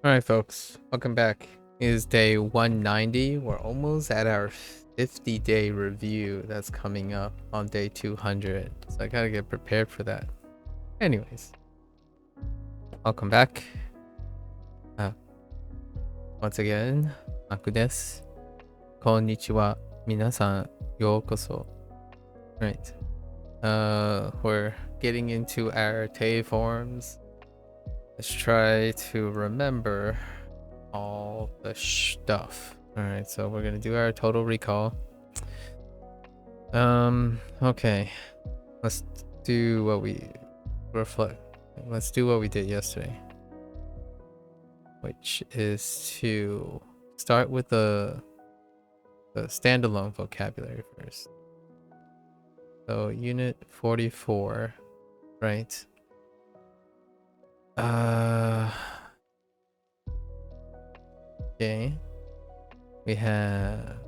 Alright folks, welcome back. It is day 190. We're almost at our 50-day review that's coming up on day 200. So I gotta get prepared for that. Anyways, welcome back. Once again, MAKU desu. Konnichiwa. Minasan yokoso. Right. We're getting into our Tay forms. Let's try to remember all the stuff. Alright, so we're gonna do our total recall. Okay. Let's do what we Let's do what we did yesterday. Which is to start with the standalone vocabulary first. So unit 44, right? Okay. We have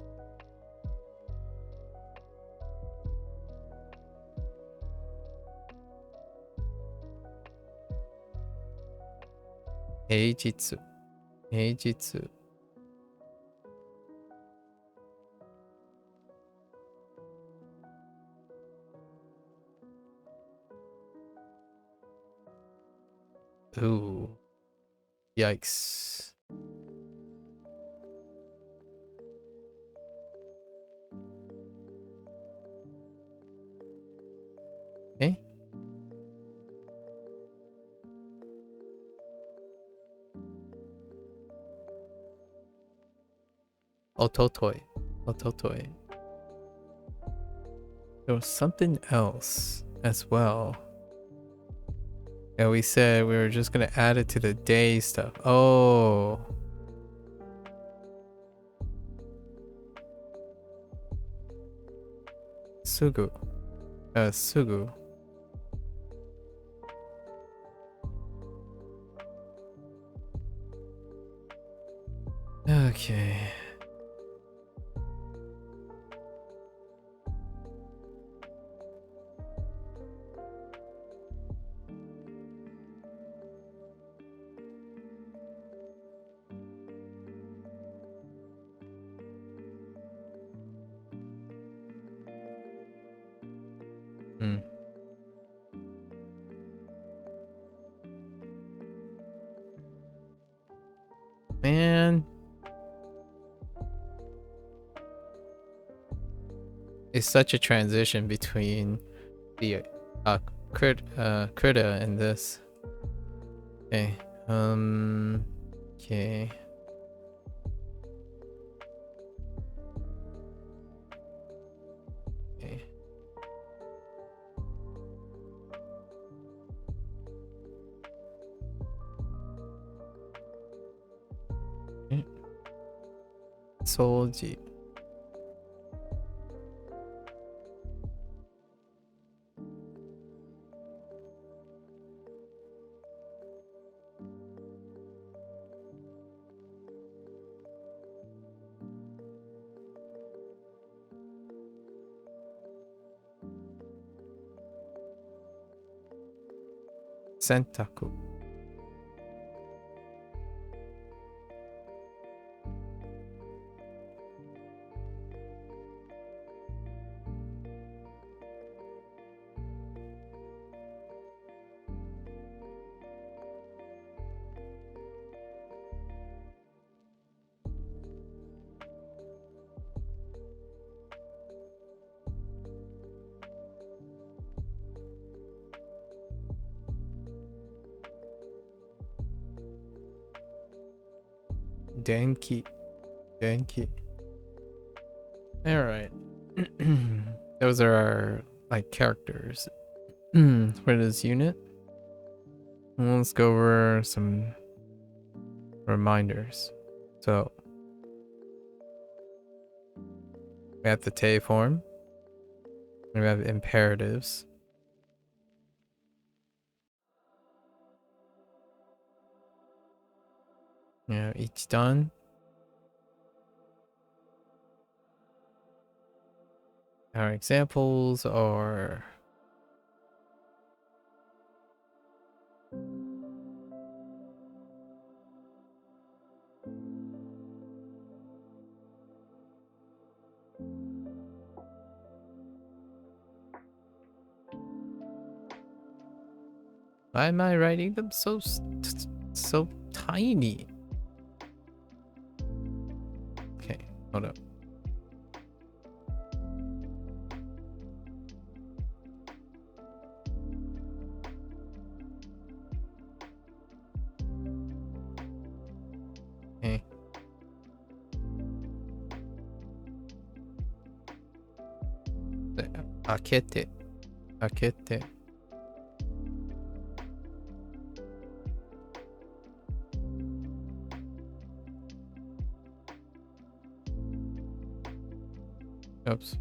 Heijitsu. Heijitsu. Ooh. Yikes. Okay. Ototoi. Ototoi. There was something else as well. And we said we were just gonna add it to the day stuff. Oh. Sugu. Sugu. Okay. Man. It's such a transition between the Krita and this. Okay. Okay. Okay. Solji. Sentaku. Denki. Denki. Alright. Those are our like characters for this unit. Let's go over some reminders. So we have the Tay form. We have imperatives. Yeah, each done. Our examples are Why am I writing them so tiny? Okay, hold up. Okay. Akete. Akete. Oops.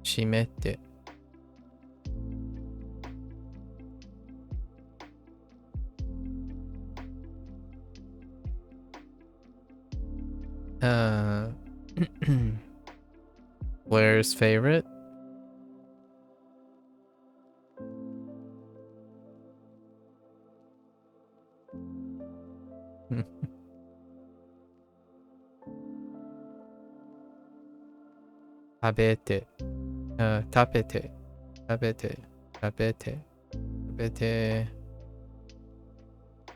Shimete. Blair's favorite? Tabete. Tapete. Tabete. Tabete. Tabete.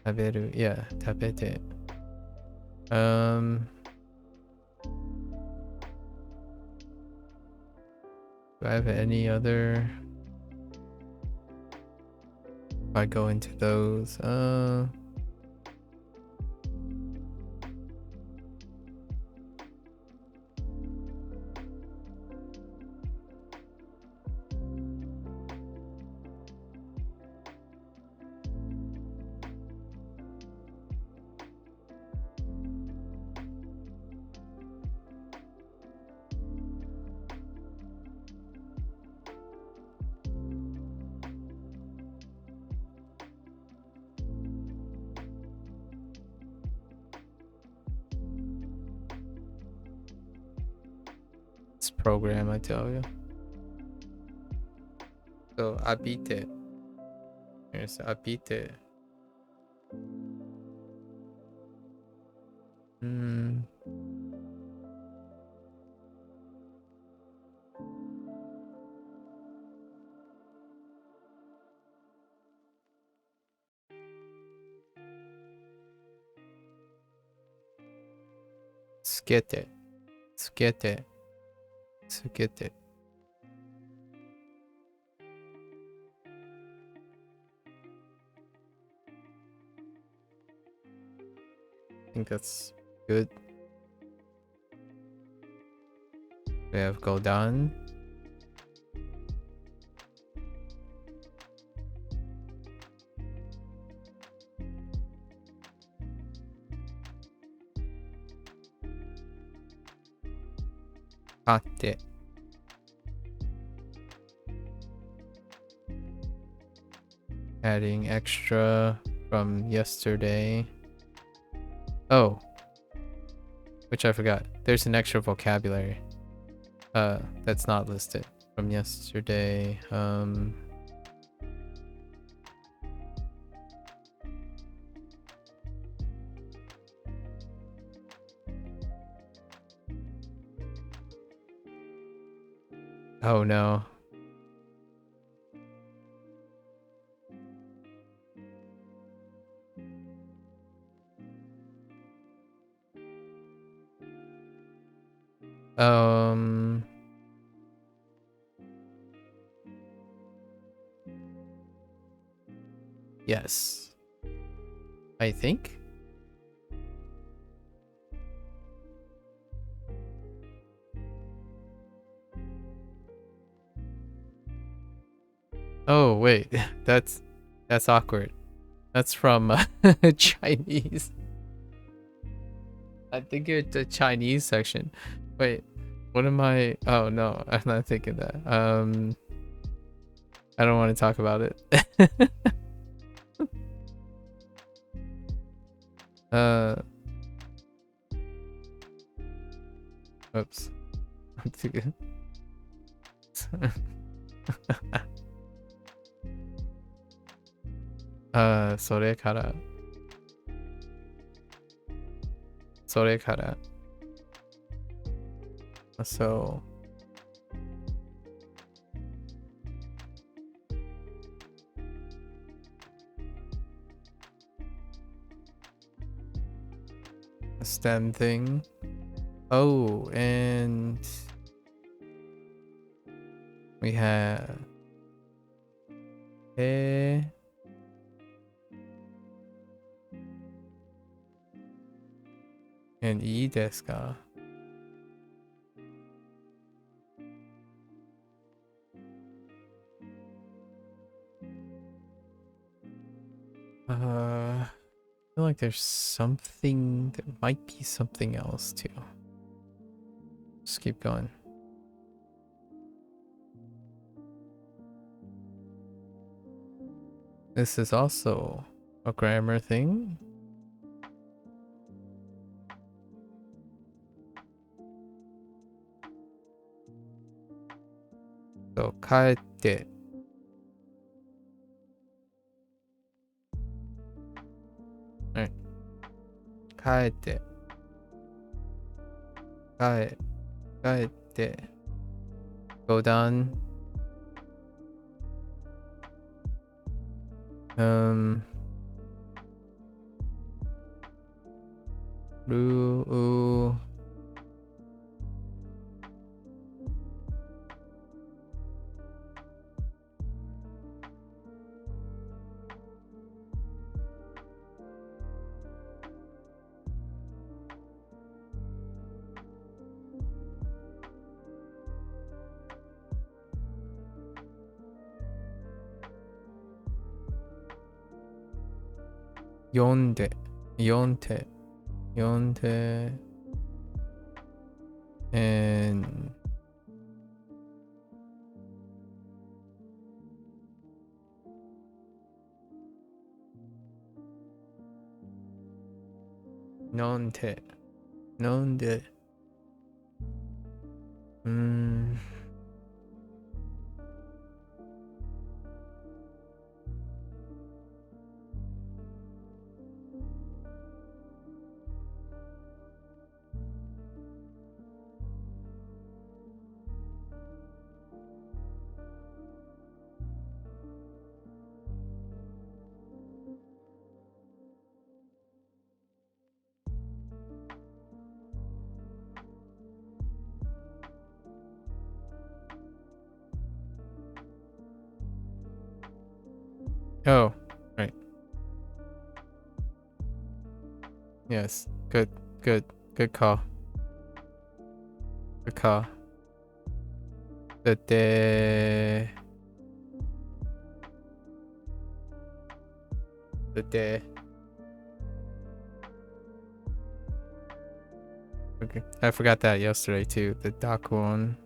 Taberu. Yeah, tabete. Do I have any other? If I go into those, this program, I tell you. So, abite. Here's abite. Skete. Skete. Skete. I think that's good. We have Godan. Kate. Adding extra from yesterday. Oh. Which I forgot. There's an extra vocabulary. That's not listed from yesterday. Oh no. Yes. I think. Oh wait, that's awkward. That's from Chinese. I think it's the Chinese section. Wait, what am I? Oh no, I'm not thinking that. I don't want to talk about it. Oops. それからそれから。So, a STEM thing. Oh, and we have and E desu ka? I feel like there's something, there might be something else too. Just keep going. This is also a grammar thing. So, 帰って. Alright. 帰って. 帰って. Go down. Ru. Yonde. And nonde. Oh, right. Yes. Good call. Good call. The Okay. I forgot that yesterday too. The doc one.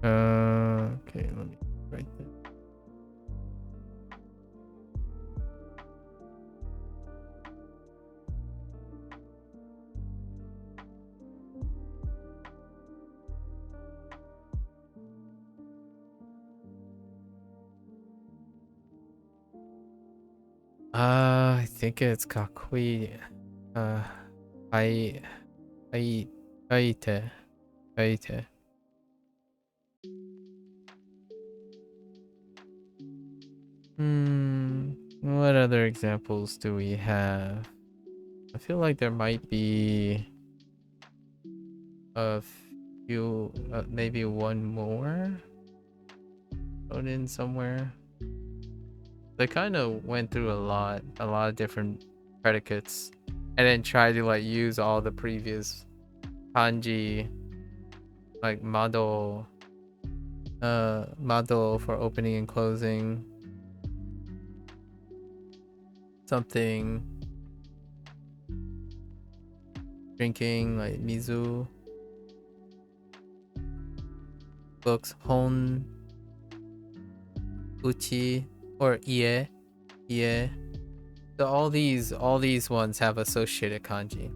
Okay, let me write that. I think it's kakui. I aite. What other examples do we have? I feel like there might be a few, maybe one more thrown in somewhere. They kind of went through a lot of different predicates and then tried to like use all the previous kanji, like mado for opening and closing, something, drinking, like mizu, books, hon, uchi, or ie. So all these ones have associated kanji,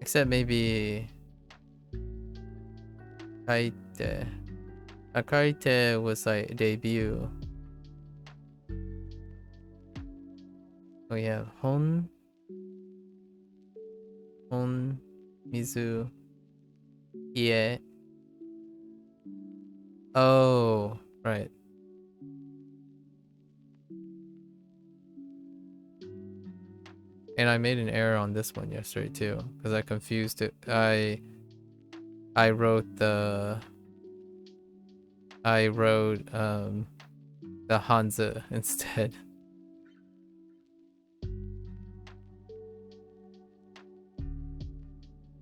except maybe kaite. Kaite was like debut. Oh yeah, mizu, ie. Oh, right. And I made an error on this one yesterday too, because I confused it. I wrote the the Hanza instead.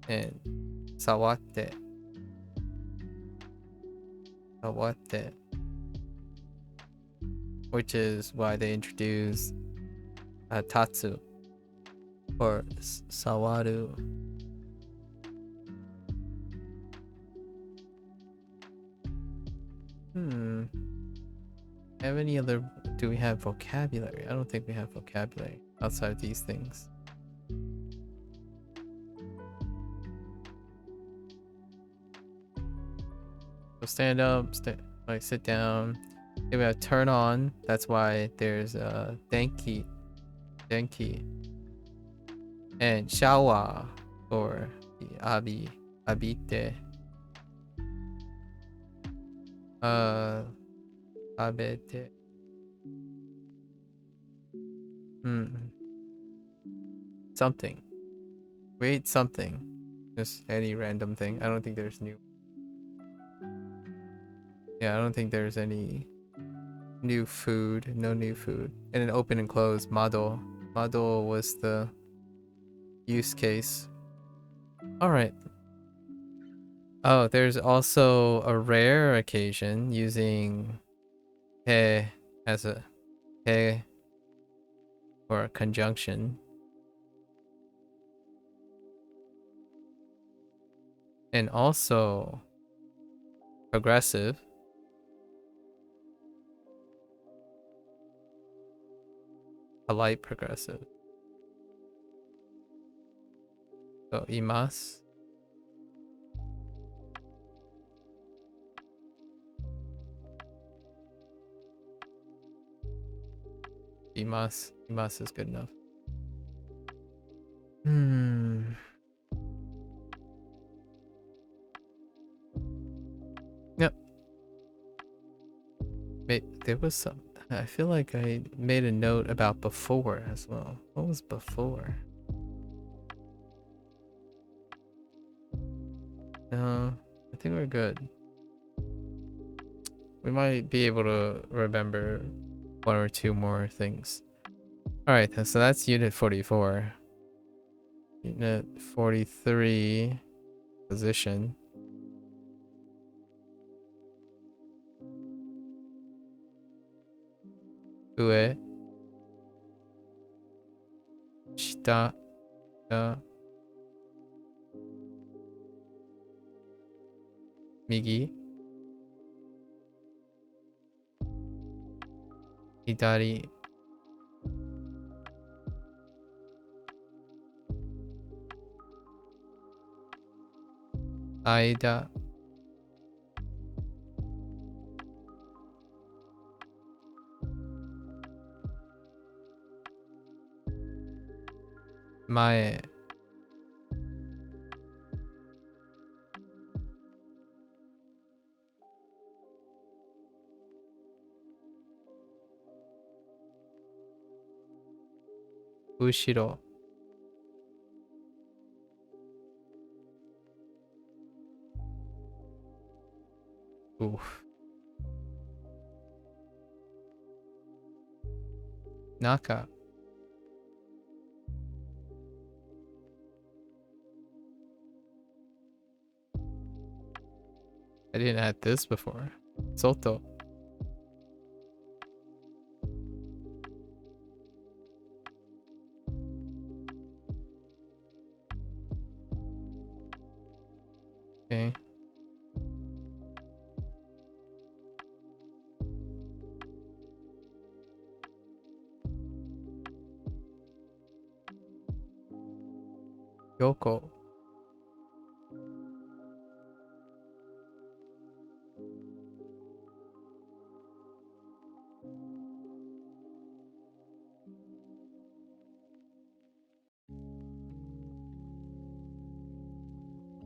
And sawate, sawate, which is why they introduced tatsu or sawaru. Have any other? Do we have vocabulary? I don't think we have vocabulary outside of these things. So stand up, like sit down. Then we have turn on. That's why there's denki, and shower or abite. Abete. Something. Wait, something. Just any random thing. I don't think there's new. Yeah, I don't think there's any new food. No new food. And an open and close. Mado. Mado was the use case. Alright. Oh, there's also a rare occasion using he as a he or a conjunction. And also progressive. Polite progressive. So imas. Imas. Imas is good enough. Yep. Wait, there was some. I feel like I made a note about before as well. What was before? No, I think we're good. We might be able to remember one or two more things. Alright, so that's Unit 44. Unit 43, position. Ue. Shita. Migi. Hidari. Aida. Mae. Ushiro. Oof. Naka. I didn't add this before. Soto. Okay. Yoko.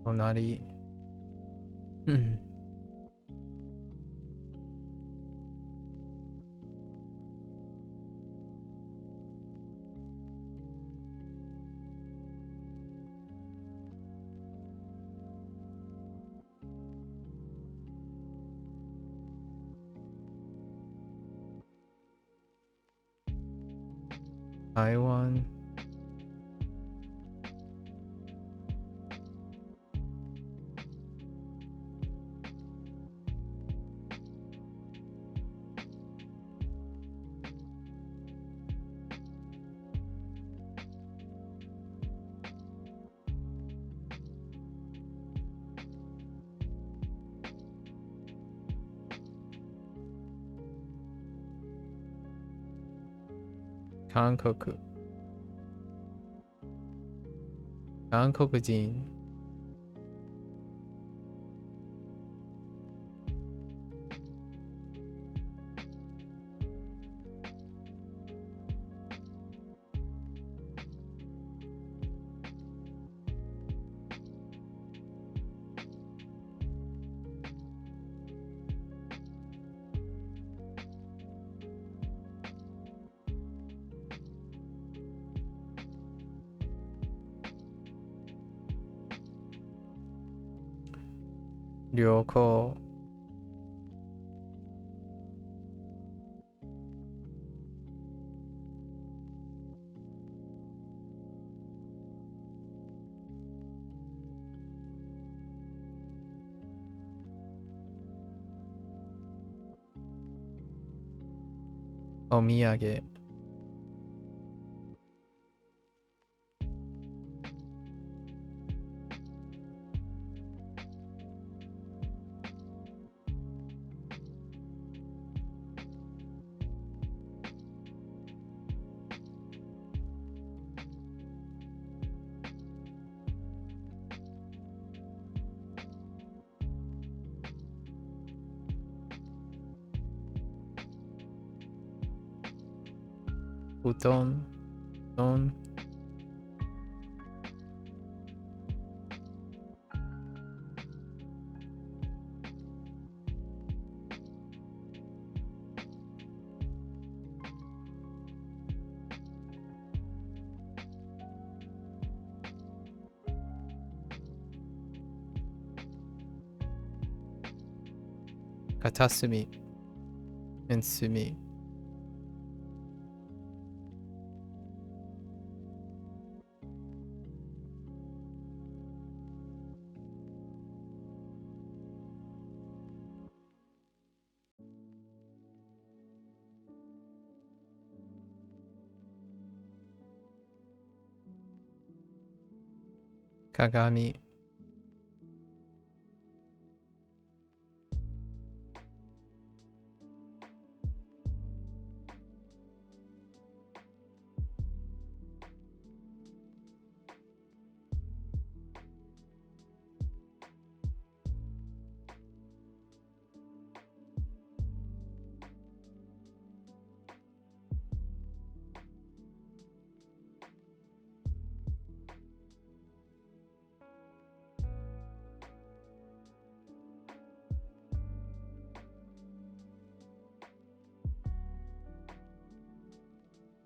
隣。台湾。韓国。韓国人。旅行。お土産。うどん。うどん。片隅。and 隅。鏡。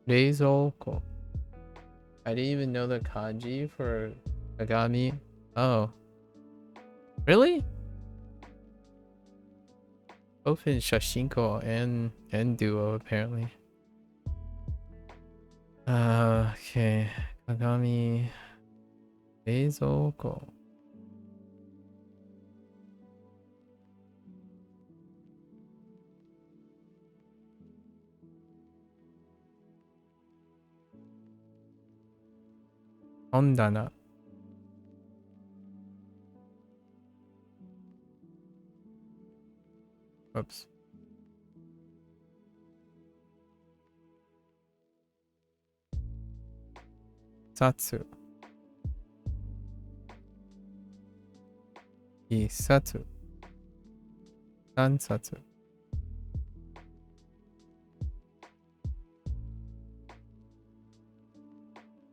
冷蔵庫。I didn't even know the kanji for kagami. Oh. Really? Both in Shashinko and Duo, apparently. Okay. Kagami. 冷蔵庫。本棚。Oops. 冊。一冊。三冊。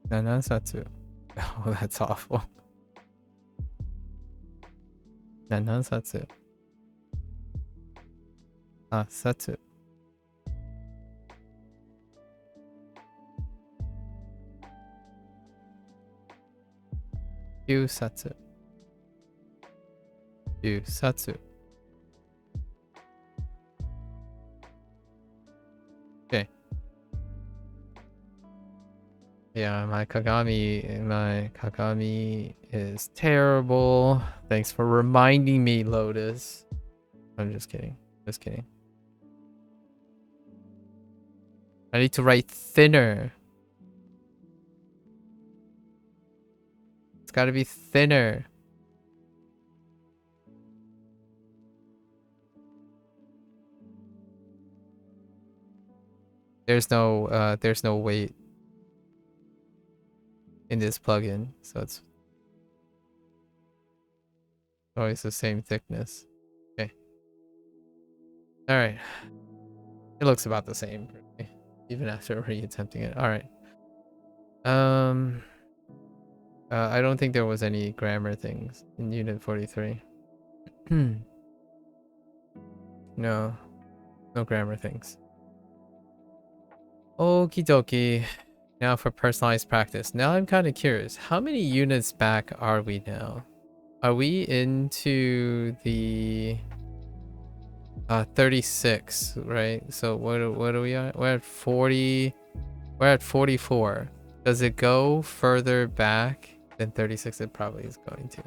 7冊。Oh, that's awful. 7冊。8冊。9冊。10冊。Okay. Yeah, my Kagami is terrible. Thanks for reminding me, Lotus. I'm just kidding. Just kidding. I need to write thinner. It's gotta be thinner. There's no weight in this plugin, so it's always the same thickness. Okay. All right. It looks about the same, even after reattempting it. All right. I don't think there was any grammar things in Unit 43. No grammar things. Okie dokie. Now for personalized practice. Now I'm kind of curious. How many units back are we now? Are we into the 36, right? So what are we at? We're at 40. We're at 44. Does it go further back than 36? It probably is going to.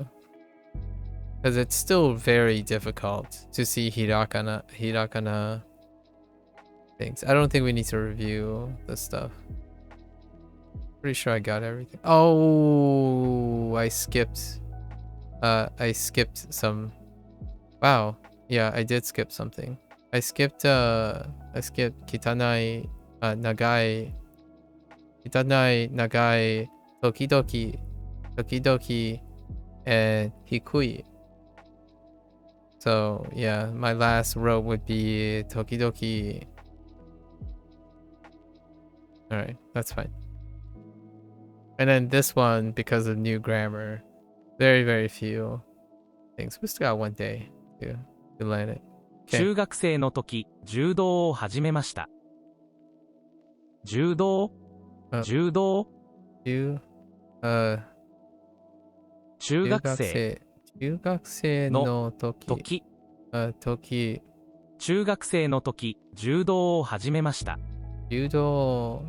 Because it's still very difficult to see hiragana things. I don't think we need to review the stuff. Pretty sure I got everything. Oh, I skipped some. Wow. Yeah, I did skip something. I skipped kitanai nagai tokidoki and hikui. So yeah, my last row would be tokidoki. All right, that's fine. And then this one, because of new grammar, very few things. We still got one day to learn it. Okay. 中学生の時、柔道を始めました。柔道 中学生の時中学生の時、柔道を始めました。柔道を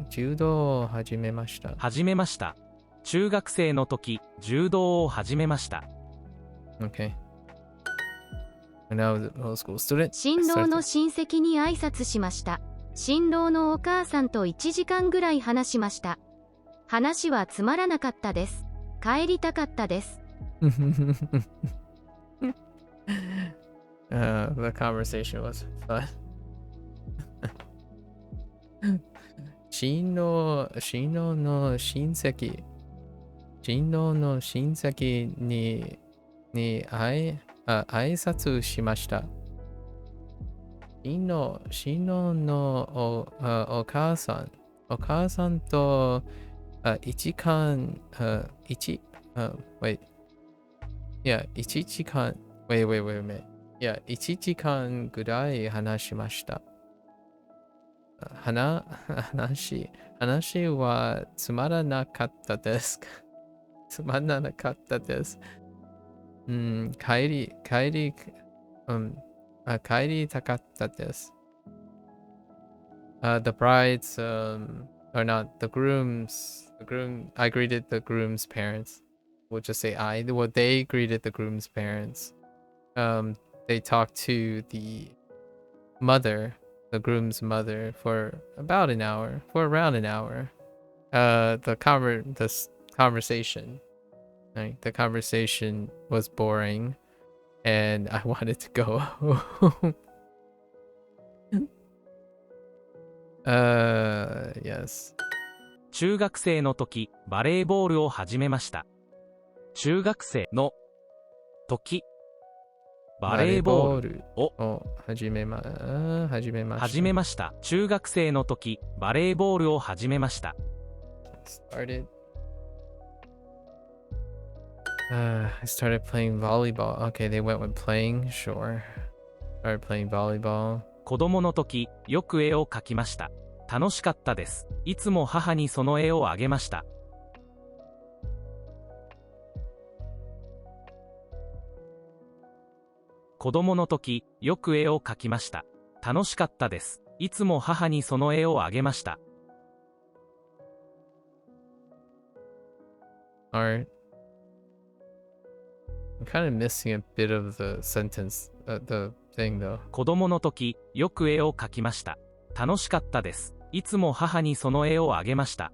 始めました。始めました。中学生の時、柔道を始めました。Okay. And now the middle school student. 新郎の親戚に挨拶しました。新郎のお母さんと1時間ぐらい話しました。話はつまらなかったです。帰りたかったです。The conversation was fun. 新郎の親戚に挨拶しました。新郎のお母さんと1時間1時間ぐらい話しました。話はつまらなかったです。つまらなかったです。帰りたかったです。The brides, or not, the grooms, I greeted the groom's parents. We'll just say they greeted the groom's parents. They talked to the groom's mother for around an hour. The conversation, right? The conversation was boring, and I wanted to go home. Yes. 中学生の時、バレーボールを始めました。中学生の時、バレーボールを始めました。中学生の時、バレーボールを始めました。Started. I started playing volleyball. Okay, they went with playing. Sure. Started playing volleyball. 子供の時、よく絵を描きました。楽しかったです。いつも母にその絵をあげました。子供の時、よく絵を描きました。楽しかったです。いつも母にその絵をあげました。Alright. I'm kind of missing a bit of the sentence, the thing though. 子供の時、よく絵を描きました。楽しかったです。いつも母にその絵をあげました。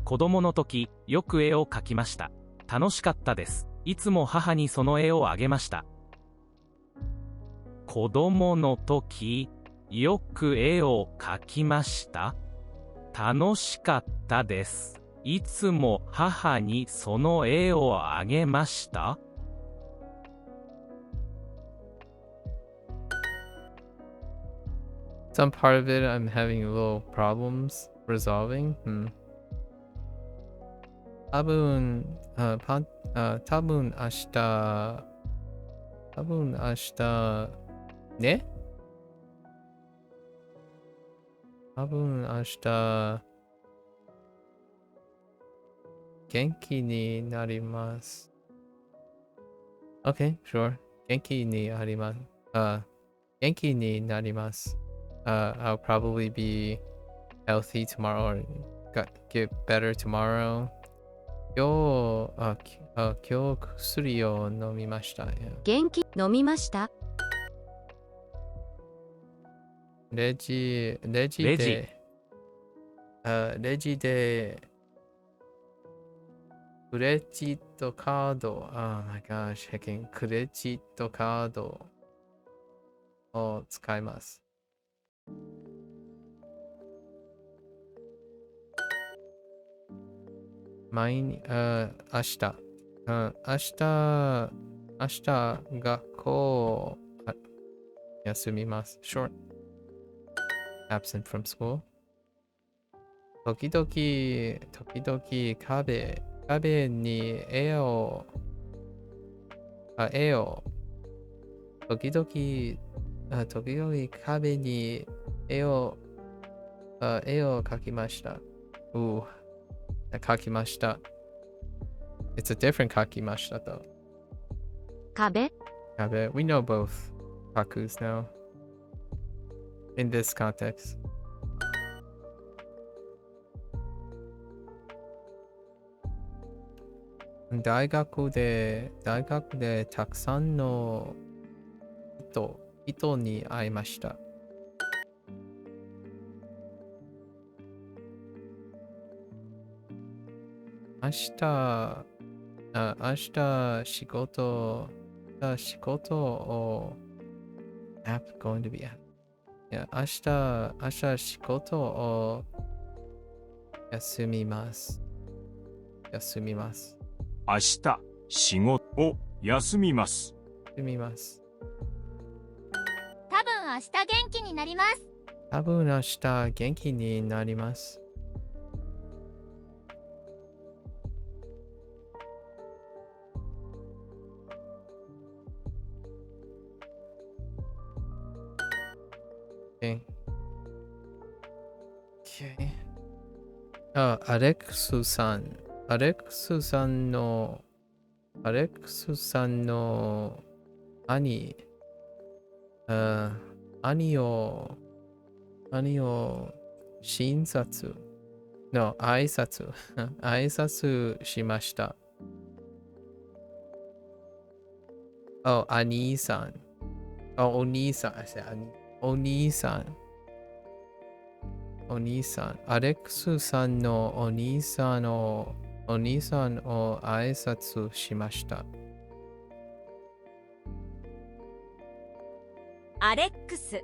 子供の時、よく絵を描きました。楽しかったです。いつも母にその絵をあげました。子供の時、よく絵を描きました。楽しかったです。いつも母にその絵をあげました。Some part of it I'm having little problems resolving. 多分明日ね多分明日元気になります。Okay, sure. 元気になります。元気になります。I'll probably be healthy tomorrow or get better tomorrow. 今日薬を飲みました。元気飲みました。レジでクレジットカード Oh my gosh, hacking クレジットカードを使います。明日学校休みます。Short absent from school 時々壁に絵を時々壁に絵を描きました。描きました。It's a different 描きましたthough. 壁 We know both kakus now. In this context. 大学でたくさんの人に会いました。明日仕事を going to be明日仕事を休みます。明日仕事を休みます。多分明日元気になります。多分明日元気になります。Okay. アレックスさんの兄を診察の挨拶しました。お兄さん。お兄さん。アレックスさんのお兄さんを挨拶しました。アレックス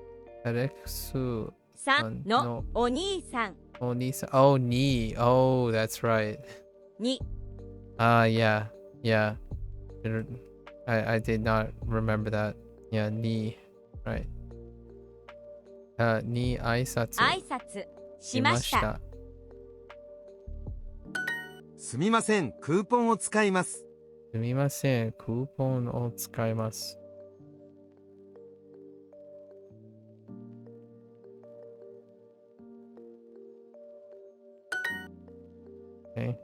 さんのお兄さん。Oh, that's right. に Yeah. I did not remember that. Yeah, ni. Right. に挨拶挨拶しました。すみません、クーポンを使います。すみません、クーポンを使います。Okay.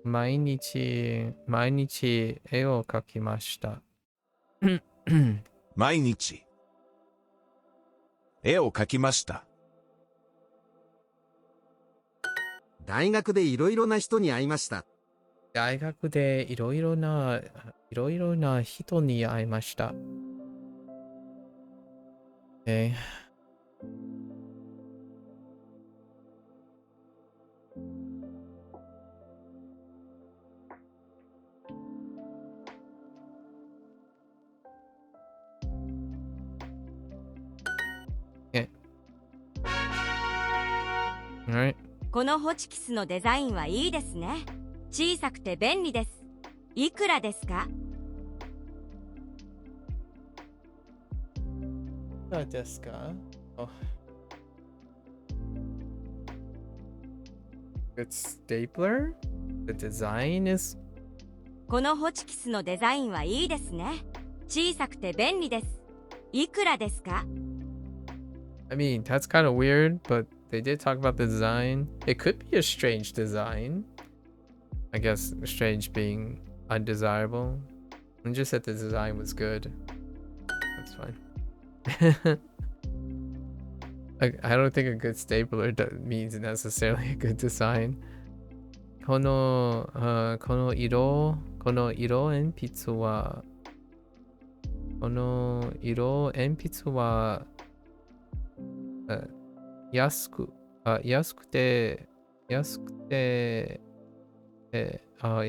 毎日絵を描きました。毎日絵を描きました。大学でいろいろな人に会いました。大学でいろいろな人に会いました。Okay. Okay. Alright. このホチキスのデザインはいいですね。小さくて便利です。いくらですか？どうですか? Oh. Good stapler? The design is... このホチキスのデザインはいいですね。小さくて便利です。いくらですか? I mean, that's kind of weird, but they did talk about the design. It could be a strange design. I guess strange being undesirable. And just that the design was good. That's fine. I don't think a good stapler means necessarily a good design. この色鉛筆は安くて安くて可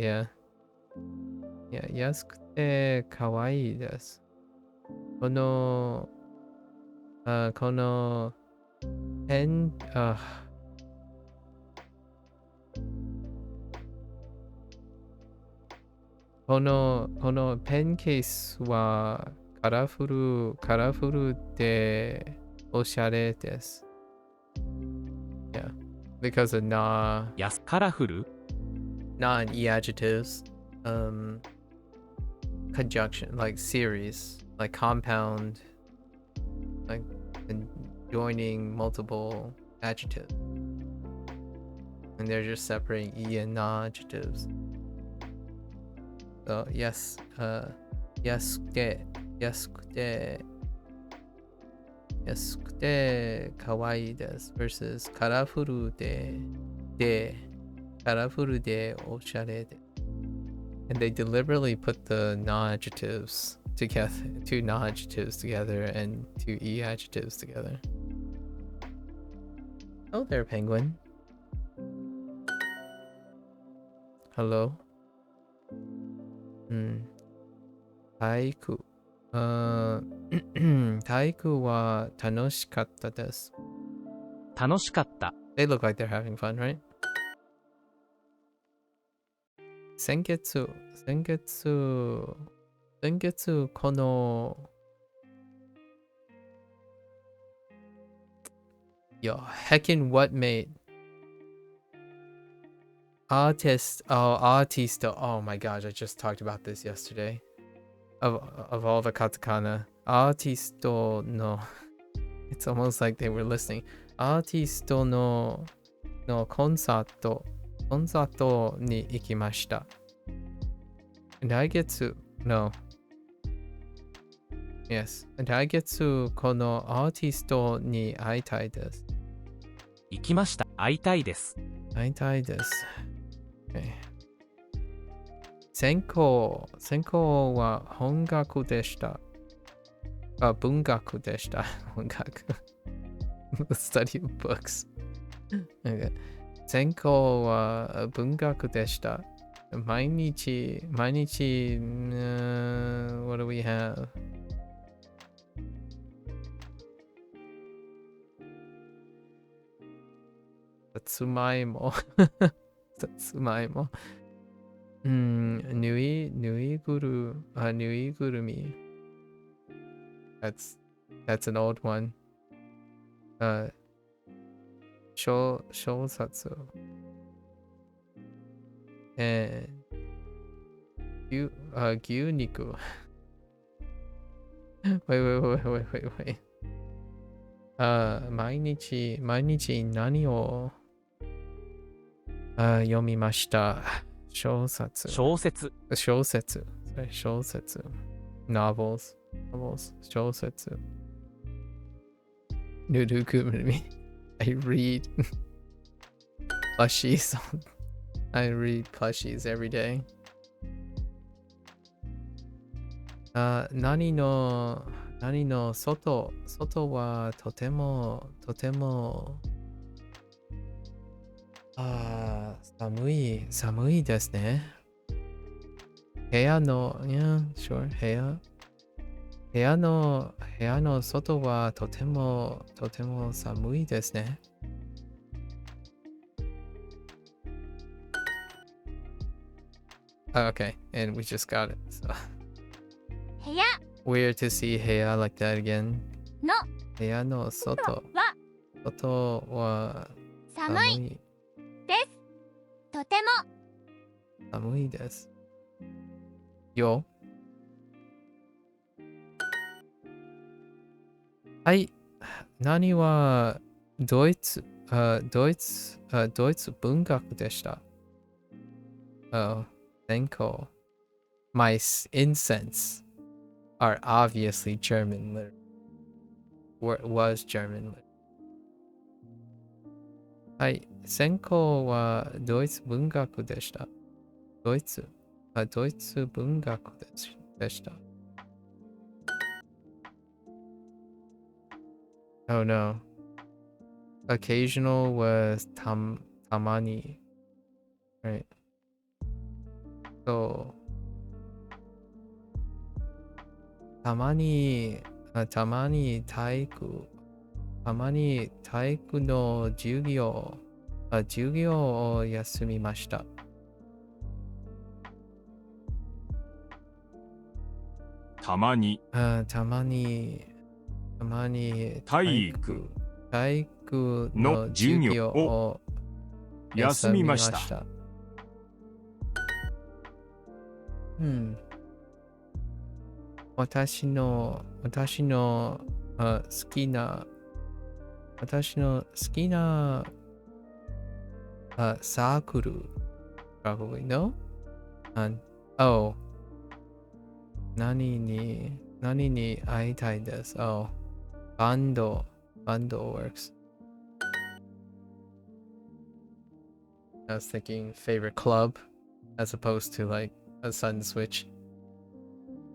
愛いです。このペンこのペンケースはカラフルでおしゃれです。Yeah, because ofカラフル non-e adjectives, conjunction, like series, like compound, like joining multiple adjectives. And they're just separating e and non-adjectives. So yes, 安くて可愛いです versus カラフルでおしゃれで and they deliberately put the non-adjectives together, two non-adjectives together and two e adjectives together. Oh there, penguin. Hello. 体育は楽しかったです。楽しかった。 They look like they're having fun, right? 先月このYo, heckin' what mate? Artist. Oh my gosh, I just talked about this yesterday. Of all the katakana. Artisto no. It's almost like they were listening. Artisto no concerto ni ikimashita. And I get to no. Yes. And I get to このアーティストに会いたいです。行きました。会いたいです。会いたいです。Okay. 専攻は本学でした。文学でした。本学。Study of books. Okay. 専攻は文学でした。毎日、what do we have? さつまいも。ぬいぐるみ。That's an old one. あ、小冊。牛肉。wait. 毎日何を読みました。小説。novels 小説。ぬるくみ。I read plushies. I read plushies every day. 何の外はとても寒いですね。部屋の外はとても寒いですね。Okay, and we just got it. So. 部屋 Weird to see 部屋 like that again. の部屋の外は寒いです。とても寒いです。よ。はい。何はドイツ文学でした。専攻。My incense are obviously German literature. Was German literature. はい。専攻はドイツ文学でした。ドイツ文学でした。Oh no. Occasional was tamani. Right. So たまに体育の授業を休みました。たまに体育の授業を休みました。私の好きなサークル probably no? Oh 何に会いたいです。Oh バンド works. I was thinking favorite club as opposed to like a sudden switch.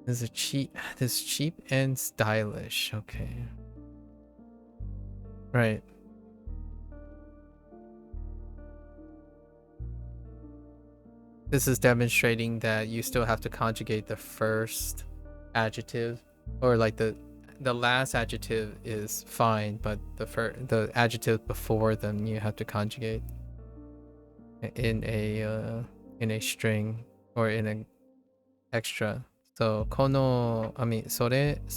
This is cheap and stylish. Okay. Right. This is demonstrating that you still have to conjugate the first adjective, or like the last adjective is fine, but the adjective before them you have to conjugate in a string or in an extra. So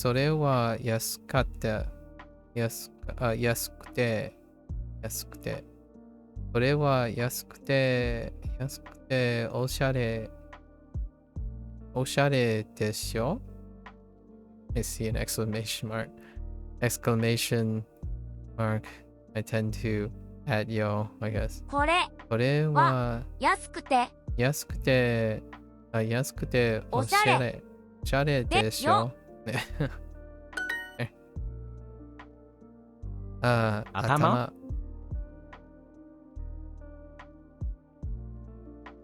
それは安くてそれは安くておしゃれでしょ。I see an exclamation mark. I tend to add yo, I guess. これは安くておしゃれでしょ。頭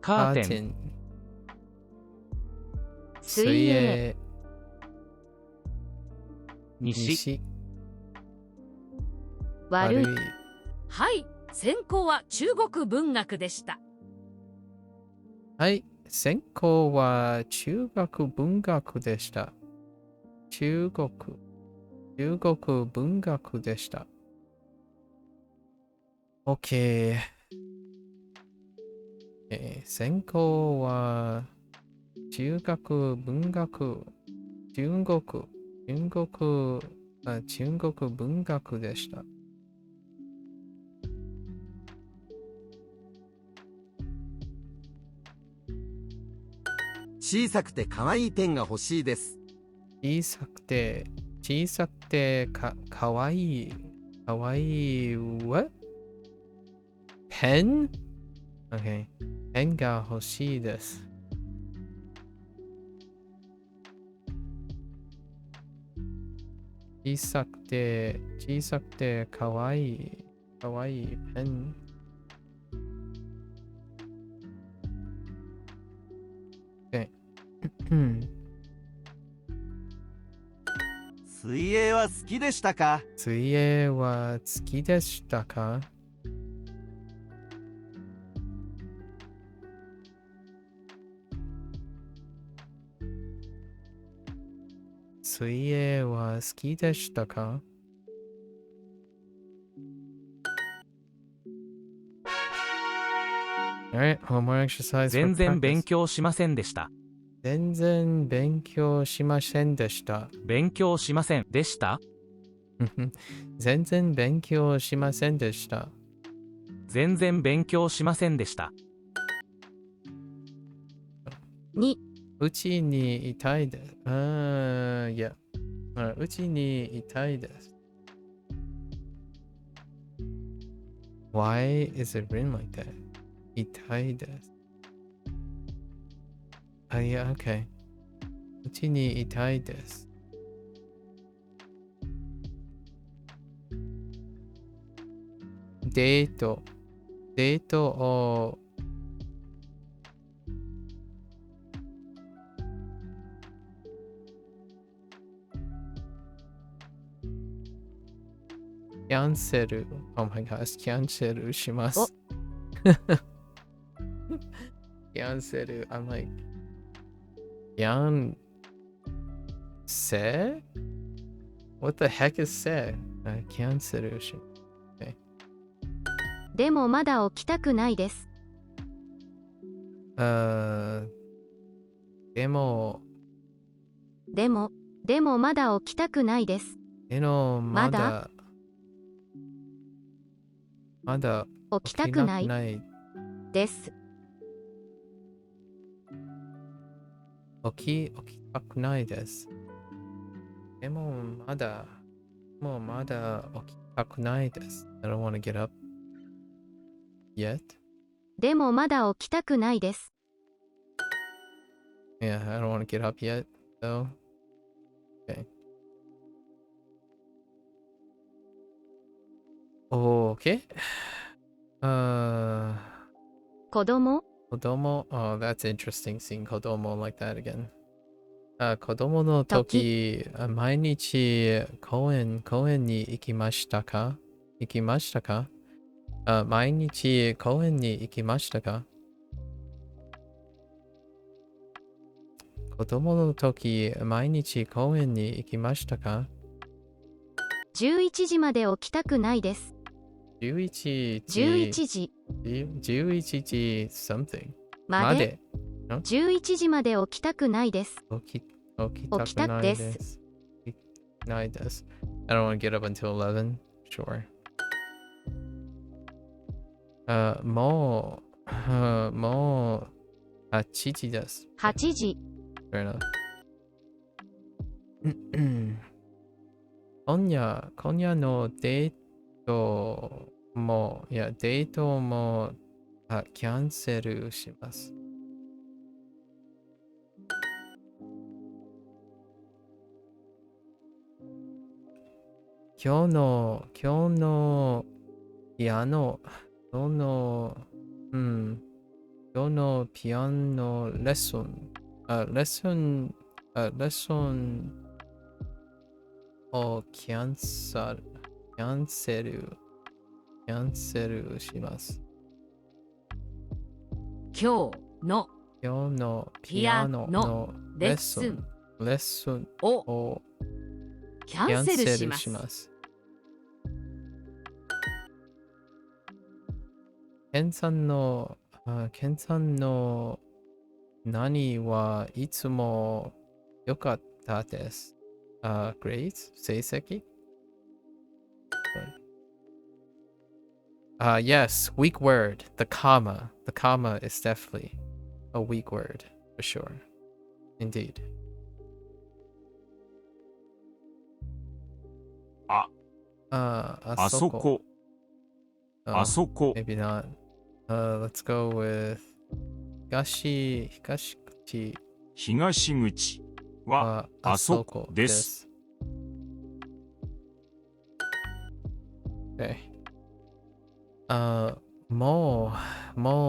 カーテン水泳西悪い。はい、専攻は中国文学でした。はい、専攻は中国文学でした。中国文学でした。OK。専攻は中国文学でした。小さくて可愛いペンが欲しいです。小さくてかわいい。what? ペン ?Okay. ペンが欲しいです。小さくてかわいいペン。Okay. 水泳は好きでしたか？水泳は好きでしたか？水泳は好きでしたか？ Alright, one more exercise for 全然勉 practice. 強しませんでした。全然勉強しませんでした。勉強しませんでした。全然勉強しませんでした。全然勉強しませんでした。2、うちにいたいです。いや。うちにいたいです。Why is it written like that? いたいです。いや、OK。うちにいたいです。デートをキャンセル。Oh my gosh、キャンセルします。キャンセル。I'm like、キャンセ What the heck is せキャンセルします。でもまだ起きたくないです。でもまだ起きたくないです。まだ起きたくないです。起きたくないです。でもまだ起きたくないです。I don't want to get up yet. でもまだ起きたくないです。Yeah, I don't want to get up yet, though. Okay. Okay. 子供 Oh, that's interesting seeing 子供 like that again. 子供の時、毎日公園に行きましたか？毎日公園に行きましたか？子供の時、毎日公園に行きましたか？ 11時まで起きたくないです。11時 something まで11時まで起きたくないです。起きたくないです。ないです。I don't want to get up until 11. Sure. もう8時です。8時 Fair enough. 今夜のデートもキャンセルします。今日のピアノのレッスンをキャンセルします。今日のピアノのレッスンをキャンセルします。ケンさんの何はいつも良かったです。grades? 成績yes, weak word. The comma is definitely a weak word for sure. Indeed. あそこ、 Oh, あそこ、 maybe not. Let's go with 東口東口ははあそこです。Okay. More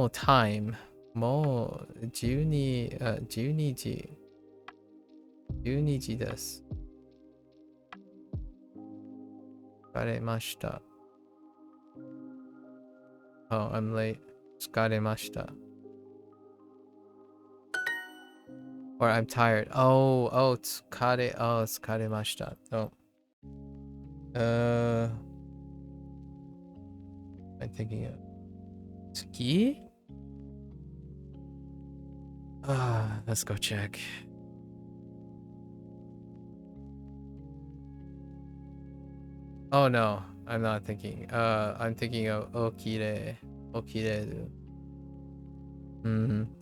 time. もう12時です。疲れました。Oh, I'm late. 疲れました。Or I'm tired. Oh, 疲れました。Oh. I'm thinking of 月? Let's go check. Oh no, I'm not thinking. I'm thinking of Okireru.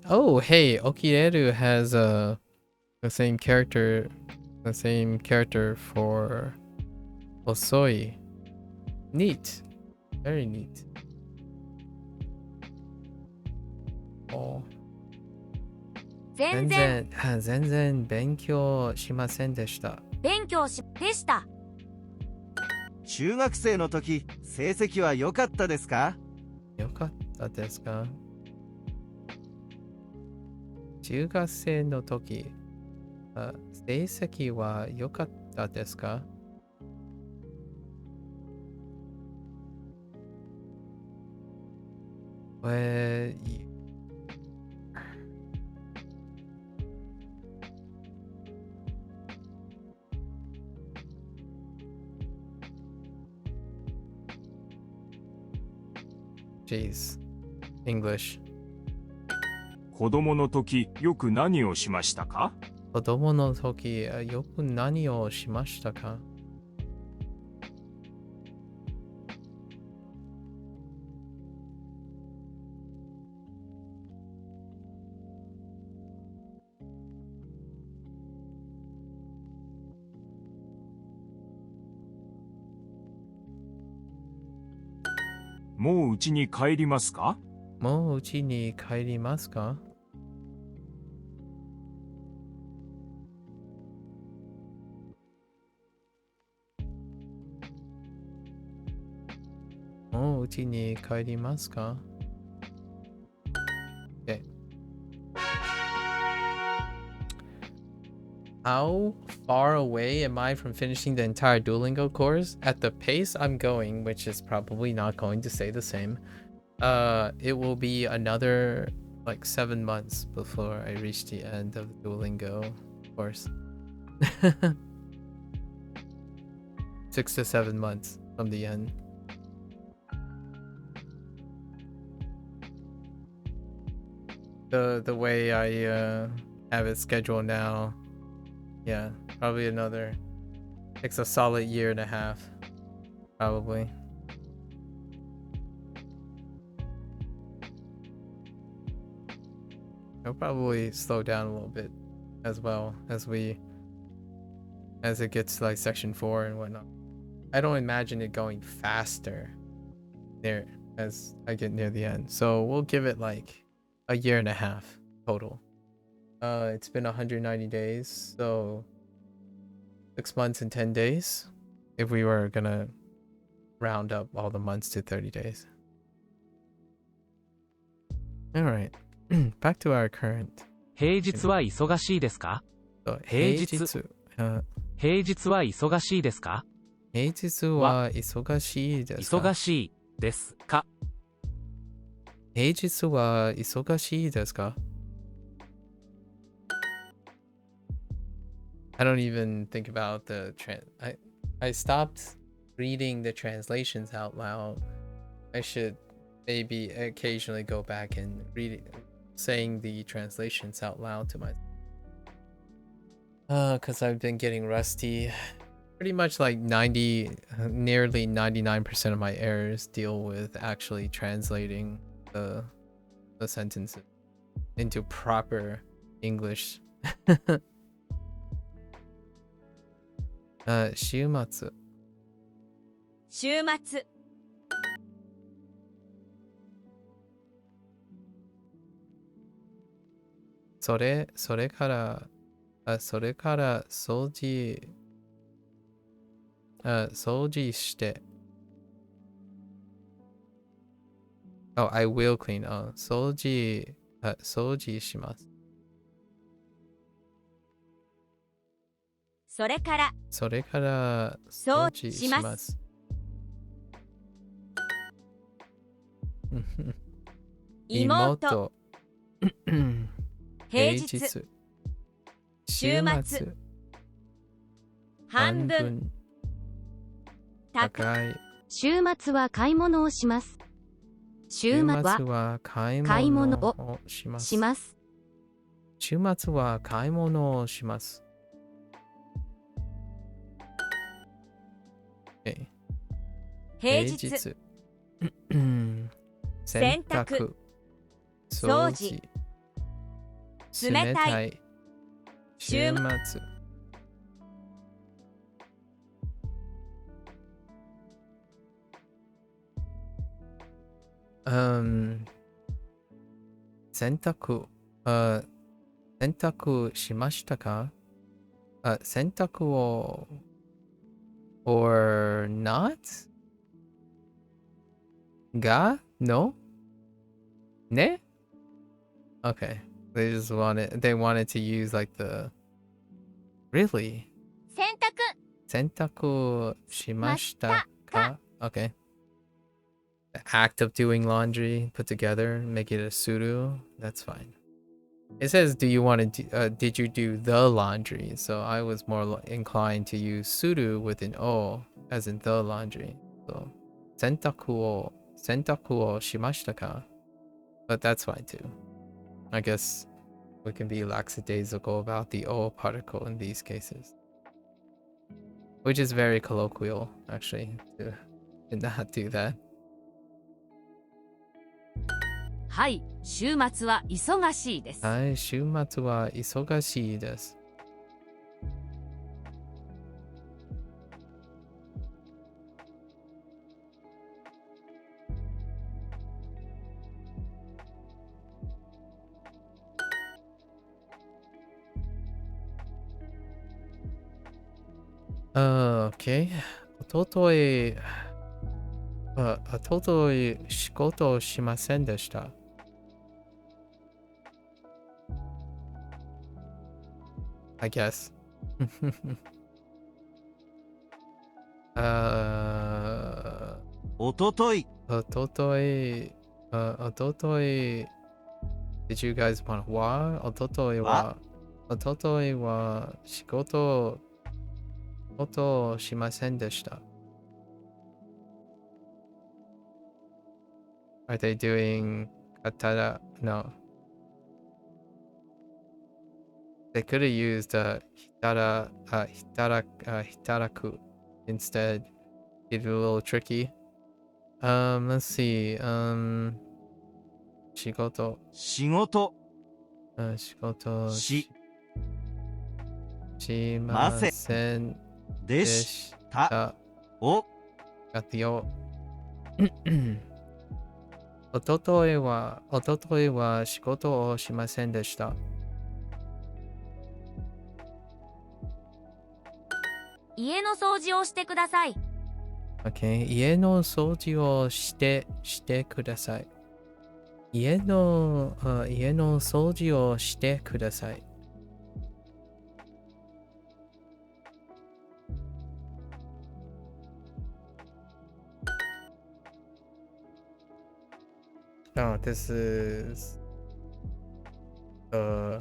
Oh, hey, Okireru has the same character for Osoi. Neat. Very neat. Oh. 全然全然勉強しませんでした。勉強しでした。中学生の時、成績は良かったですか？よかったですか？中学生の時、成績は良かったですか？Jeez. English. 子供の時よく何をしましたか？子供の時、よく何をしましたか？もう家に帰りますか？もう家に帰りますか？もう家に帰りますか？ Okay. How far away am I from finishing the entire Duolingo course? At the pace I'm going, which is probably not going to stay the same, it will be another like 7 months before I reach the end of the Duolingo course. 6 to 7 months from the end. The way I have it scheduled now, yeah, probably another. Takes a solid year and a half, probably. It'll probably slow down a little bit as well as it gets to like section 4 and whatnot. I don't imagine it going faster there as I get near the end. So we'll give it like a year and a half total. It's been 190 days, so 6 months and 10 days if we were gonna round up all the months to 30 days. All right. Back to our current. 平日は忙しいですか？ 平日は忙しいですか？平日は忙しいですか？忙しいですか？平日は忙しいですか？ I don't even think about the I stopped reading the translations out loud. I should maybe occasionally go back and read it, saying the translations out loud to myself. Because I've been getting rusty. Pretty much like nearly 99% of my errors deal with actually translating the sentences into proper English 週末。週末。それから、掃除して。Oh, I will clean. 掃除します。それから。掃除します。妹。平日。週末。半分。高い。週末は買い物をします。週末は買い物をします。週末は買い物をします。平日。洗濯。掃除。冷たい。週末。洗濯しましたか？洗濯を or not? の？ね？ Okay. They wanted to use like the really? 洗濯しましたか？ Okay. The act of doing laundry put together, make it a suru. That's fine. It says, "Do you want to? Did you do the laundry?" So I was more inclined to use suru with an o, as in the laundry. So 洗濯をしましたか? But that's fine too. I guess we can be lackadaisical about the o particle in these cases, which is very colloquial, actually, to not do that. はい、週末は忙しいです。はい、週末は忙しいです。Okay. おととい仕事をしませんでした。I guess. おととい。Did you guys want おとといは仕事をしませんでした。Are they doing katara? No. They could have used hitaraku instead. It's a little tricky. Let's see. 仕事しませんでしたおGot the O. おとといは仕事をしませんでした。家の掃除をしてください。Okay. 家の掃除をしてください。家の掃除をしてください。Oh, this is the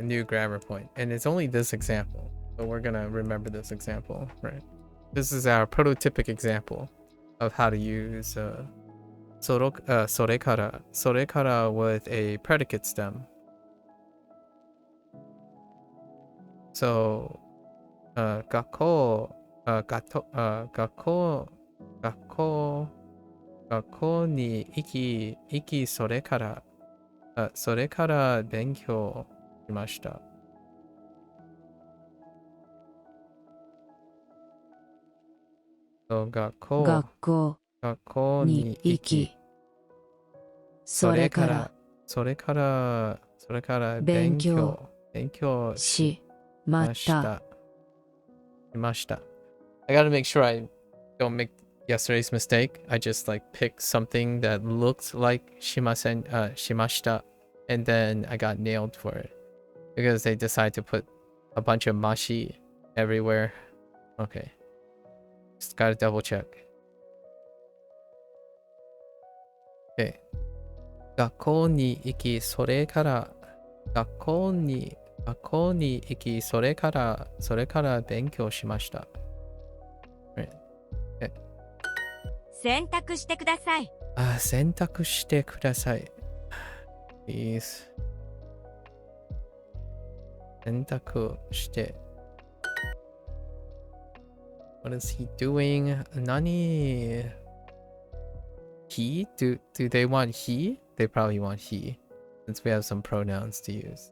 new grammar point. And it's only this example. So we're gonna remember this example, right? This is our prototypic example of how to use それからwith a predicate stem. So 学校に行きそれから勉強しました。学校に行き、それから勉強しました。I gotta make sure I don't make yesterday's mistake. I just like picked something that looked like shimashita, and then I got nailed for it because they decided to put a bunch of mashi everywhere. Okay, just gotta double check. Okay. 学校に行き、それから勉強しました。選択してください。選択してください。Please. 選択して。What is he doing? 何 He? Do they want he? They probably want he, since we have some pronouns to use.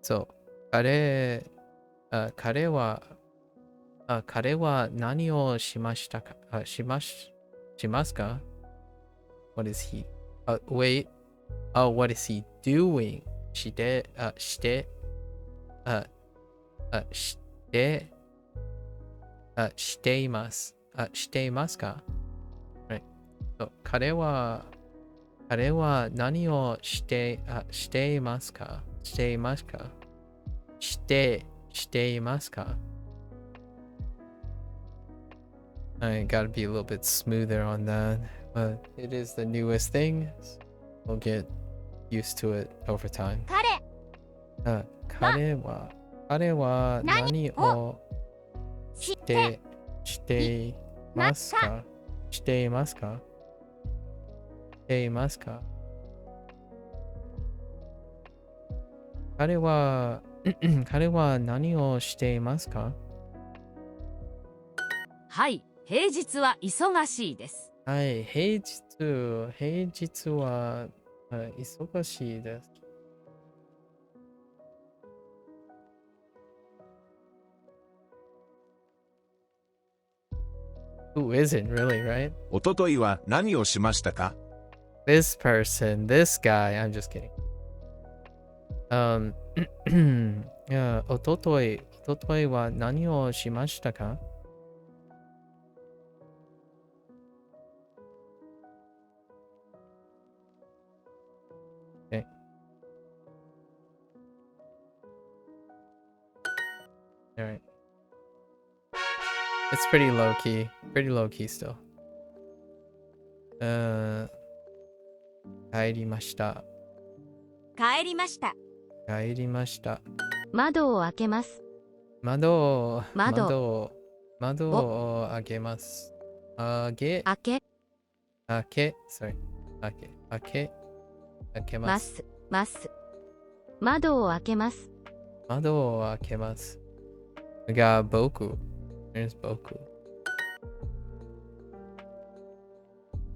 So, 彼は何をしましたかしますか What is he? Wait. Oh, what is he doing? しています。していますか Right. So, 彼は何をしていますかしていますか I gotta be a little bit smoother on that, but it is the newest thing. So we'll get used to it over time. 彼は何をしていますか彼は何をしていますかはい、平日は忙しいです。はい、平日は忙しいです。Who isn't really, right? おとといは何をしましたか This person, this guy, I'm just kidding. おとといは何をしましたか Okay. Alright. It's pretty low key still. 帰りました。窓を開けます。窓を開けます。開けます。窓を開けます。が僕。There's 僕。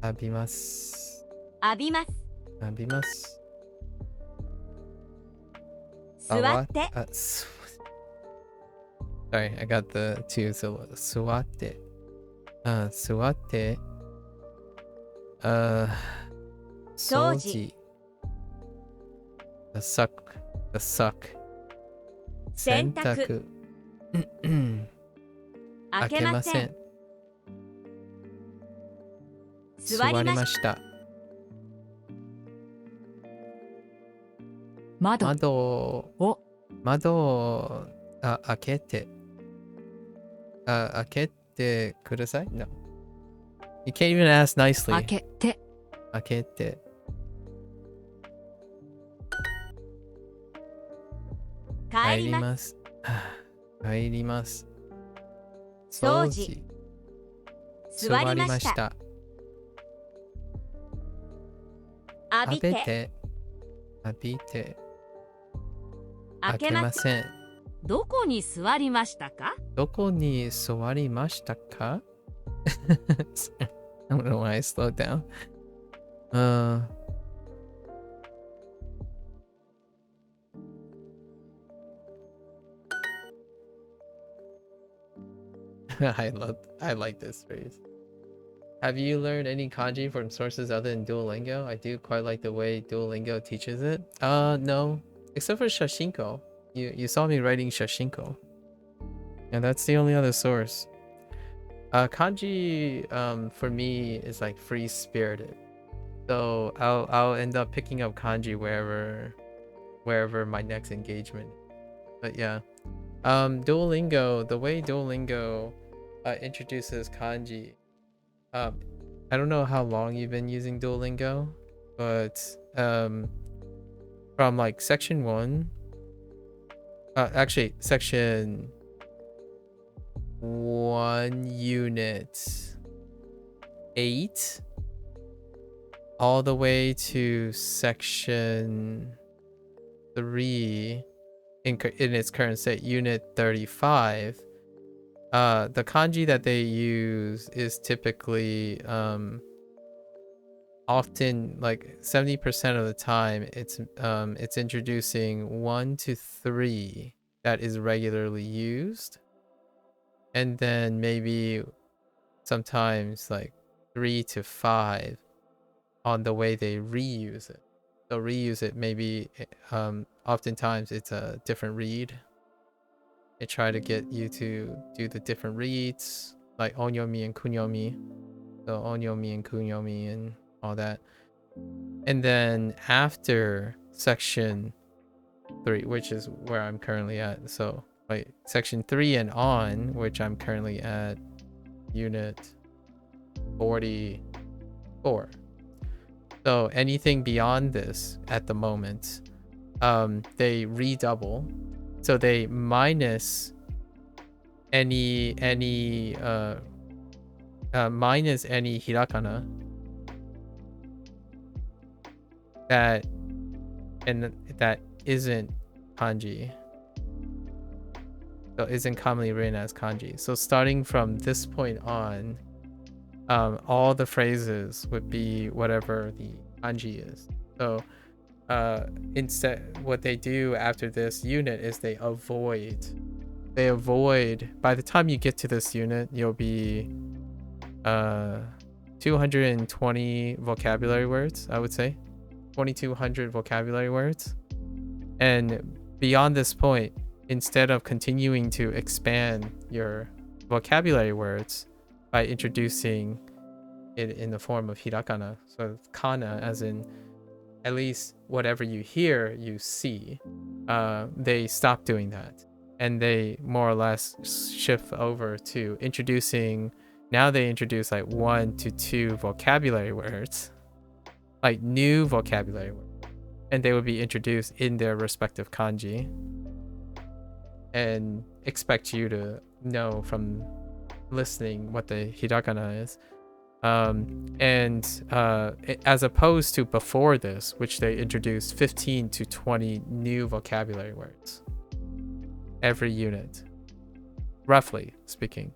浴びます。座って。Sorry, I got the two syllables. 座って。掃除。The suck. 洗濯。開けません。座りました。窓を開けてください。No. You can't even ask nicely. 開けて。帰ります。掃除。座りました。浴びて。開けません。どこに座りましたか I don't know why I slowed down. I like this phrase. Have you learned any kanji from sources other than Duolingo? I do quite like the way Duolingo teaches it. No, except for Shashinko. You saw me writing Shashinko, and that's the only other source. Kanji for me is like free spirited, so I'll end up picking up kanji wherever my next engagement. But yeah, Duolingo, the way Duolingo introduces kanji. I don't know how long you've been using Duolingo, but from like section 1, actually section 1 unit 8 all the way to section 3 in its current state, unit 35. The kanji that they use is typically often like 70% of the time it's introducing 1 to 3 that is regularly used, and then maybe sometimes like 3 to 5 on the way they reuse it. So reuse it, maybe oftentimes it's a different read. They try to get you to do the different reads, like onyomi and kunyomi. So onyomi and kunyomi and all that. And then after section 3, which is where I'm currently at. So like section 3 and on, which I'm currently at unit 44. So anything beyond this at the moment, they redouble. So they minus any hirakana that isn't kanji. So isn't commonly written as kanji. So starting from this point on, all the phrases would be whatever the kanji is. So instead, what they do after this unit is they avoid, by the time you get to this unit, you'll be 220 vocabulary words, I would say 2200 vocabulary words. And beyond this point, instead of continuing to expand your vocabulary words by introducing it in the form of hirakana, so kana as in at least whatever you hear, you see, they stop doing that. And they more or less shift over to introducing, now they introduce like 1 to 2 vocabulary words, like new vocabulary words. And they would be introduced in their respective kanji and expect you to know from listening what the hirakana is. As opposed to before this, which they introduced 15 to 20 new vocabulary words every unit, roughly speaking.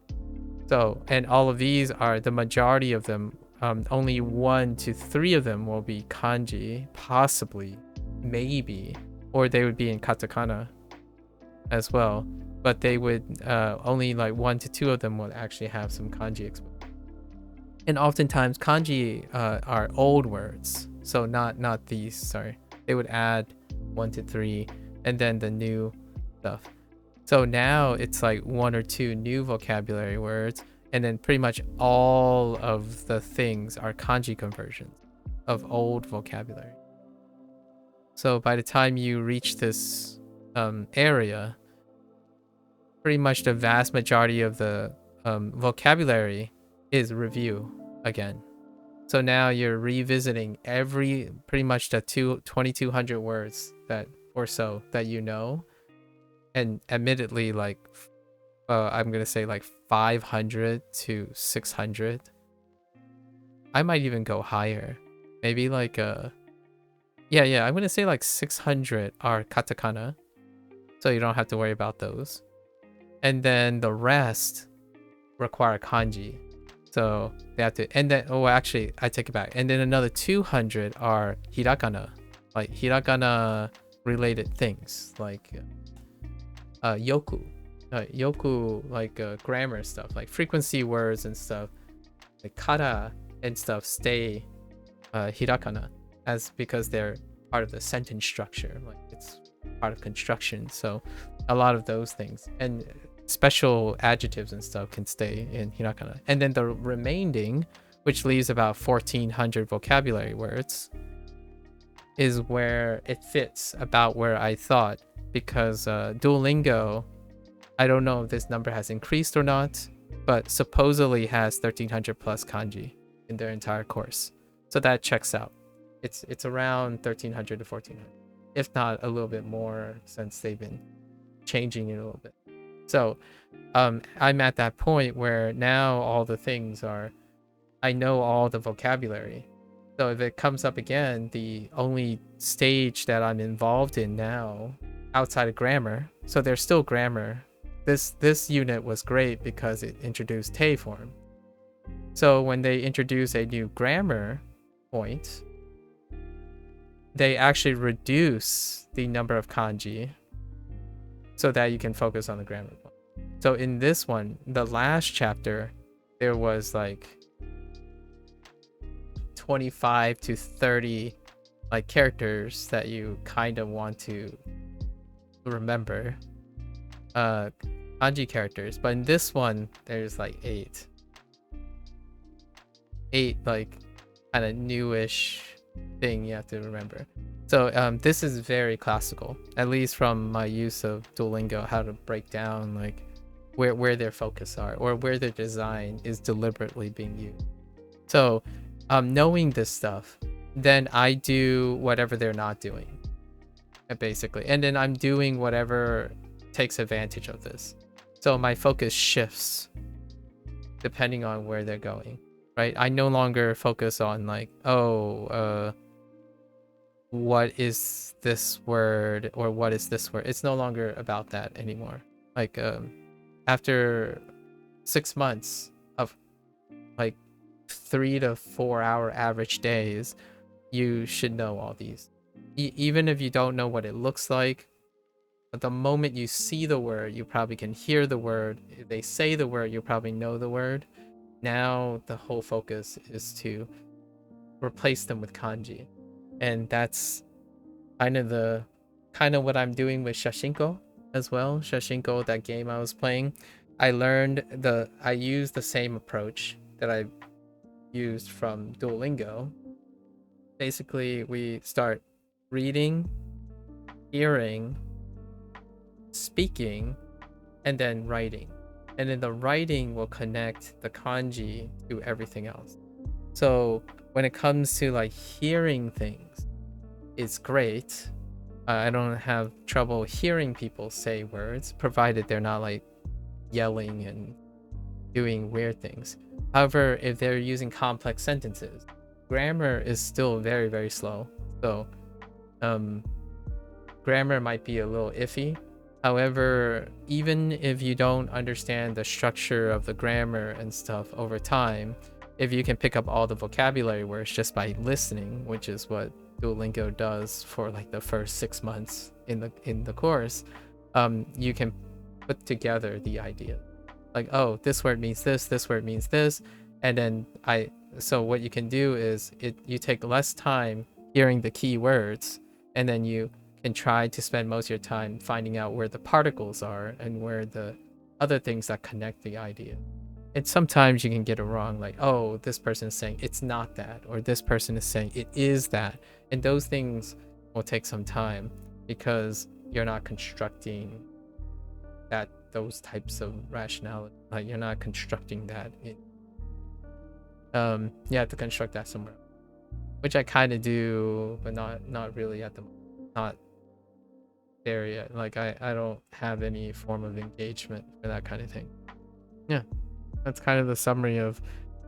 So, and all of these are, the majority of them, only 1 to 3 of them will be kanji, possibly, maybe, or they would be in katakana as well. But they would only like 1 to 2 of them would actually have some kanji exposure. And oftentimes kanji are old words, so not these. Sorry, they would add 1 to 3, and then the new stuff. So now it's like 1 or 2 new vocabulary words, and then pretty much all of the things are kanji conversions of old vocabulary. So by the time you reach this area, pretty much the vast majority of the vocabulary is review again. So now you're revisiting pretty much the 2200 words that or so that you know, and admittedly like I'm gonna say like 500 to 600. I might even go higher, maybe like I'm gonna say like 600 are katakana, so you don't have to worry about those, and then the rest require kanji. So they have to, and then, actually, I take it back. And then another 200 are hirakana, like hirakana related things, like yoku. yoku, like grammar stuff, like frequency words and stuff, like kara and stuff stay hirakana because they're part of the sentence structure, like it's part of construction. So a lot of those things and special adjectives and stuff can stay in hirakana. And then the remaining, which leaves about 1400 vocabulary words, is where it fits about where I thought, because Duolingo, I don't know if this number has increased or not, but supposedly has 1300 plus kanji in their entire course. So that checks out. It's around 1300 to 1400, if not a little bit more, since they've been changing it a little bit. So I'm at that point where now all the things are, I know all the vocabulary. So if it comes up again, the only stage that I'm involved in now outside of grammar, so there's still grammar. This unit was great because it introduced te form. So when they introduce a new grammar point, they actually reduce the number of kanji so that you can focus on the grammar point. So in this one, the last chapter, there was like 25 to 30 like characters that you kind of want to remember, kanji characters, but in this one there's like eight like kind of newish thing you have to remember. So this is very classical, at least from my use of Duolingo, how to break down like where their focus are or where their design is deliberately being used. So knowing this stuff, then I do whatever they're not doing, basically, and then I'm doing whatever takes advantage of this. So my focus shifts depending on where they're going, right? I no longer focus on like, what is this word or what is this word. It's no longer about that anymore. Like after 6 months of like 3 to 4 hour average days, you should know all these. Even if you don't know what it looks like, but the moment you see the word, you probably can hear the word. If they say the word, you probably know the word. Now the whole focus is to replace them with kanji. And that's kind of what I'm doing with Shashinko as well. Shashinko, that game I was playing, I used the same approach that I used from Duolingo. Basically, we start reading, hearing, speaking, and then writing. And then the writing will connect the kanji to everything else. So when it comes to like hearing things, it's great. I don't have trouble hearing people say words, provided they're not like yelling and doing weird things. However, if they're using complex sentences, grammar is still very, very slow. So grammar might be a little iffy. However, even if you don't understand the structure of the grammar and stuff over time, if you can pick up all the vocabulary words just by listening, which is what Duolingo does for like the first 6 months in the course, you can put together the idea. Like, oh, this word means this word means this, and then so what you can do is you take less time hearing the key words, and then you can try to spend most of your time finding out where the particles are and where the other things that connect the idea. And sometimes you can get it wrong, like, oh, this person is saying it's not that, or this person is saying it is that. And those things will take some time because you're not constructing those types of rationality. Like, you're not constructing that in you have to construct that somewhere, which I kind of do, but not really at the moment. Not there yet. Like I don't have any form of engagement for that kind of thing. Yeah, that's kind of the summary of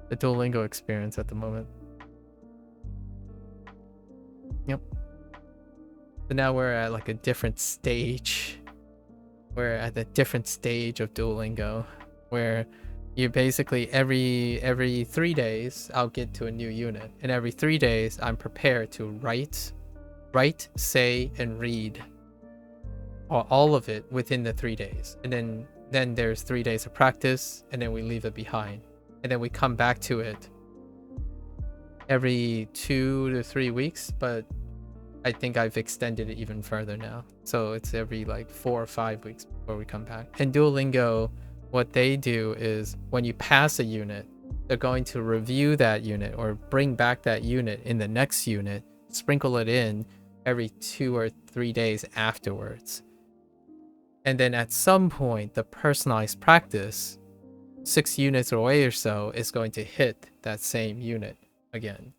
the Duolingo experience at the moment. Yep. So now we're at like a different stage. We're at the different stage of Duolingo where you basically every 3 days I'll get to a new unit, and every 3 days I'm prepared to write, say, and read all of it within the 3 days. And then then there's 3 days of practice, and then we leave it behind, and then we come back to it every 2 to 3 weeks, but I think I've extended it even further now, so it's every like 4 or 5 weeks before we come back. And Duolingo, what they do is when you pass a unit, they're going to review that unit or bring back that unit in the next unit, sprinkle it in every 2 or 3 days afterwards. And then at some point, the personalized practice, 6 units away or so, is going to hit that same unit again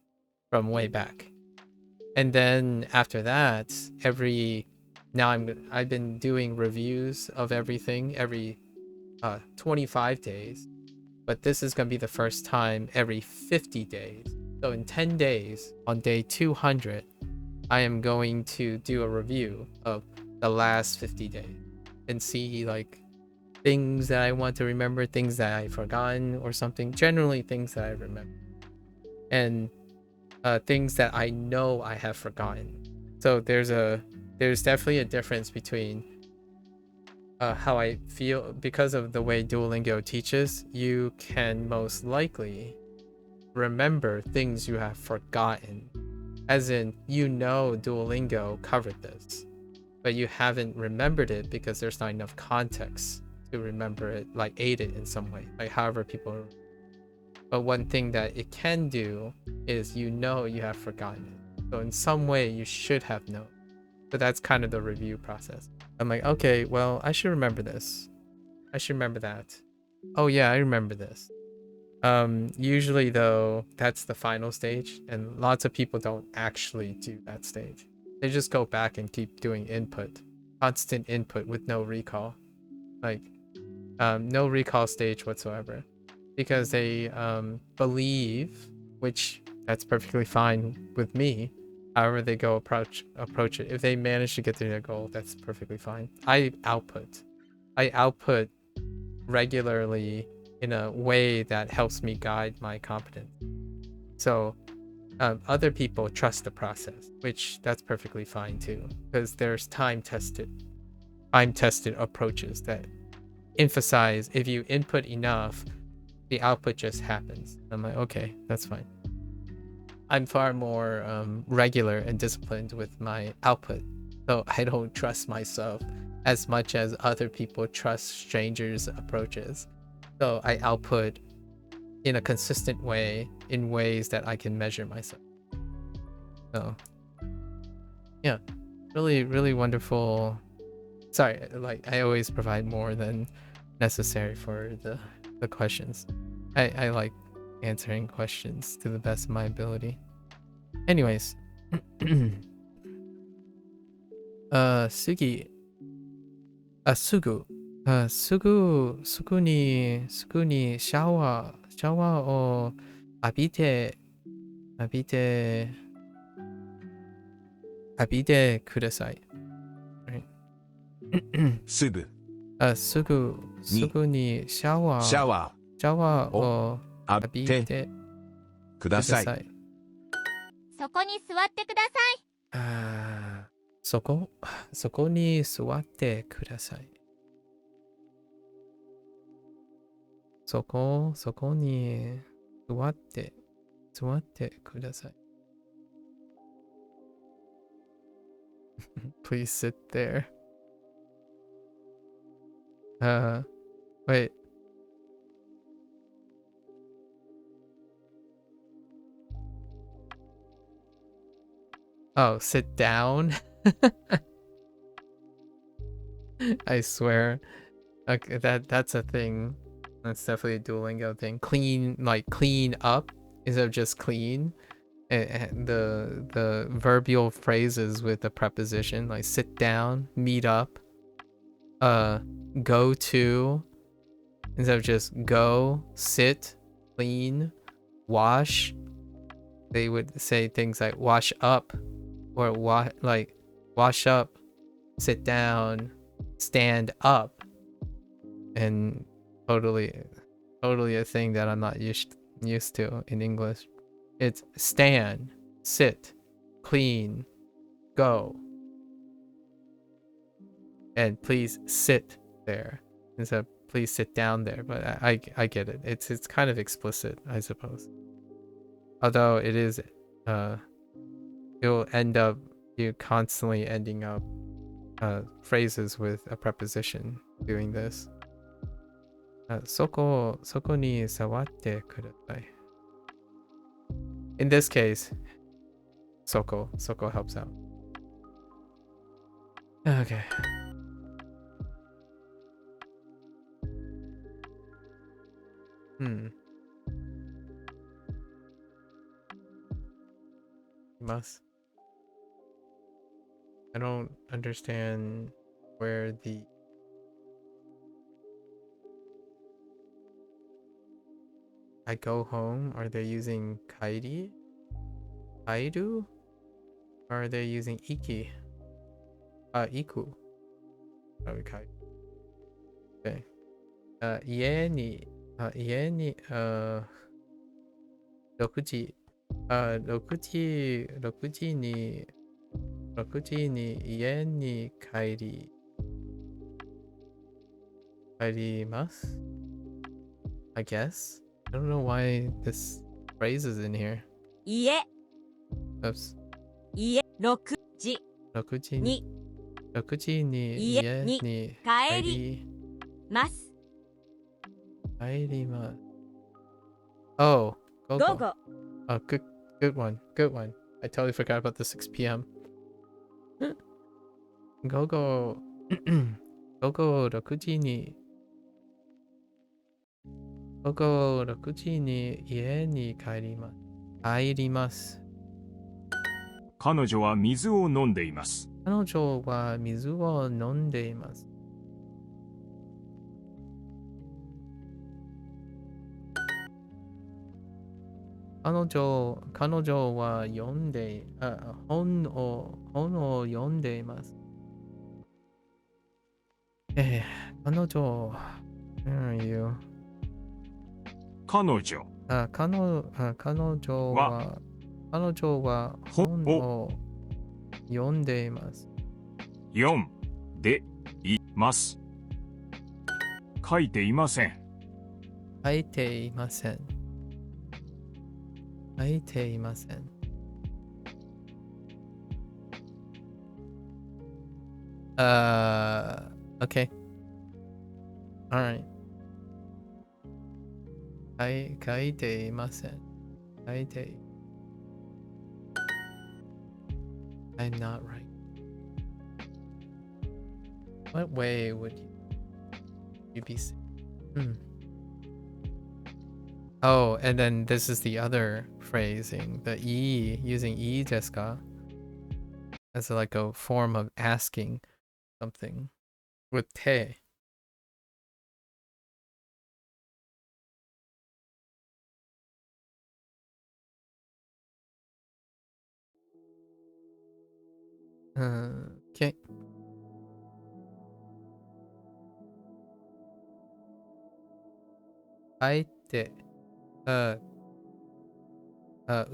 from way back. And then after that, I've been doing reviews of everything every 25 days, but this is going to be the first time every 50 days. So in 10 days, on day 200, I am going to do a review of the last 50 days and see like things that I want to remember, things that I've forgotten or something, generally things that I remember, and things that I know I have forgotten. So there's definitely a difference between how I feel. Because of the way Duolingo teaches, you can most likely remember things you have forgotten, as in Duolingo covered this, but you haven't remembered it because there's not enough context to remember it, like aid it in some way, like however people. But one thing that it can do is you have forgotten it, so in some way you should have known. So that's kind of the review process. I'm like, okay, well, I should remember this, I should remember that, oh yeah, I remember this. Usually though, that's the final stage, and lots of people don't actually do that stage. They just go back and keep doing input, constant input with no recall, like no recall stage whatsoever, because they believe, which that's perfectly fine with me, however they go approach it. If they manage to get to their goal, that's perfectly fine. I output regularly in a way that helps me guide my competence. So other people trust the process, which that's perfectly fine too, because there's time tested approaches that emphasize if you input enough, the output just happens. I'm like, okay, that's fine. I'm far more regular and disciplined with my output, so I don't trust myself as much as other people trust strangers' approaches. So I output in a consistent way, in ways that I can measure myself. So yeah, really, really wonderful. Sorry, like I always provide more than necessary for the questions. I like answering questions to the best of my ability. Anyways, Sugi, Sugu, Sugu ni showerを浴びてください。Right. すぐすぐにシャワーを浴びてください。そこに座ってください。そこに座ってください。そこに座ってください。Please sit there. Wait. Oh, sit down? I swear. Okay, that's a thing. That's definitely a Duolingo thing. Clean up instead of just clean. And the verbal phrases with the preposition, like sit down, meet up, go to, instead of just go, sit, clean, wash. They would say things like wash up, or wash up, sit down, stand up. And totally a thing that I'm not used to in English. It's stand, sit, clean, go. And please sit there instead of please sit down there, but I get it. It's kind of explicit, I suppose. Although it is you'll end up you constantly ending up phrases with a preposition doing this. そこに触ってください. In this case, Soko helps out. Okay. Must. I don't understand where the I go home. Are they using kairi? Kairu? Or are they using iki? Iku. Probably kai. Okay. 家に6時に家に帰ります I guess. I don't know why this phrase is in here. 家 Oops. 6時6時に家に帰ります帰ります Oh, go. Oh, good one. I totally forgot about the 6 p.m. Go. 6時に家に帰ります。彼女は水を飲んでいます。彼女は水を飲んでいます。彼女は本を読んでいます。彼女 Where are you? 彼女は本を読んでいます。読んでいます。書いていません。書いていません。Okay. Alright. 書いていません。I'm not right. What way would you be saying? Oh, and then this is the other phrasing. The using いいですか as like a form of asking something with て. Okay. 帰ってう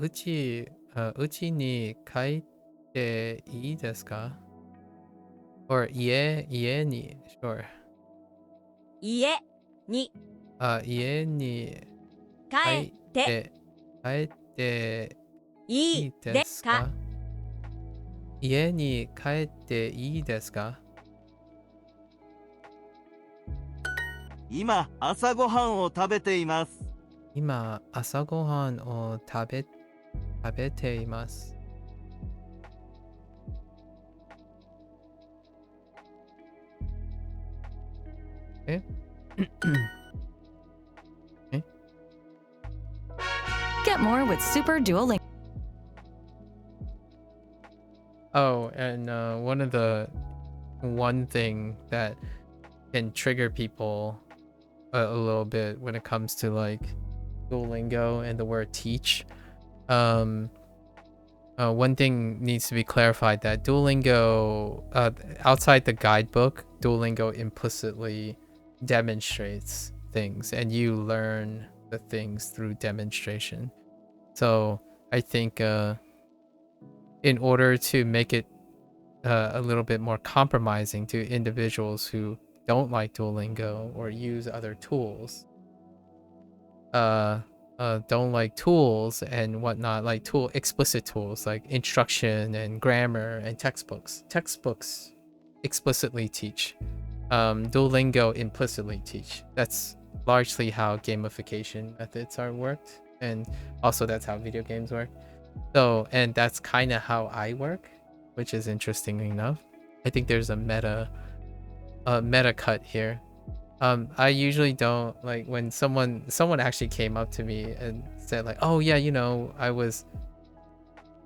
ちに帰っていいですか or 家に sure 家に家に帰っていいですか家に帰っていいですか今朝ごはんを食べています。今朝ごはんを食べています。Get more with Super Duolingo. Oh, and one thing that can trigger people a little bit when it comes to like Duolingo and the word teach. One thing needs to be clarified that Duolingo, outside the guidebook, Duolingo implicitly demonstrates things and you learn the things through demonstration. So I think in order to make it a little bit more compromising to individuals who don't like Duolingo or use other tools, don't like tools and whatnot, like explicit tools like instruction and grammar and textbooks. Textbooks explicitly teach. Duolingo implicitly teach. That's largely how gamification methods are worked, and also that's how video games work. So, and that's kind of how I work, which is interesting enough. I think there's a meta cut here. I usually don't like when someone actually came up to me and said like, oh yeah, I was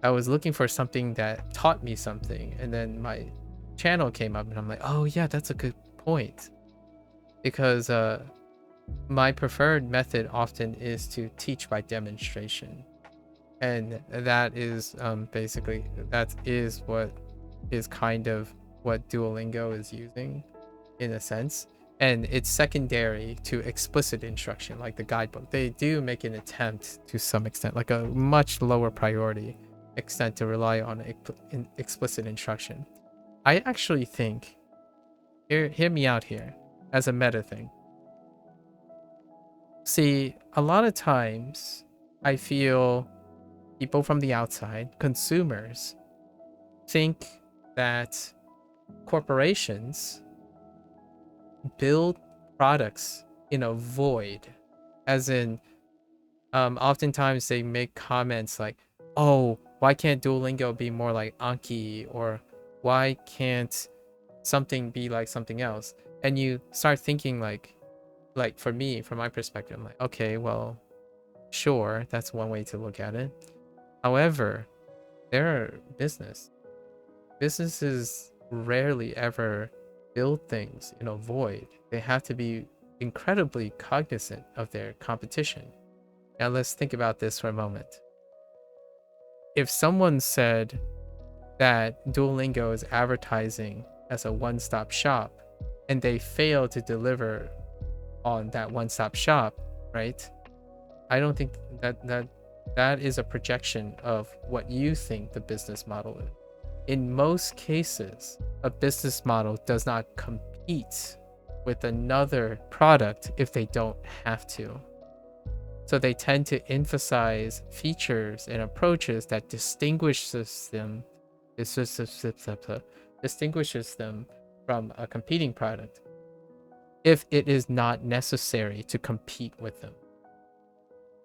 looking for something that taught me something, and then my channel came up and I'm like, oh yeah, that's a good point, because my preferred method often is to teach by demonstration, and that is basically that is what is kind of what Duolingo is using in a sense. And it's secondary to explicit instruction, like the guidebook. They do make an attempt to some extent, like a much lower priority extent, to rely on explicit instruction. I actually think, hear me out here, as a meta thing. See, a lot of times I feel people from the outside, consumers, think that corporations build products in a void, as in oftentimes they make comments like, oh, why can't Duolingo be more like Anki, or why can't something be like something else? And you start thinking like for me, from my perspective, I'm like, okay, well, sure, that's one way to look at it. However, there are businesses rarely ever build things in a void. They have to be incredibly cognizant of their competition. Now let's think about this for a moment. If someone said that Duolingo is advertising as a one-stop shop and they fail to deliver on that one-stop shop, right? I don't think that is a projection of what you think the business model is. In most cases, a business model does not compete with another product if they don't have to. So they tend to emphasize features and approaches that distinguishes them from a competing product, if it is not necessary to compete with them.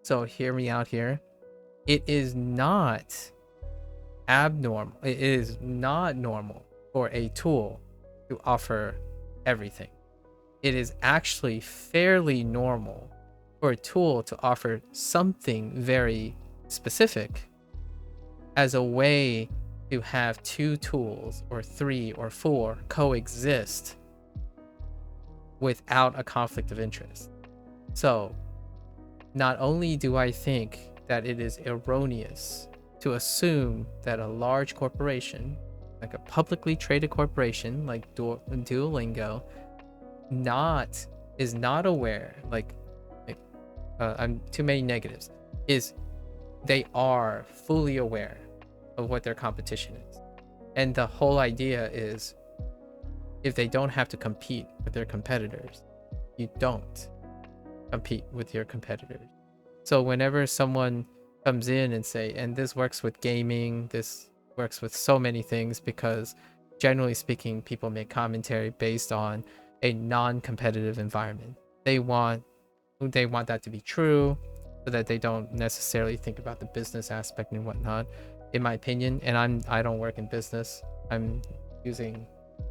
So hear me out here. It is not abnormal. It is not normal for a tool to offer everything. It is actually fairly normal for a tool to offer something very specific as a way to have two tools or three or four coexist without a conflict of interest. So not only do I think that it is erroneous to assume that a large corporation, like a publicly traded corporation like Duolingo, is not aware, I'm too many negatives, is they are fully aware of what their competition is. And the whole idea is, if they don't have to compete with their competitors, you don't compete with your competitors. So whenever someone comes in and say, and this works with gaming, this works with so many things, because generally speaking, people make commentary based on a non-competitive environment. They want that to be true, so that they don't necessarily think about the business aspect and whatnot, in my opinion. And I don't work in business. I'm using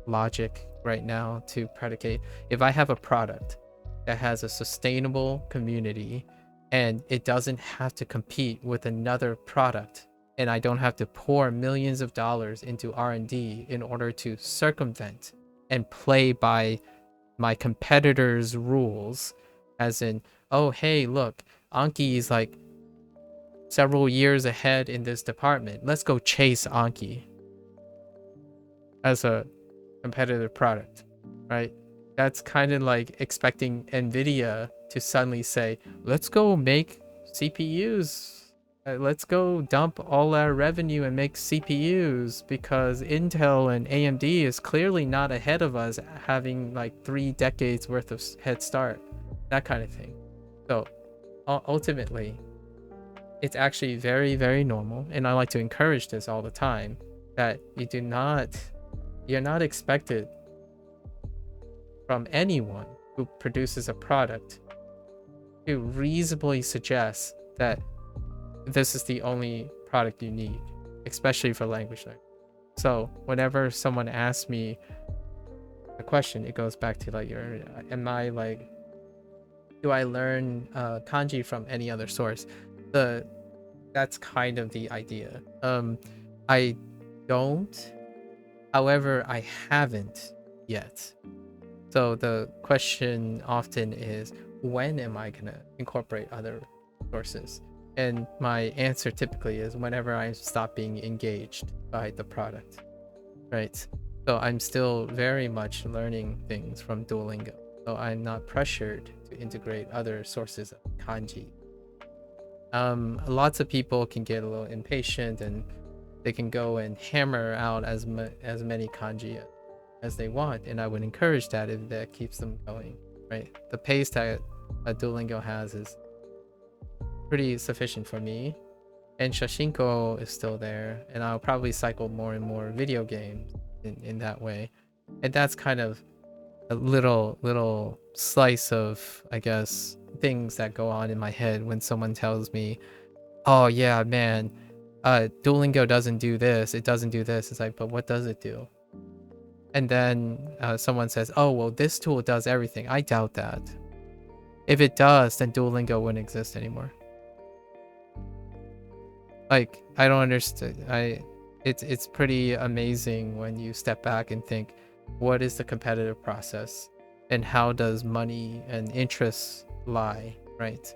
logic right now to predicate. If I have a product that has a sustainable community and it doesn't have to compete with another product, and I don't have to pour millions of dollars into R&D in order to circumvent and play by my competitors' rules, as in, oh hey, look, Anki is like several years ahead in this department, let's go chase Anki as a competitive product, right? That's kind of like expecting Nvidia to suddenly say, let's go make CPUs let's go dump all our revenue and make CPUs because Intel and AMD is clearly not ahead of us, having like 3 decades worth of head start, that kind of thing. So ultimately, it's actually very, very normal, and I like to encourage this all the time, that you're not expected from anyone who produces a product to reasonably suggest that this is the only product you need, especially for language learning. So whenever someone asks me a question, it goes back to like, do I learn kanji from any other source? That's kind of the idea. I don't, however, I haven't yet. So the question often is, when am I gonna incorporate other sources? And my answer typically is whenever I stop being engaged by the product, right? So I'm still very much learning things from Duolingo. So I'm not pressured to integrate other sources of kanji. Lots of people can get a little impatient and they can go and hammer out as many kanji as they want, and I would encourage that if that keeps them going, right? The pace that Duolingo has is pretty sufficient for me, and Shashinko is still there, and I'll probably cycle more and more video games in that way, and that's kind of a little slice of, I guess, things that go on in my head when someone tells me, oh yeah man, Duolingo doesn't do this, it doesn't do this. It's like, but what does it do? And then someone says, oh well, this tool does everything. I doubt that. If it does, then Duolingo wouldn't exist anymore. Like, I don't understand. It's pretty amazing when you step back and think, what is the competitive process and how does money and interests lie, right?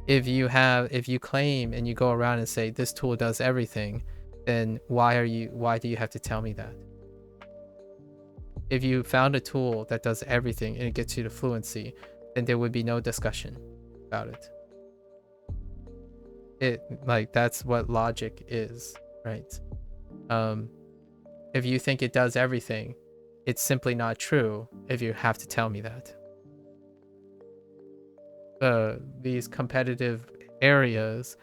If you claim and you go around and say this tool does everything, then why do you have to tell me that? If you found a tool that does everything and it gets you to fluency, then there would be no discussion about it. Like, that's what logic is, right? If you think it does everything, it's simply not true if you have to tell me that. These competitive areas,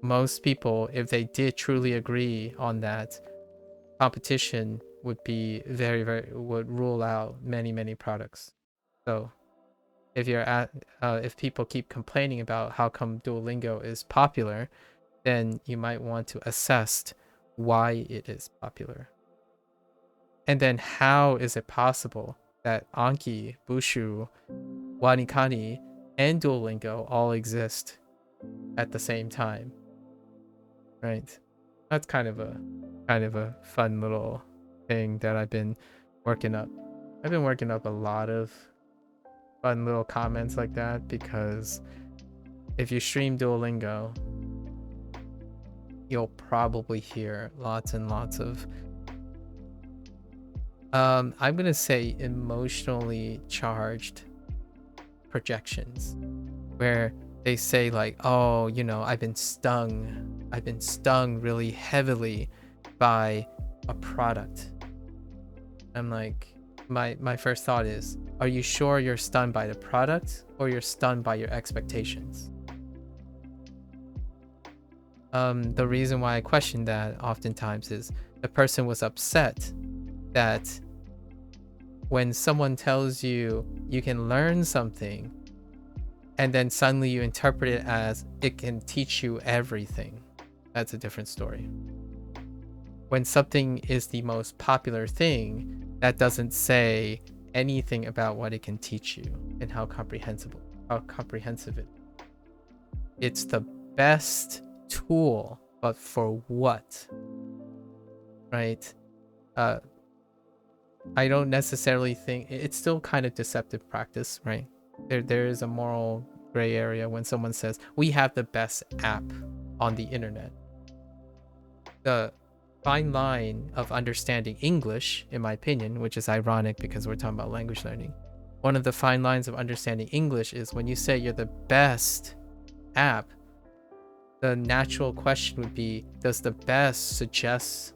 most people, if they did truly agree on that, competition would be would rule out many products. So if people keep complaining about how come Duolingo is popular, then you might want to assess why it is popular. And then how is it possible that Anki, Bushu, Wanikani, and Duolingo all exist at the same time? Right? That's kind of a fun little thing that I've been working up. I've been working up a lot of fun little comments like that, because if you stream Duolingo, you'll probably hear lots and lots of I'm gonna say emotionally charged projections, where they say like, oh, you know, I've been stung really heavily by a product. I'm like, my first thought is, are you sure you're stunned by the product or you're stunned by your expectations? The reason why I question that oftentimes is the person was upset that when someone tells you you can learn something and then suddenly you interpret it as it can teach you everything, that's a different story. When something is the most popular thing, that doesn't say anything about what it can teach you and how comprehensive it is. It's the best tool, but for what? Right? I don't necessarily think it's still kind of deceptive practice, right? There is a moral gray area when someone says we have the best app on the internet. The fine line of understanding English, in my opinion, which is ironic because we're talking about language learning, one of the fine lines of understanding English is when you say you're the best app, the natural question would be, does the best suggest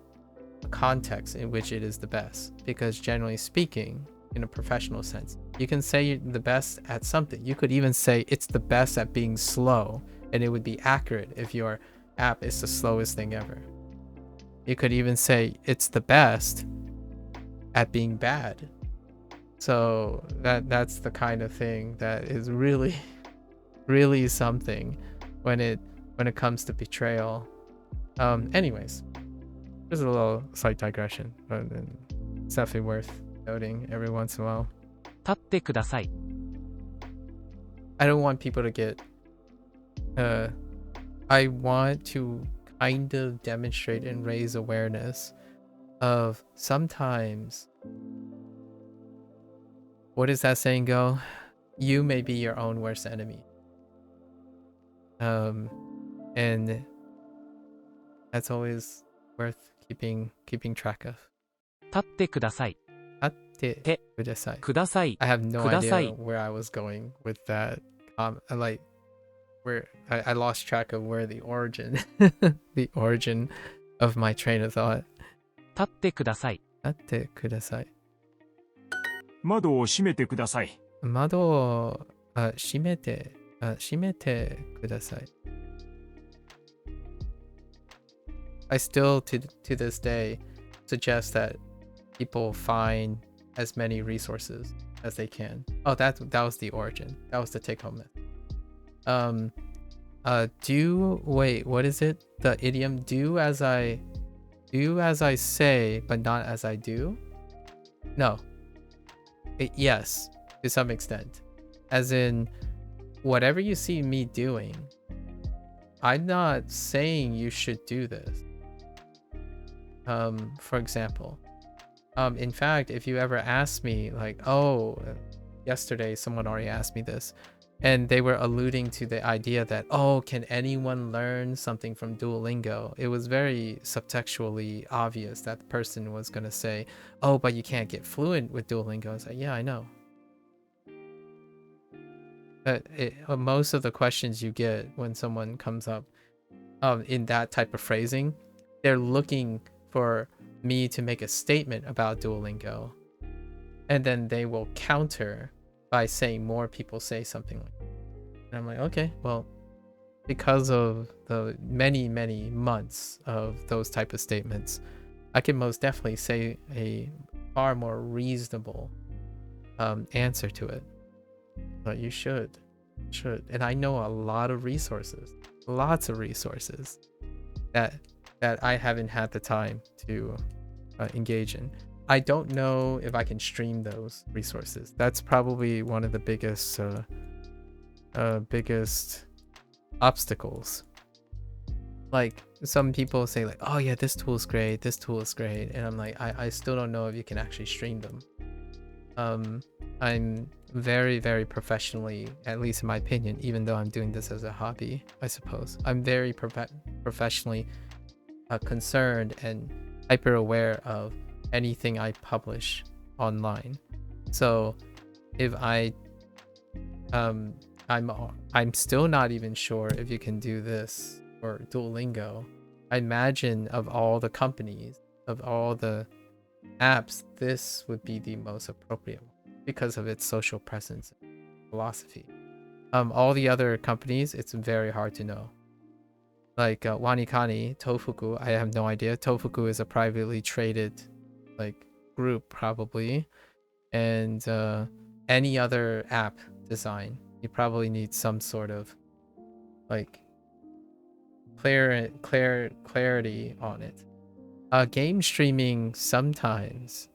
a context in which it is the best? Because generally speaking, in a professional sense, you can say you're the best at something. You could even say it's the best at being slow, and it would be accurate if your app is the slowest thing ever. You could even say it's the best at being bad. So that's the kind of thing that is really really something when it comes to betrayal. Anyways, just a little slight digression, but it's definitely worth noting every once in a while. 立ってください。 I don't want people to get I want to kind of demonstrate and raise awareness of sometimes, what does that saying go? You may be your own worst enemy. And that's always worth keeping track of. 立ってください。 Atte kudasai. ください。 I have no くださ idea い。 where I was going with that. Like where I lost track of where the origin of my train of thought. 立ってください。 Atte kudasai. 窓を閉めてください。窓を閉めてください. I still to this day suggest that people find as many resources as they can. Oh, that was the origin. That was the take home myth. Wait, what is it? The idiom do as I say, but not as I do? No. Yes, to some extent. As in, whatever you see me doing, I'm not saying you should do this. For example, in fact, if you ever ask me, like, oh, yesterday someone already asked me this, and they were alluding to the idea that, oh, can anyone learn something from Duolingo? It was very subtextually obvious that the person was going to say, oh, but you can't get fluent with Duolingo. I was like, yeah, I know. Most of the questions you get when someone comes up in that type of phrasing, they're looking for me to make a statement about Duolingo, and then they will counter by saying more people say something like that. And I'm like, okay, well, because of the many months of those type of statements, I can most definitely say a far more reasonable answer to it. But you should, and I know a lot of resources, lots of resources that I haven't had the time to engage in. I don't know if I can stream those resources. That's probably one of the biggest obstacles. Like, some people say like, oh yeah, this tool is great, and I'm like, I still don't know if you can actually stream them. I'm very professionally, at least in my opinion, even though I'm doing this as a hobby, I suppose, I'm very professionally concerned and hyper aware of anything I publish online. So if I'm still not even sure if you can do this for Duolingo. I imagine of all the companies, of all the apps, this would be the most appropriate one because of its social presence and philosophy. All the other companies, it's very hard to know. Like Wanikani, Tofuku, I have no idea. Tofuku is a privately traded like group probably, and any other app design, you probably need some sort of like clarity on it. Game streaming sometimes,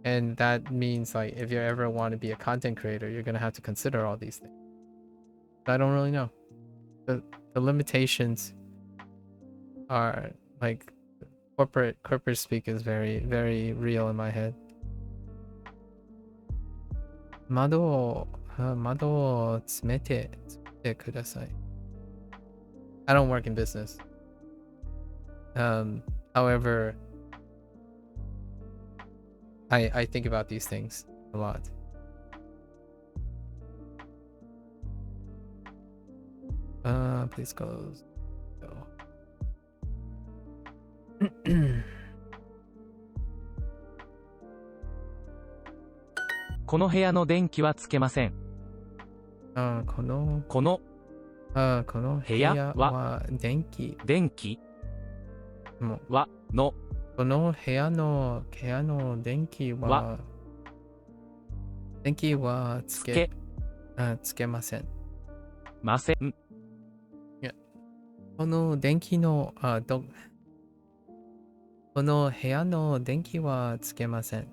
and that means like if you ever want to be a content creator, you're gonna have to consider all these things. I don't really know. The limitations are like corporate speak is very real in my head. 窓を詰めてください. I don't work in business. However, I think about these things a lot. please close. Go. この部屋の電気はつけません。このこの部屋は電気もはのこの部屋の電気はつけません。ません。この電気のこの部屋の電気はつけません。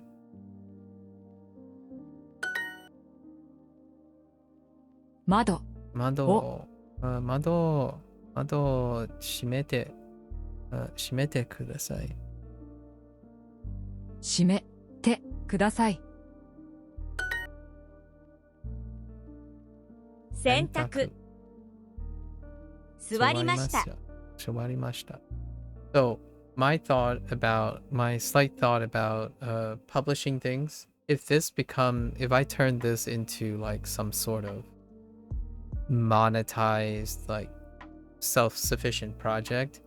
窓窓閉めてください。閉めてください。洗濯。座りました。座りました。So, my slight thought about publishing things, if I turn this into like some sort of monetized, like self-sufficient project,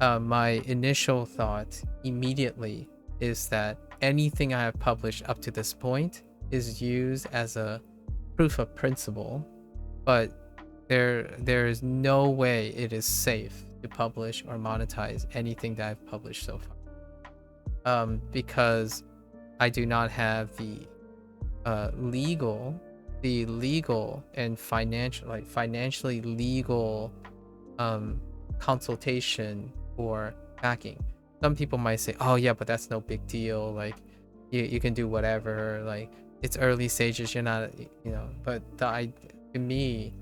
my initial thought immediately is that anything I have published up to this point is used as a proof of principle, but there is no way it is safe to publish or monetize anything that I've published so far, because I do not have the legal and financially legal consultation or backing. Some people might say, oh yeah, but that's no big deal, like you can do whatever, like it's early stages, you're not, but to me,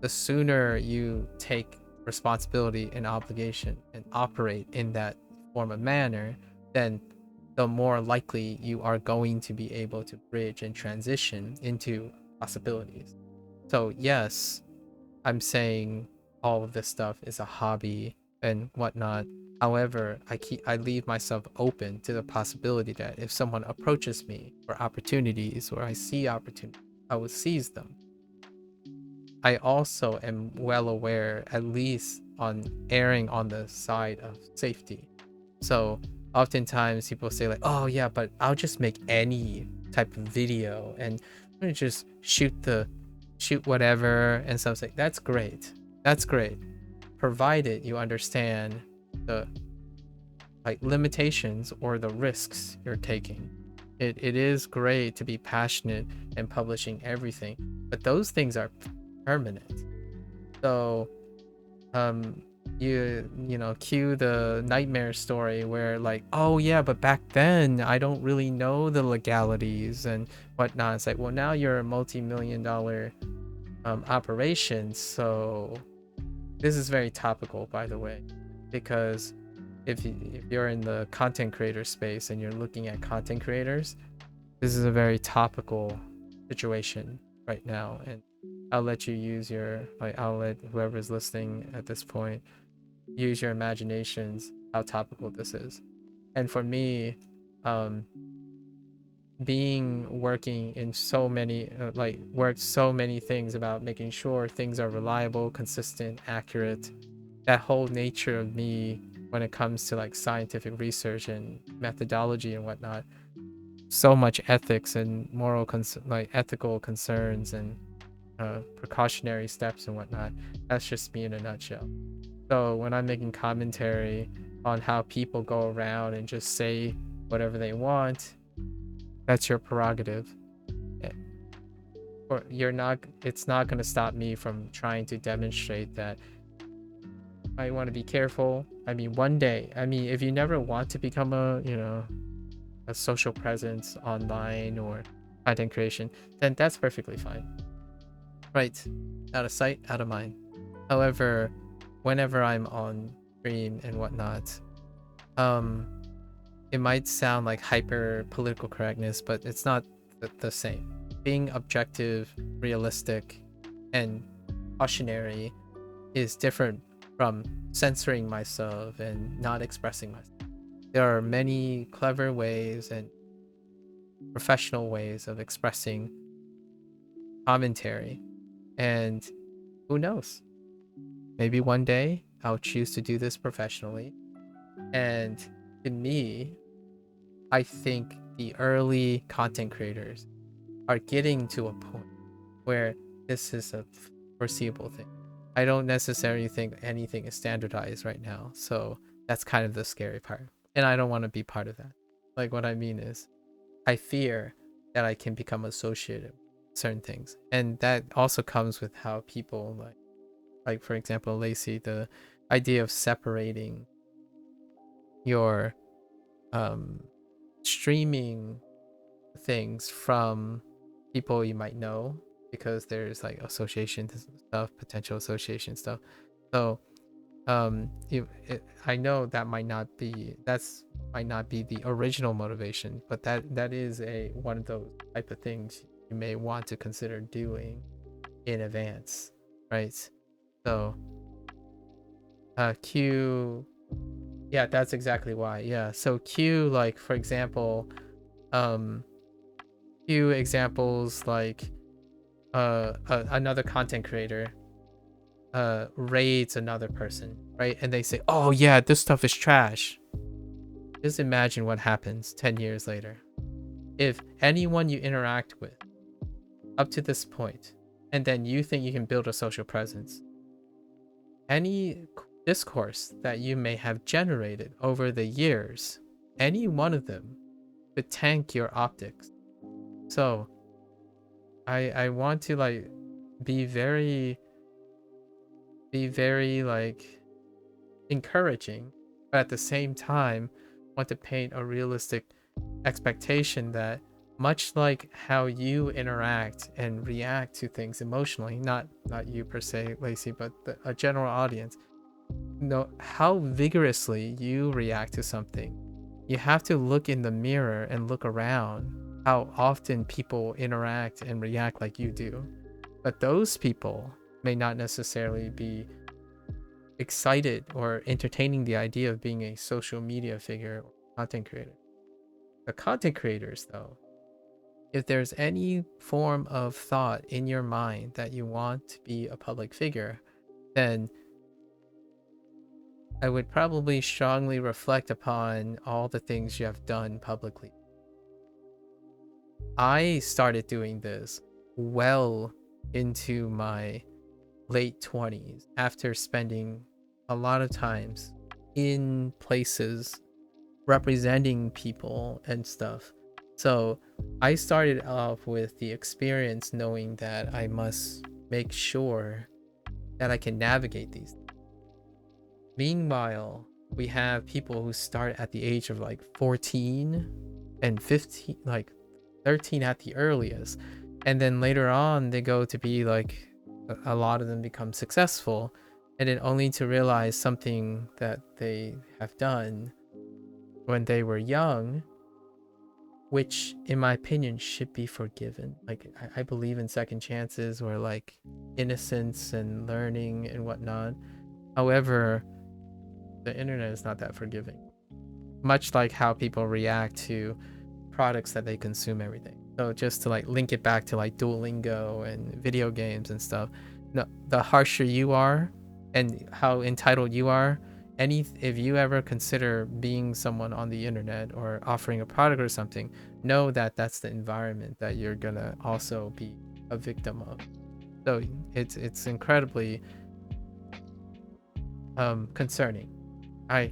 the sooner you take responsibility and obligation and operate in that form of manner, then the more likely you are going to be able to bridge and transition into possibilities. So yes, I'm saying all of this stuff is a hobby and whatnot. However, I leave myself open to the possibility that if someone approaches me for opportunities or I see opportunities, I will seize them. I also am well aware, at least on erring on the side of safety. So oftentimes people say like, oh yeah, but I'll just make any type of video and I'm gonna just shoot whatever and stuff. Like, that's great, provided you understand the limitations or the risks you're taking. It is great to be passionate and publishing everything, but those things are permanent. So cue the nightmare story where like, oh yeah, but back then I don't really know the legalities and whatnot. It's like, well, now you're a multi-million-dollar operation. So this is very topical, by the way, because if you're in the content creator space and you're looking at content creators, this is a very topical situation right now. And I'll let you use I'll let whoever's listening at this point use your imaginations how topical this is. And for me, working in so many worked so many things about making sure things are reliable, consistent, accurate, that whole nature of me when it comes to like scientific research and methodology and whatnot, so much ethics and ethical concerns and precautionary steps and whatnot. That's just me in a nutshell. So when I'm making commentary on how people go around and just say whatever they want, that's your prerogative. Or it's not going to stop me from trying to demonstrate that I want to be careful. I mean, one day, if you never want to become a social presence online or content creation, then that's perfectly fine. Right, out of sight, out of mind. However, whenever I'm on stream and whatnot, it might sound like hyper political correctness, but it's not the same. Being objective, realistic, and cautionary is different from censoring myself and not expressing myself. There are many clever ways and professional ways of expressing commentary, and who knows? maybe one day I'll choose to do this professionally. And to me, I think the early content creators are getting to a point where this is a foreseeable thing. I don't necessarily think anything is standardized right now. So that's kind of the scary part. And I don't want to be part of that. Like, what I mean is, I fear that I can become associated with certain things. And that also comes with how people like for example, Lacey, the idea of separating your streaming things from people you might know, because there's like association stuff, potential association stuff. So I know that might not be the original motivation, but that is one of those type of things you may want to consider doing in advance, right? So Q, yeah, that's exactly why. Yeah, so Q, like for example, Q examples like another content creator raids another person, right? And they say, oh yeah, this stuff is trash. Just imagine what happens 10 years later. If anyone you interact with up to this point, and then you think you can build a social presence, any discourse that you may have generated over the years, any one of them could tank your optics. So I want to like be very like encouraging, but at the same time want to paint a realistic expectation that much like how you interact and react to things emotionally, not you per se, Lacey, but a general audience, know how vigorously you react to something. You have to look in the mirror and look around how often people interact and react like you do. But those people may not necessarily be excited or entertaining the idea of being a social media figure or content creator. The content creators, though, if there's any form of thought in your mind that you want to be a public figure, then I would probably strongly reflect upon all the things you have done publicly. I started doing this well into my late 20s after spending a lot of times in places representing people and stuff. So I started off with the experience knowing that I must make sure that I can navigate these. Meanwhile, we have people who start at the age of like 14 and 15, like 13 at the earliest. And then later on, they go to be like, a lot of them become successful, and then only to realize something that they have done when they were young, which in my opinion should be forgiven. Like I believe in second chances or like innocence and learning and whatnot. However, the internet is not that forgiving, much like how people react to products that they consume every day. So just to like link it back to like Duolingo and video games and stuff, no, the harsher you are and how entitled you are, if you ever consider being someone on the internet or offering a product or something, know that that's the environment that you're gonna also be a victim of. So it's incredibly concerning. I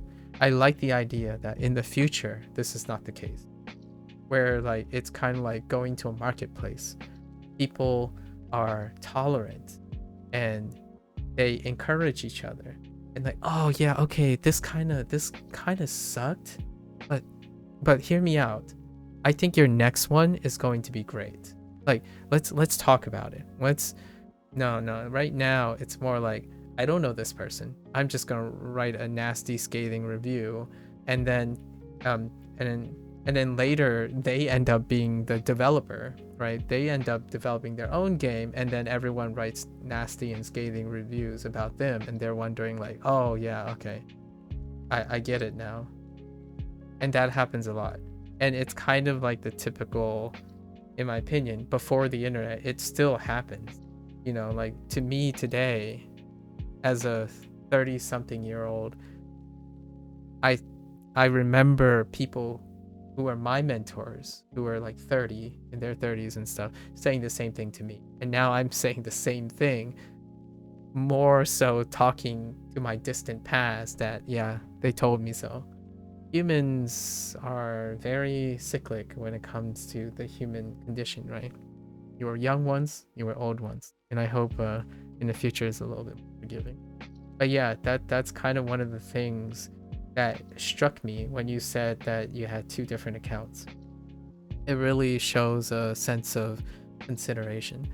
like the idea that in the future this is not the case, where like it's kind of like going to a marketplace. People are tolerant and they encourage each other and like, oh yeah, okay, this kind of sucked, but hear me out. I think your next one is going to be great. Like let's talk about it. No, right now it's more like, I don't know this person, I'm just gonna write a nasty scathing review, and then later they end up being the developer, right? They end up developing their own game, and then everyone writes nasty and scathing reviews about them, and they're wondering like, oh yeah, okay, I get it now. And that happens a lot. And it's kind of like the typical, in my opinion, before the internet, it still happens. You know, like to me today, as a 30-something-year-old, I remember people who are my mentors, who are like 30, in their 30s and stuff, saying the same thing to me. And now I'm saying the same thing, more so talking to my distant past that, yeah, they told me so. Humans are very cyclic when it comes to the human condition, right? You were young ones, you were old ones. And I hope in the future is a little bit more forgiving. But yeah, that's kind of one of the things that struck me when you said that you had 2 different accounts. It really shows a sense of consideration.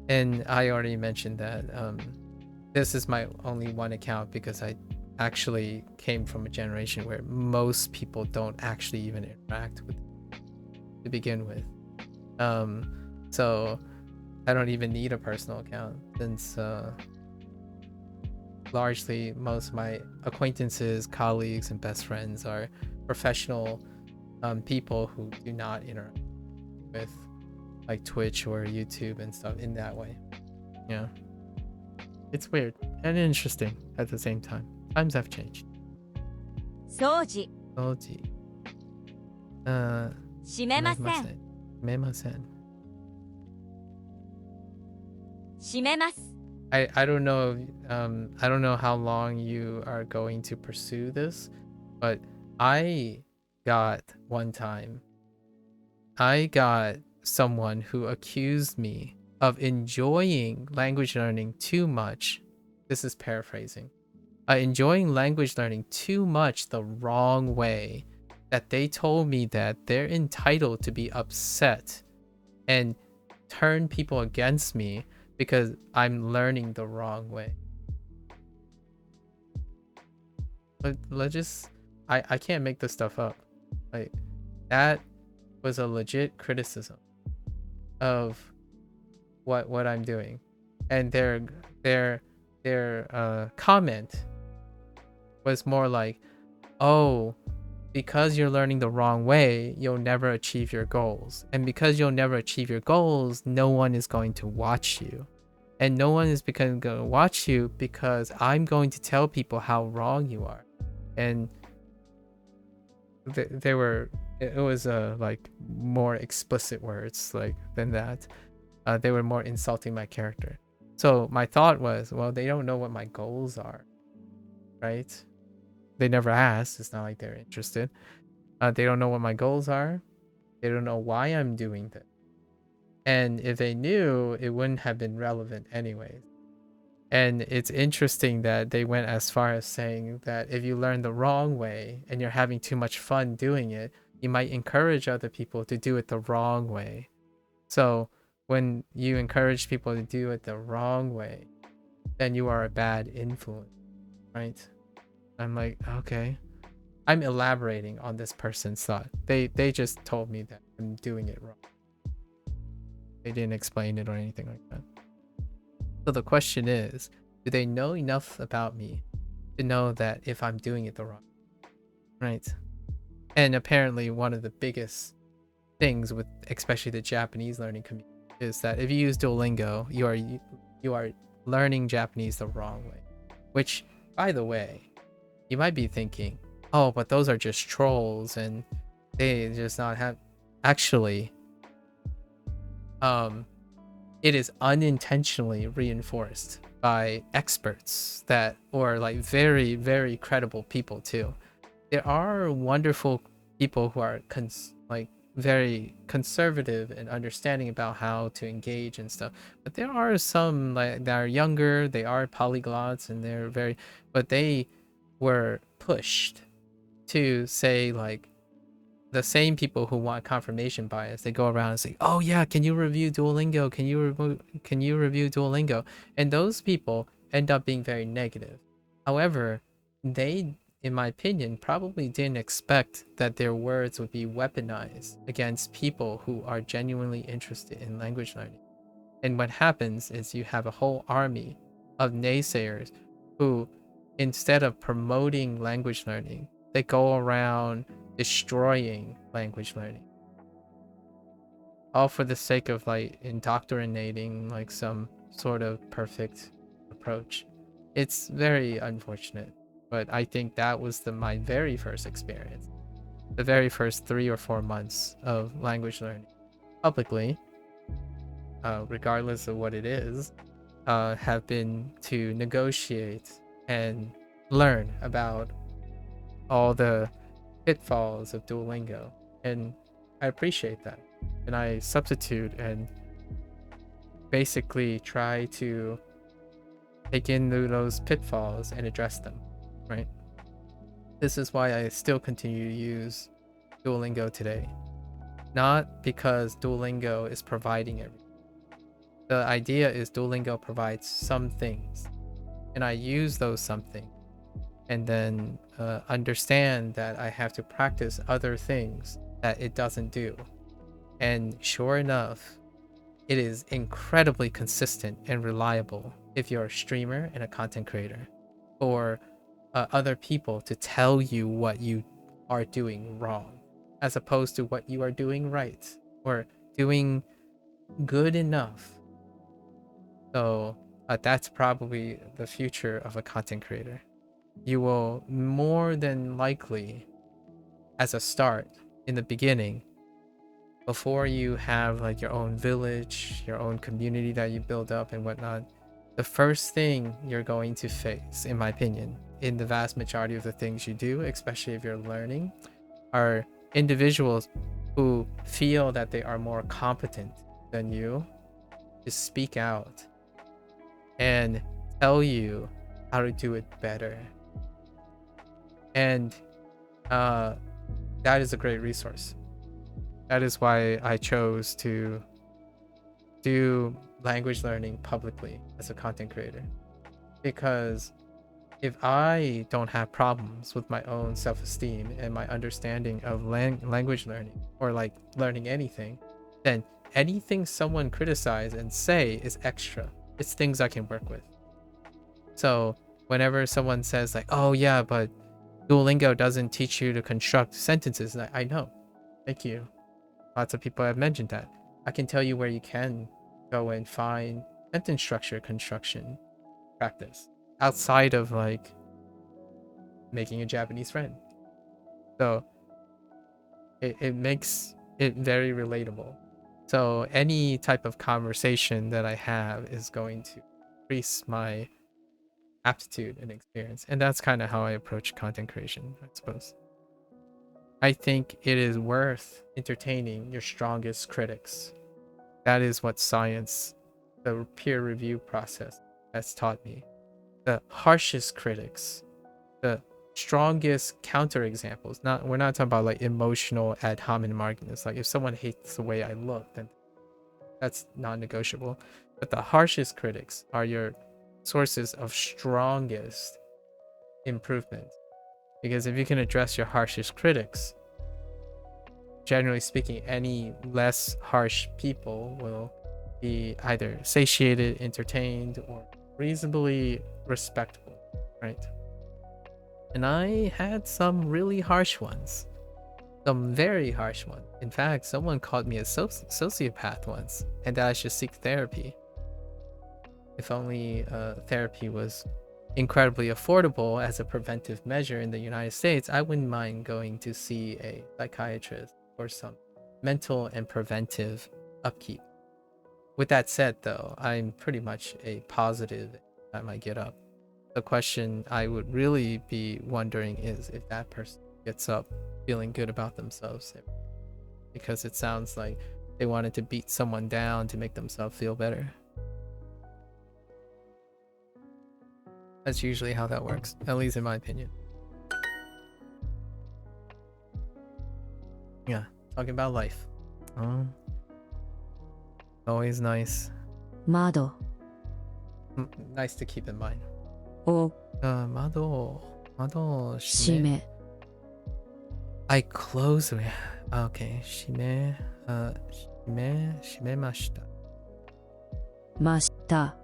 And I already mentioned that this is my only one account because I actually came from a generation where most people don't actually even interact with it to begin with. So I don't even need a personal account since largely most of my acquaintances, colleagues, and best friends are professional people who do not interact with like Twitch or YouTube and stuff in that way. Yeah, it's weird and interesting at the same time. Times have changed. 掃除掃除閉めません閉めません閉めます I don't know I don't know how long you are going to pursue this, but I got someone who accused me of enjoying language learning too much. This is paraphrasing. Enjoying language learning too much the wrong way, that they told me that they're entitled to be upset and turn people against me because I'm learning the wrong way. But I can't make this stuff up. Like, that was a legit criticism of what I'm doing. And their comment was more like, oh, because you're learning the wrong way, you'll never achieve your goals. And because you'll never achieve your goals, no one is going to watch you. And no one is going to watch you because I'm going to tell people how wrong you are. And it was like more explicit words like than that. They were more insulting my character. So my thought was, well, they don't know what my goals are, right? They never asked. It's not like they're interested. They don't know what my goals are. They don't know why I'm doing this. And if they knew, it wouldn't have been relevant anyways. And it's interesting that they went as far as saying that if you learn the wrong way and you're having too much fun doing it, you might encourage other people to do it the wrong way. So when you encourage people to do it the wrong way, then you are a bad influence, right? I'm like, okay. I'm elaborating on this person's thought. They just told me that I'm doing it wrong. They didn't explain it or anything like that. So the question is, do they know enough about me to know that if I'm doing it the wrong way? Right? And apparently one of the biggest things with especially the Japanese learning community is that if you use Duolingo, you are learning Japanese the wrong way. Which, by the way, you might be thinking, oh, but those are just trolls and they just not have... Actually, it is unintentionally reinforced by experts or like very, very credible people too. There are wonderful people who are very conservative and understanding about how to engage and stuff, but there are some like that are younger, they are polyglots, and but they were pushed to say, like, the same people who want confirmation bias, they go around and say, oh yeah, can you review Duolingo, can you review Duolingo, and those people end up being very negative. However, they, in my opinion, probably didn't expect that their words would be weaponized against people who are genuinely interested in language learning. And what happens is you have a whole army of naysayers who, instead of promoting language learning, they go around destroying language learning, all for the sake of like indoctrinating like some sort of perfect approach. it's very unfortunate, but I think that was my very first experience. The very first 3 or 4 months of language learning publicly, regardless of what it is, have been to negotiate and learn about all the pitfalls of Duolingo. And I appreciate that. And I substitute and basically try to take in those pitfalls and address them, right? This is why I still continue to use Duolingo today. Not because Duolingo is providing everything. The idea is Duolingo provides some things, and I use those something, and then understand that I have to practice other things that it doesn't do. And sure enough, it is incredibly consistent and reliable if you're a streamer and a content creator, or other people to tell you what you are doing wrong, as opposed to what you are doing right or doing good enough. So that's probably the future of a content creator. You will more than likely, as a start in the beginning, before you have like your own village, your own community that you build up and whatnot, the first thing you're going to face, in my opinion, in the vast majority of the things you do, especially if you're learning, are individuals who feel that they are more competent than you to speak out and tell you how to do it better. And that is a great resource. That is why I chose to do language learning publicly as a content creator. Because if I don't have problems with my own self-esteem and my understanding of language learning, or like learning anything, then anything someone criticize and say is extra. It's things I can work with. So whenever someone says like, oh yeah, but Duolingo doesn't teach you to construct sentences, I know. Thank you. Lots of people have mentioned that. I can tell you where you can go and find sentence structure construction practice outside of like making a Japanese friend. So it makes it very relatable. So any type of conversation that I have is going to increase my aptitude and experience. And that's kind of how I approach content creation, I suppose. I think it is worth entertaining your strongest critics. That is what science, the peer review process, has taught me. The harshest critics, the strongest counterexamples. We're not talking about like emotional ad hominem arguments. Like if someone hates the way I look, then that's non-negotiable. But the harshest critics are your sources of strongest improvement. Because if you can address your harshest critics, generally speaking, any less harsh people will be either satiated, entertained, or reasonably respectable, right? And I had some really harsh ones. Some very harsh ones. In fact, someone called me a sociopath once, and that I should seek therapy. If only therapy was incredibly affordable as a preventive measure in the United States, I wouldn't mind going to see a psychiatrist for some mental and preventive upkeep. With that said, though, I'm pretty much a positive time I get up. The question I would really be wondering is if that person gets up feeling good about themselves, because it sounds like they wanted to beat someone down to make themselves feel better. That's usually how that works, at least in my opinion. Yeah, talking about life. Always nice. 窓 Nice to keep in mind. を窓閉め I close it. Okay, 閉めました。ました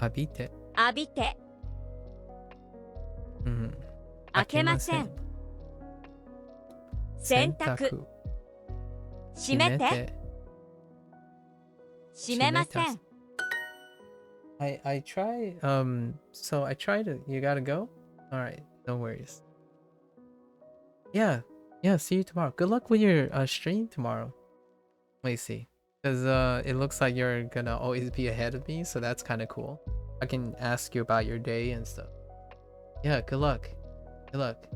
浴びて。浴びて。開けません。洗濯。閉めて。閉めません。I try so I try to you gotta go? Alright, no worries. Yeah. Yeah, see you tomorrow. Good luck with your stream tomorrow. Let me see. Because it looks like you're gonna always be ahead of me, so that's kinda cool. I can ask you about your day and stuff. Yeah, good luck. Good luck.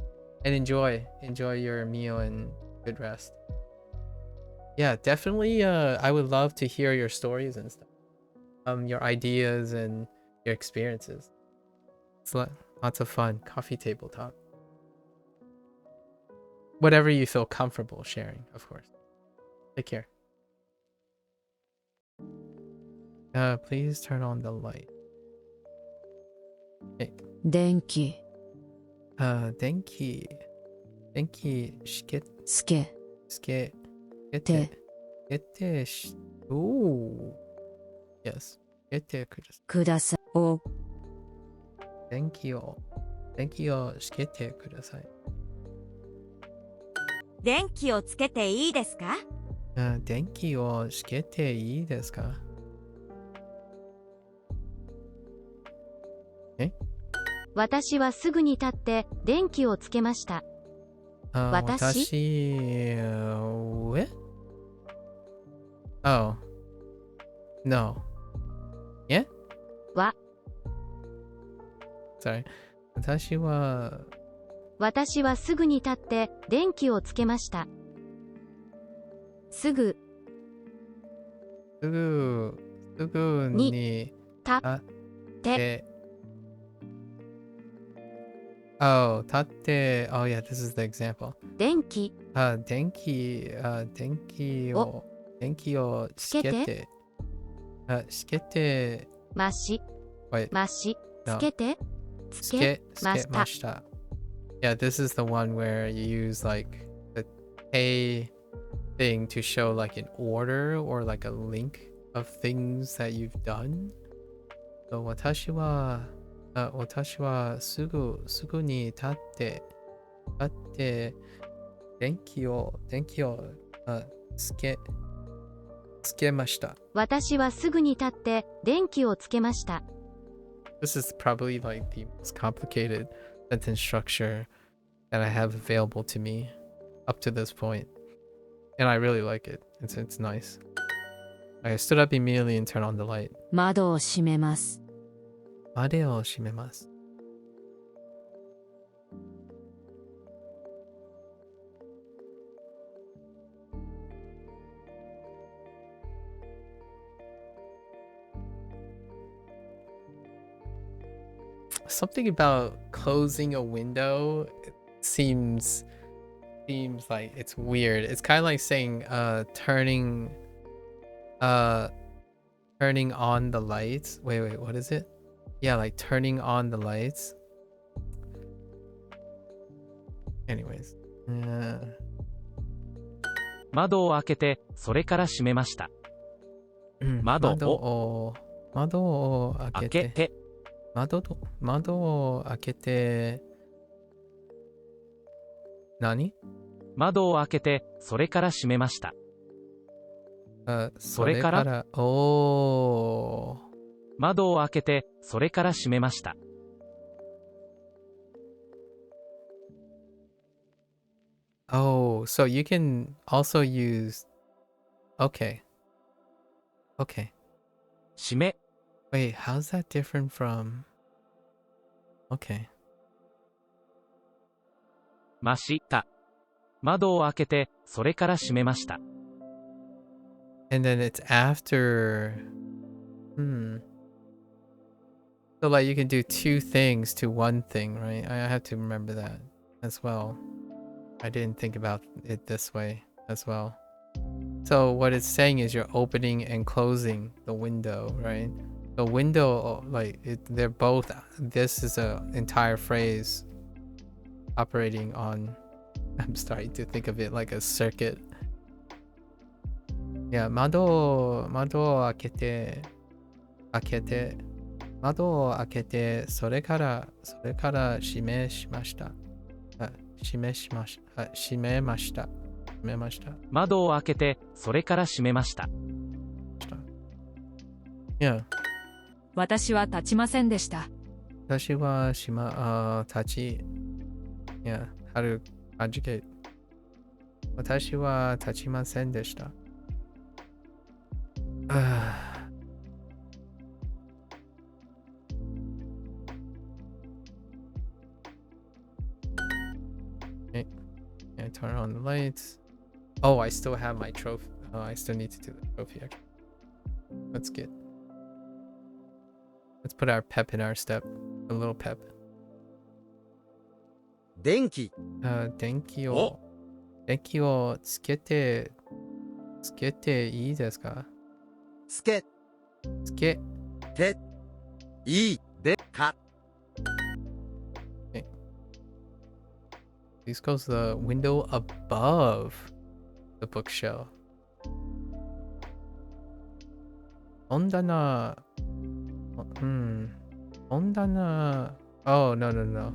And enjoy your meal and good rest. Yeah, definitely I would love to hear your stories and stuff. Your ideas and your experiences. It's lots of fun. Coffee table talk. Whatever you feel comfortable sharing, of course. Take care. Please turn on the light. Hey. 電気 Denki. Denki shikete. つけ Skete. Skete. Ooh. Yes. Skete kudasai. くださいお Denki o shikete kudasai. 電気をつけていいですか？電気をつけていいですか？私はすぐに立って電気をつけました。私 Oh. No. Yeah? わ Sorry. 私はすぐに立って電気をつけました。すぐに立ってOh, 立って Oh yeah, this is the example. 電気電気をつけてつけてまし Wait, つけてつけました。Yeah, this is the one where you use like the A thing to show like an order or like a link of things that you've done. So 私はすぐに立って電気をつけました。私はすぐに立って電気をつけました。This is probably like the most complicated sentence structure that I have available to me up to this point. And I really like it. It's nice. I stood up immediately and turned on the light. 窓を閉めます。窓を閉めます。Something about closing a window seems like it's weird. It's kind of like saying turning on the lights. Wait, what is it? Yeah, like turning on the lights. Anyways. 窓を開けてそれから閉めました。窓を開けて窓を開けて何？窓を開けてそれから閉めました。それから窓を開けてそれから閉めました。Oh, so you can also use Okay. 閉め Wait, how's that different from Okay. ました。窓を開けてそれから閉めました。And then it's after So like you can do two things to one thing, right? I have to remember that as well. I didn't think about it this way as well. So what it's saying is you're opening and closing the window, right? The window, like they're both. This is an entire phrase operating on. I'm starting to think of it like a circuit. Yeah, 窓を開けて窓を開けてそれから閉めました。窓を開けてそれから閉めました。Yeah. 私は立ちませんでした。私は立ち Yeah, how to conjugate 私は立ちませんでした。Okay, and turn on the lights. Oh, I still have my trophy. Oh, I still need to do the trophy actually. Let's put our pep in our step. A little pep. 電気電気をつけていいですか？つけていいでか This goes the window above the bookshelf. 本棚 本棚 Oh, no.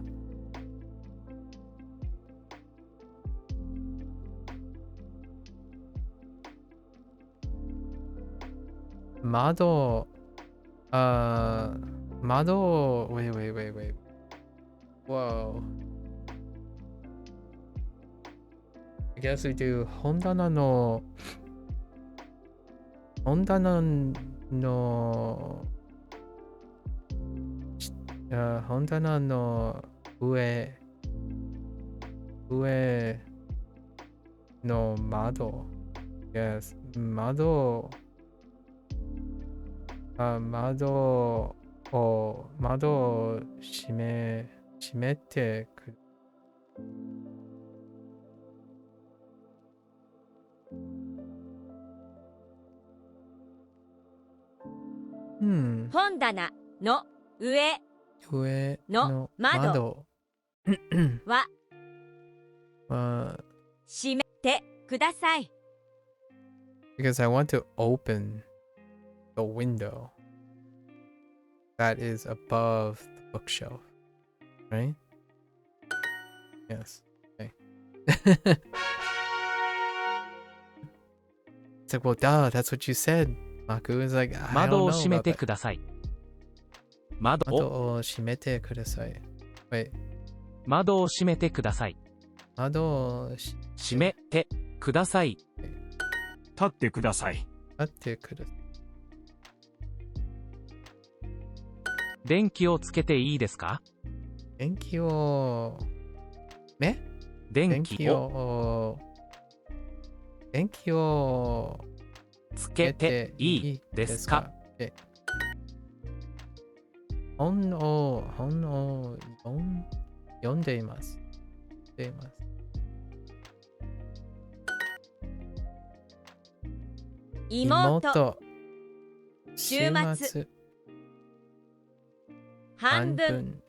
窓 窓 Wait. Whoa. I guess we do 本棚の上の窓 Yes 窓を閉めてくる。本棚の上の窓は閉めてください。Because I want to open the window that is above the bookshelf, right? Yes. Okay. It's like, well, duh, that's what you said. Maku is like, I 窓 don't を know 閉め about て that. ください。窓を閉めてください。Wait. 窓を閉めてください。窓を閉めてください。立ってください。待ってください。電気をつけていいですか？電気を電気をつけていいですか？本を読んでいます。妹週末半分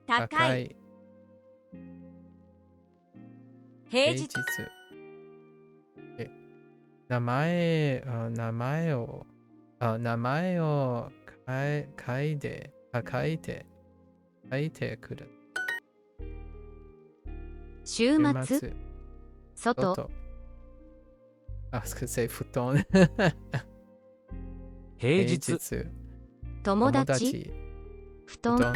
高い平日名前を書いてくる。週末外 I was gonna say 布団平日友達布団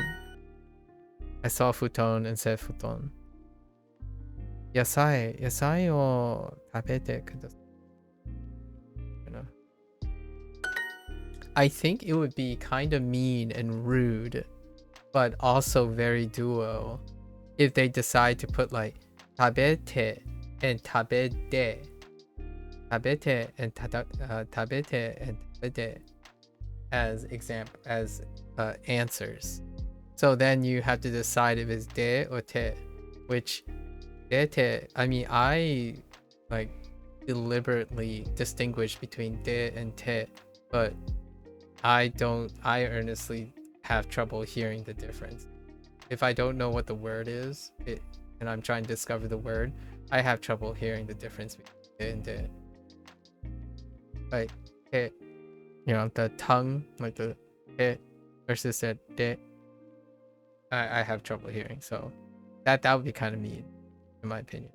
I saw 布団 and said 布団。野菜を食べてください。I think it would be kind of mean and rude, but also very duo if they decide to put like 食べて and 食べて 食べて and 食べて as answers. So then you have to decide if it's de or te, which te, I mean, I like deliberately distinguish between de and te, but I earnestly have trouble hearing the difference. If I don't know what the word is, and I'm trying to discover the word, I have trouble hearing the difference between de and de. Like, te, you know, the tongue, like the te versus the de. I have trouble hearing, so that would be kind of mean, in my opinion.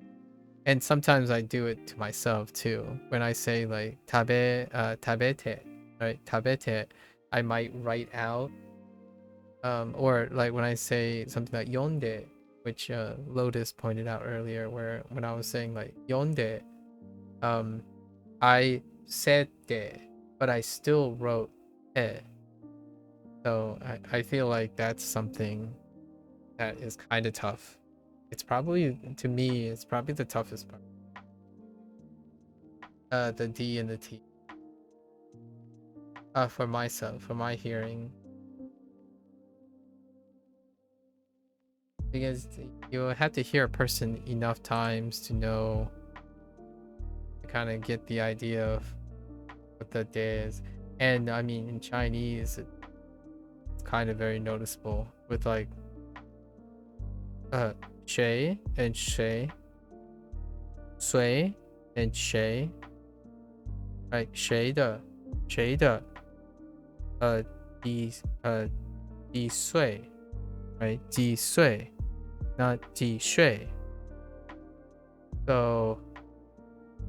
And sometimes I do it to myself too. When I say like tabete, right? Tabete, I might write out, or like when I say something like yonde, which Lotus pointed out earlier, where when I was saying like yonde, I said de, but I still wrote e. So I feel like that's something that is kind of tough. It's probably, to me, it's probably the toughest part. The D and the T. For myself, for my hearing. Because you have to hear a person enough times to know, to kind of get the idea of what the day is. And I mean, in Chinese, it's kind of very noticeable with like shay and shay, sui and shay, right? Shay de, di sui, right? Di sui, not di shui. So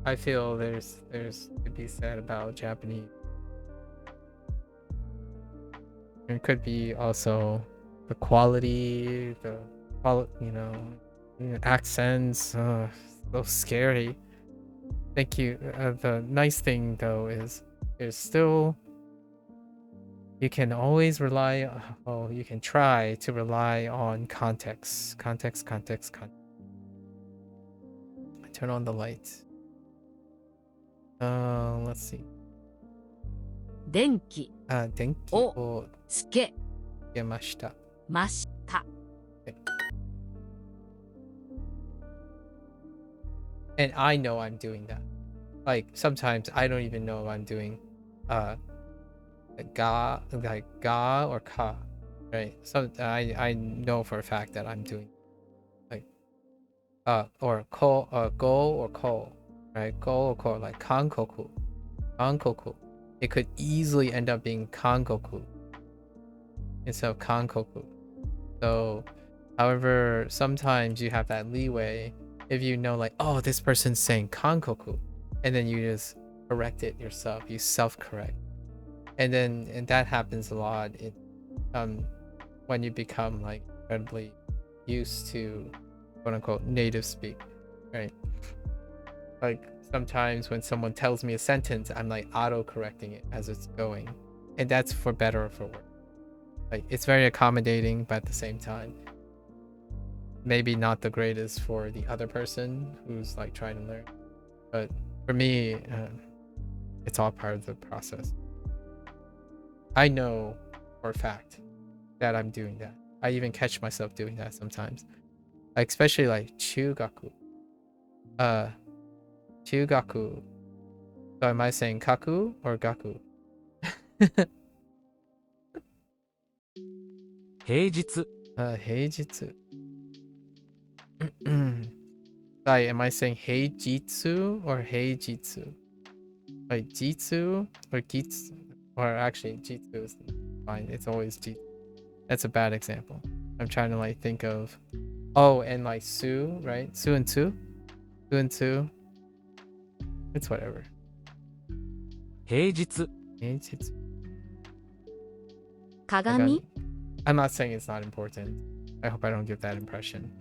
I feel there's to be said about Japanese. It could be also the quality, accents. So scary. Thank you. The nice thing though is there's still, you can always rely, you can try to rely on context. Turn on the lights. Let's see. 電気電気をつけました。ました。And I know I'm doing that. Like sometimes I don't even know if I'm doing ga, like ga or ka, right? So I know for a fact that I'm doing like or ko, go or ko, right? Go or ko, like kankoku. It could easily end up being kankoku instead of kankoku. So, however, sometimes you have that leeway if you know, like, oh, this person's saying kankoku, and then you just correct it yourself. You self-correct, and that happens a lot. When you become like incredibly used to quote unquote native speak, right? Like sometimes when someone tells me a sentence, I'm like auto-correcting it as it's going, and that's for better or for worse. Like it's very accommodating, but at the same time, maybe not the greatest for the other person who's like trying to learn. But for me, it's all part of the process. I know for a fact that I'm doing that. I even catch myself doing that sometimes. Like especially like chugaku. Chugaku. So am I saying kaku or gaku? 平日 平日. Like, am I saying heijitsu or heijitsu? Like jitsu or gitsu? Or actually jitsu is fine. It's always jitsu. That's a bad example. I'm trying to like think of, oh, and like su, right? Su and su? Su and su. It's whatever. 平日 Heijitsu. 鏡 I'm not saying it's not important. I hope I don't give that impression.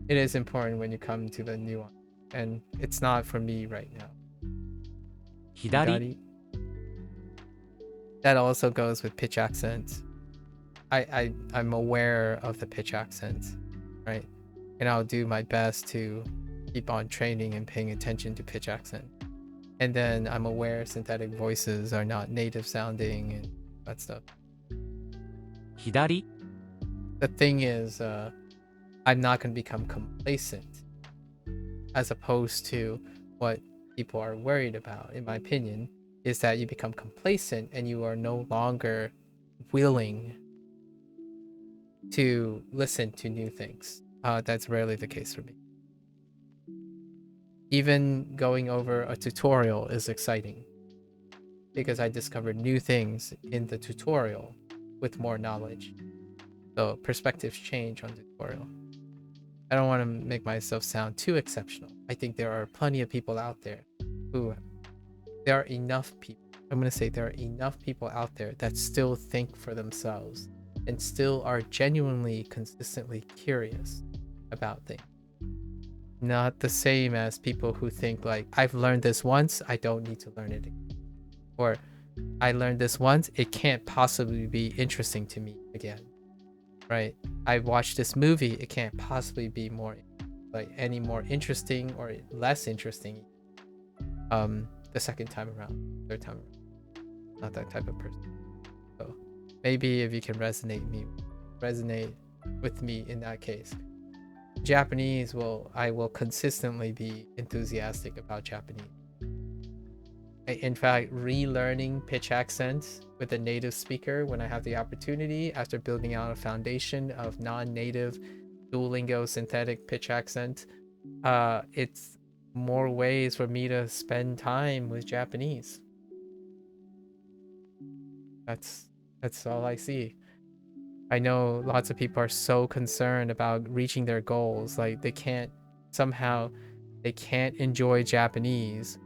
It is important when you come to the nuance, and it's not for me right now. 左 That also goes with pitch accent. I'm aware of the pitch accent, right? And I'll do my best to keep on training and paying attention to pitch accent. And then I'm aware synthetic voices are not native sounding and that stuff. 左 The thing is, I'm not going to become complacent, as opposed to what people are worried about, in my opinion, is that you become complacent and you are no longer willing to listen to new things. That's rarely the case for me. Even going over a tutorial is exciting because I discovered new things in the tutorial with more knowledge. So perspectives change on tutorial. I don't want to make myself sound too exceptional. I think there are plenty of people out there there are enough people I'm going to say there are enough people out there that still think for themselves and still are genuinely, consistently curious about things. Not the same as people who think like, I've learned this once, I don't need to learn it again. Or I learned this once, it can't possibly be interesting to me again. Right? I watched this movie, it can't possibly be more like any more interesting or less interesting the second time around, third time around. Not that type of person. So maybe if you can resonate with me in that case. Japanese I will consistently be enthusiastic about Japanese. In fact, relearning pitch accents with a native speaker when I have the opportunity after building out a foundation of non-native Duolingo synthetic pitch accent, it's more ways for me to spend time with Japanese. That's all I see. I know lots of people are so concerned about reaching their goals, like they can't enjoy Japanese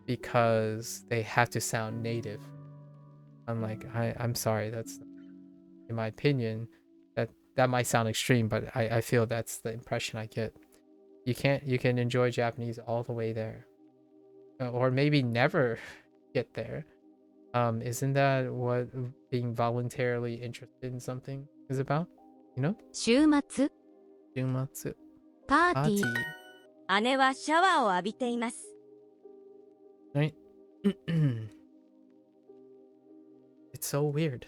because they have to sound native. I'm like, I'm sorry, that's, in my opinion, that might sound extreme, but I feel that's the impression I get. You can enjoy Japanese all the way there, or maybe never get there. Isn't that what being voluntarily interested in something is about? You know? 週末 パーティー 姉はシャワーを浴びています。 Right? It's so weird.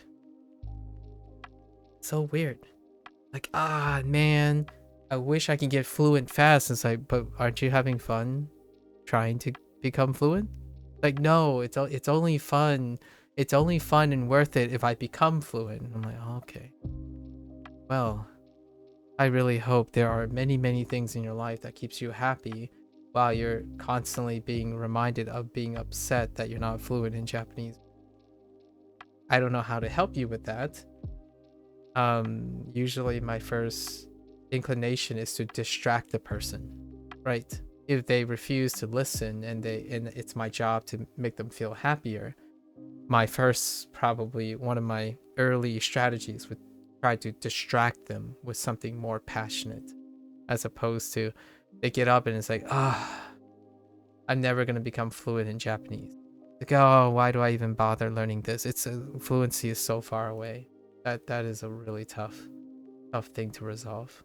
So weird. Like, man, I wish I could get fluent fast. It's like, but aren't you having fun trying to become fluent? Like, no, it's only fun. It's only fun and worth it if I become fluent. I'm like, okay. Well, I really hope there are many, many things in your life that keeps you happy while you're constantly being reminded of being upset that you're not fluent in Japanese. I don't know how to help you with that. Usually my first inclination is to distract the person, right? If they refuse to listen and it's my job to make them feel happier, probably one of my early strategies would try to distract them with something more passionate, as opposed to they get up and it's like, I'm never going to become fluent in Japanese. Like, oh, why do I even bother learning this? Fluency is so far away. That is a really tough thing to resolve.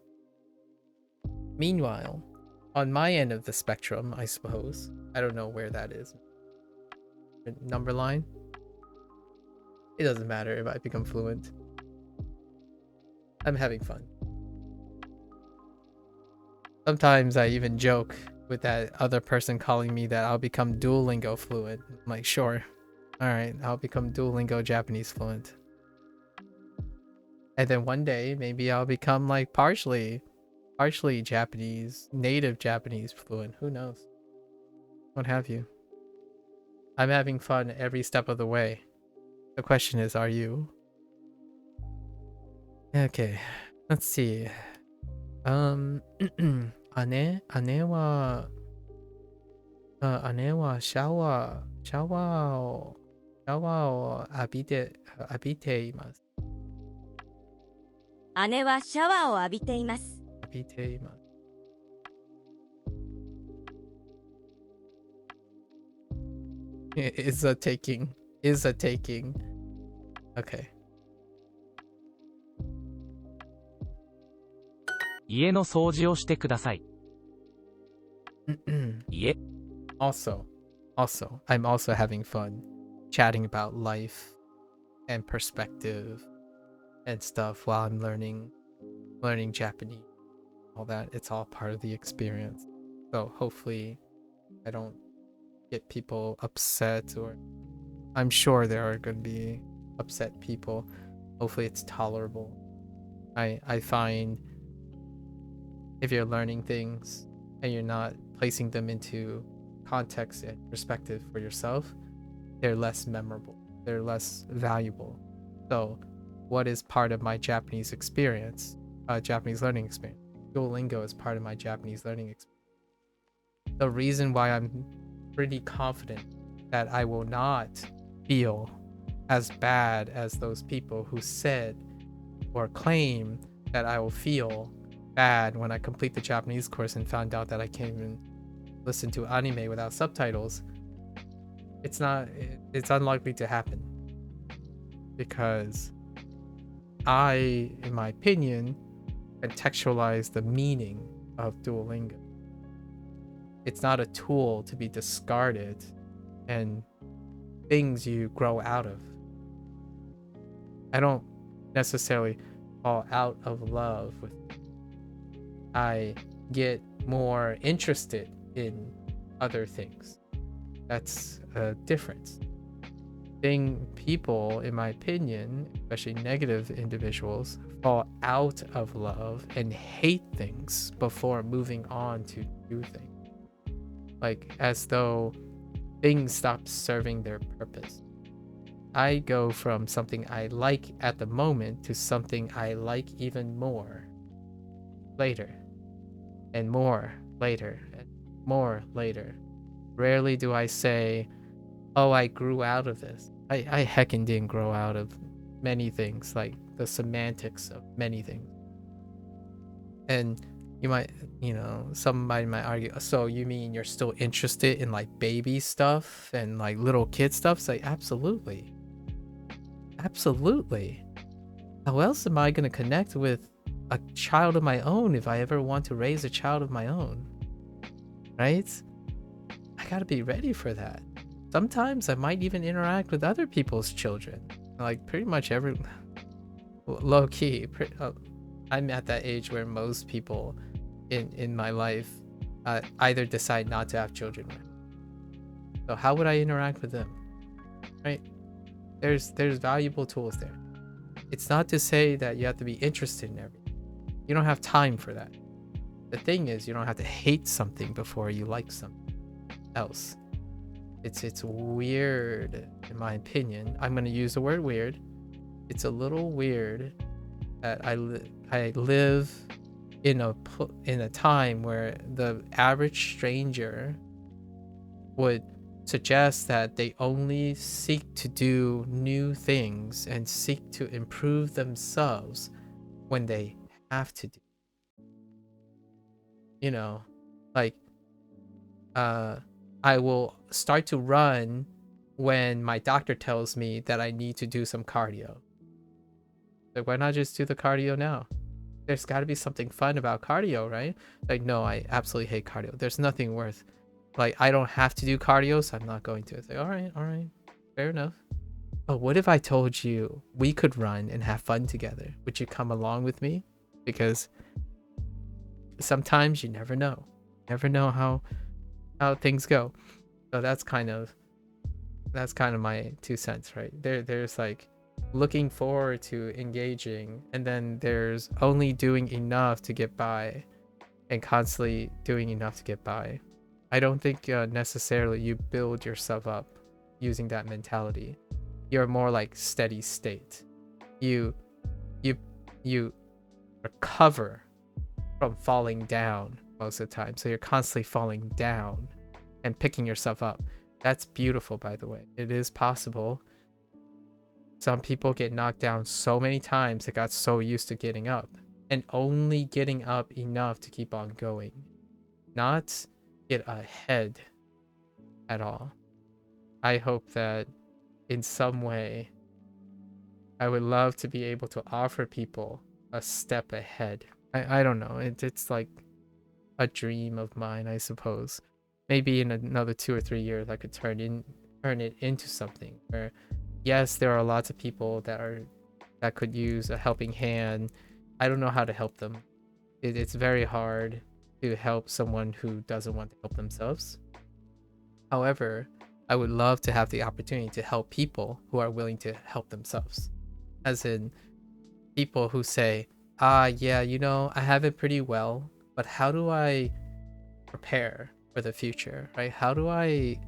Meanwhile, on my end of the spectrum, I suppose, I don't know where that is. Number line? It doesn't matter if I become fluent. I'm having fun. Sometimes I even joke with that other person calling me that I'll become Duolingo fluent. I'm like, sure. Alright, I'll become Duolingo Japanese fluent. And then one day, maybe I'll become like partially Japanese, native Japanese fluent. Who knows? What have you? I'm having fun every step of the way. The question is, are you? Okay, let's see. 姉はシャワーを浴びています。姉はシャワーを浴びています。浴びています。Is a taking. Okay. 家の掃除をしてください。家。Also, I'm also having fun chatting about life and perspective and stuff while I'm learning Japanese. All that, it's all part of the experience. So hopefully I don't get people upset, or I'm sure there are going to be upset people. Hopefully it's tolerable. I find if you're learning things and you're not placing them into context and perspective for yourself, they're less memorable, they're less valuable. So what is part of my Japanese experience, Japanese learning experience? Duolingo is part of my Japanese learning experience. The reason why I'm pretty confident that I will not feel as bad as those people who said or claim that I will feel bad when I complete the Japanese course and found out that I can't even listen to anime without subtitles. It's unlikely to happen, because I, in my opinion, contextualize the meaning of Duolingo. It's not a tool to be discarded and things you grow out of. I don't necessarily fall out of love with it. I get more interested in other things. That's a difference. People, in my opinion, especially negative individuals, fall out of love and hate things before moving on to new things. Like, as though things stop serving their purpose. I go from something I like at the moment to something I like even more later, and more later, and more later. Rarely do I say, oh, I grew out of this. I heckin' didn't grow out of many things, like the semantics of many things. And somebody might argue, so you mean you're still interested in like baby stuff and like little kid stuff? It's like, absolutely. Absolutely. How else am I going to connect with a child of my own if I ever want to raise a child of my own? Right? I got to be ready for that. Sometimes I might even interact with other people's children. Like pretty much every low key. I'm at that age where most people in my life either decide not to have children. So how would I interact with them? Right? There's valuable tools there. It's not to say that you have to be interested in everything. You don't have time for that. The thing is, you don't have to hate something before you like something else. It's weird, in my opinion. I'm going to use the word weird. It's a little weird that I live in a time where the average stranger would suggest that they only seek to do new things and seek to improve themselves when they have to do. I will start to run when my doctor tells me that I need to do some cardio. Like, why not just do the cardio now? There's got to be something fun about cardio, right? Like, no, I absolutely hate cardio. There's nothing worth, like, I don't have to do cardio, so I'm not going to. It's like, all right, fair enough. Oh, what if I told you we could run and have fun together? Would you come along with me? Because sometimes you never know. Never know how things go. So that's kind of my 2 cents, right? There's like looking forward to engaging, and then there's only doing enough to get by and constantly doing enough to get by. I don't think necessarily you build yourself up using that mentality. You're more like steady state. You recover from falling down most of the time. So you're constantly falling down and picking yourself up. That's beautiful, by the way. It is possible. Some people get knocked down so many times they got so used to getting up and only getting up enough to keep on going, not get ahead at all. I hope that in some way I would love to be able to offer people a step ahead. I don't know. It's like a dream of mine, I suppose. Maybe in another 2 or 3 years I could turn it into something where, yes, there are lots of people that could use a helping hand. I don't know how to help them. It's very hard to help someone who doesn't want to help themselves. However, I would love to have the opportunity to help people who are willing to help themselves. As in people who say, yeah, I have it pretty well, but how do I prepare for the future, right? How do I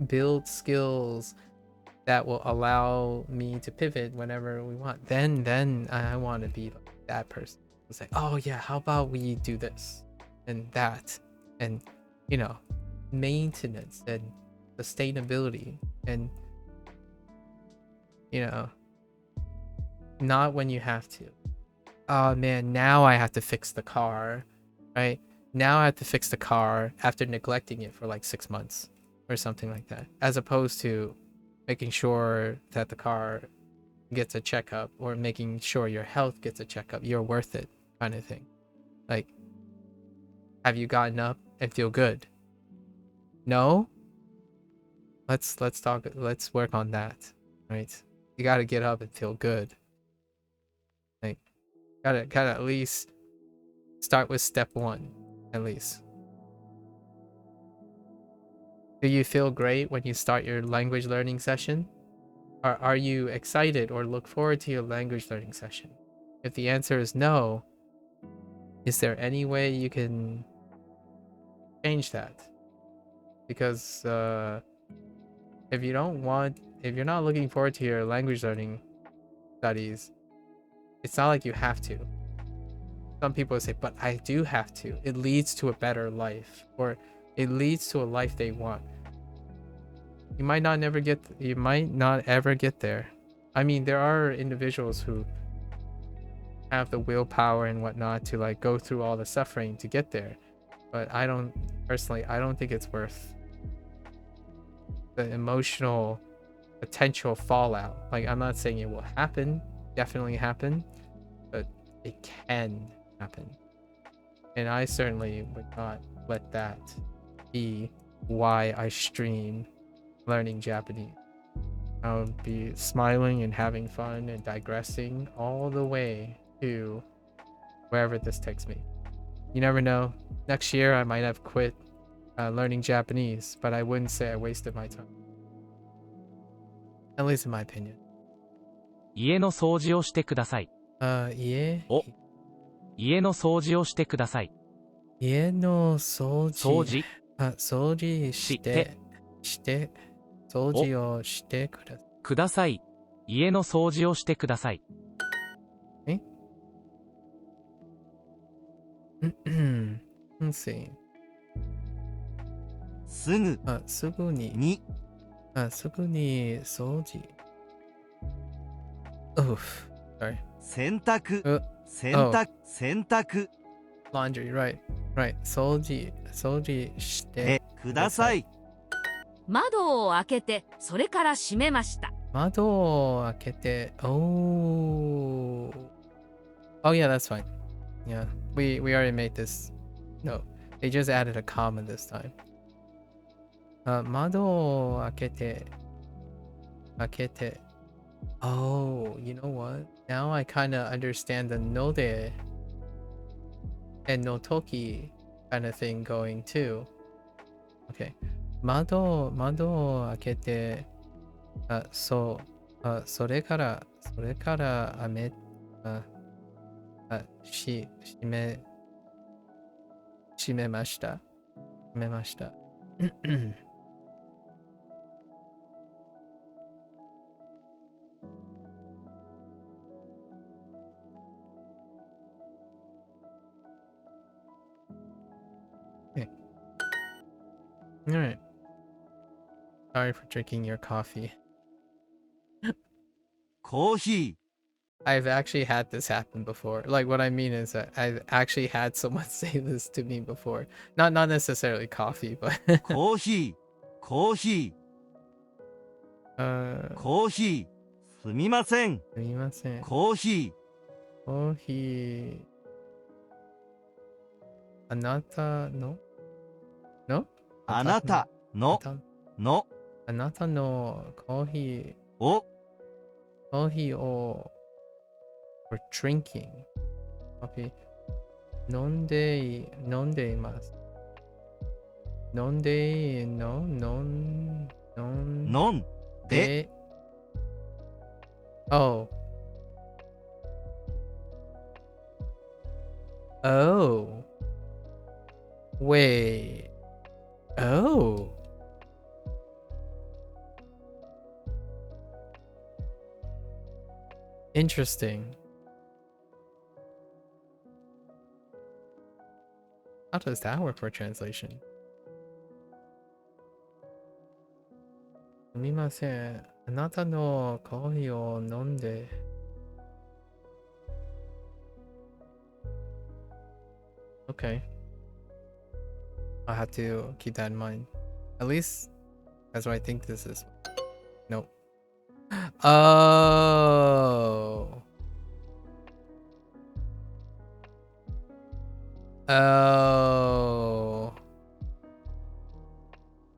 build skills that will allow me to pivot whenever we want? Then I want to be like that person. It's like, oh yeah, how about we do this and that, and maintenance and sustainability, and you know, not when you have to. Oh man, now I have to fix the car, right? Now I have to fix the car after neglecting it for like 6 months or something like that, as opposed to making sure that the car gets a checkup or making sure your health gets a checkup. You're worth it, kind of thing. Like, have you gotten up and feel good? No? Let's talk, let's work on that, right? You gotta get up and feel good. Like, gotta at least start with step 1, at least. Do you feel great when you start your language learning session? Are you excited or look forward to your language learning session? If the answer is no, is there any way you can change that? Because if you're not looking forward to your language learning studies, it's not like you have to. Some people say, but I do have to. It leads to a better life, or it leads to a life they want. You might not ever get there. I mean, there are individuals who have the willpower and whatnot to like go through all the suffering to get there, but I don't think it's worth the emotional potential fallout. Like, I'm not saying it will happen, definitely happen, but it can happen, and I certainly would not let that be why I stream learning Japanese. I would be smiling and having fun and digressing all the way to wherever this takes me. You never know. Next year I might have quit learning Japanese, but I wouldn't say I wasted my time. At least in my opinion. 家の掃除をしてください。家の掃除をしてください。家の掃除。掃除して。掃除をしてください。家の掃除をしてください。Let's see. すぐに掃除。Oof. Sorry. 洗濯 Laundry, right. 掃除してください。窓を開けてそれから閉めました。窓を開けて Oh yeah, that's fine. Yeah, we already made this. No, they just added a comma this time. 窓を開けて Oh, you know what? Now I kind of understand the node and no toki kind of thing going too. Okay. 窓を開けて、それから閉めました。Okay. All right. Sorry for drinking your coffee. コーヒー I've actually had this happen before. Like, what I mean is that I've actually had someone say this to me before. Not necessarily coffee, but コーヒーすみませんコーヒーあなたのあなたのコーヒーを for drinking コーヒー飲んでいます。飲んで Oh wait. Oh. Interesting. How does that work for translation? すみません。あなたのコーヒーを飲んで。Okay. I'll have to keep that in mind. At least that's what I think this is. Nope. Oh. Oh.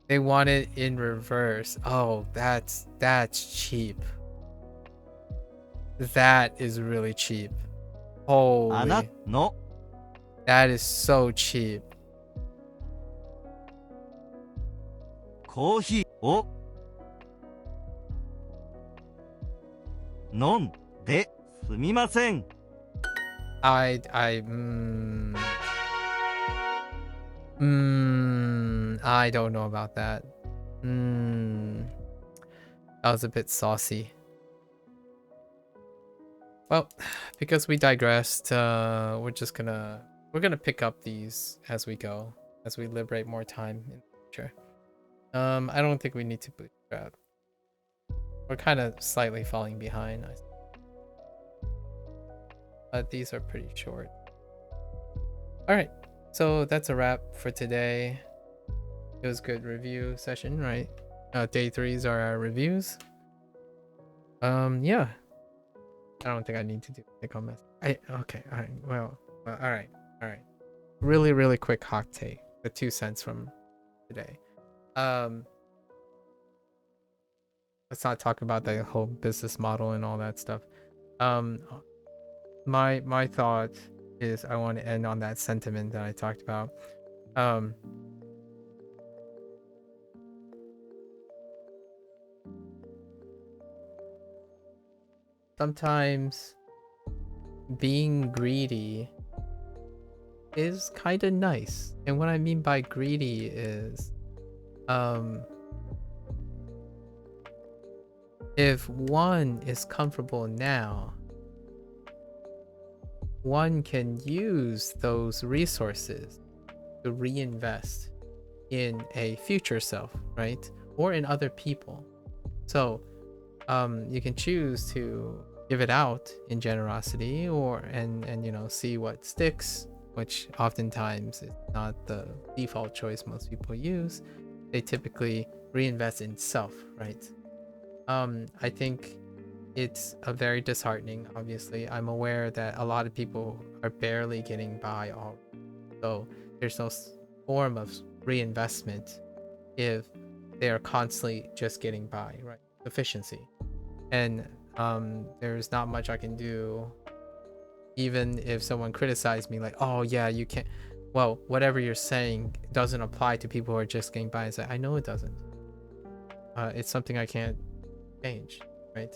They want it in reverse. Oh, that's cheap. That is really cheap. Holy. That is so cheap. コーヒーを飲んですみません。I don't know about that. That was a bit saucy. Well, because we digressed, we're gonna pick up these as we go, as we liberate more time in the future. I don't think we need to bootstrap. We're kind of slightly falling behind, but these are pretty short. All right, so that's a wrap for today. It was a good review session, right? Day 3s are our reviews. Yeah. I don't think I need to do take home message. Okay, all right. Well, all right. Really quick hot take. The 2 cents from today. Let's not talk about the whole business model and all that stuff. My thought is I want to end on that sentiment that I talked about. Sometimes being greedy is kind of nice. And what I mean by greedy is if one is comfortable now, one can use those resources to reinvest in a future self, right? Or in other people. So you can choose to give it out in generosity and see what sticks, which oftentimes is not the default choice most people use. They typically reinvest in self, right? I think it's a very disheartening. Obviously, I'm aware that a lot of people are barely getting by already, so there's no form of reinvestment if they are constantly just getting by, right? Efficiency. And there's not much I can do, even if someone criticized me like, oh yeah, you can't, well, whatever you're saying doesn't apply to people who are just getting by. It's like, I know it doesn't. It's something I can't change, right?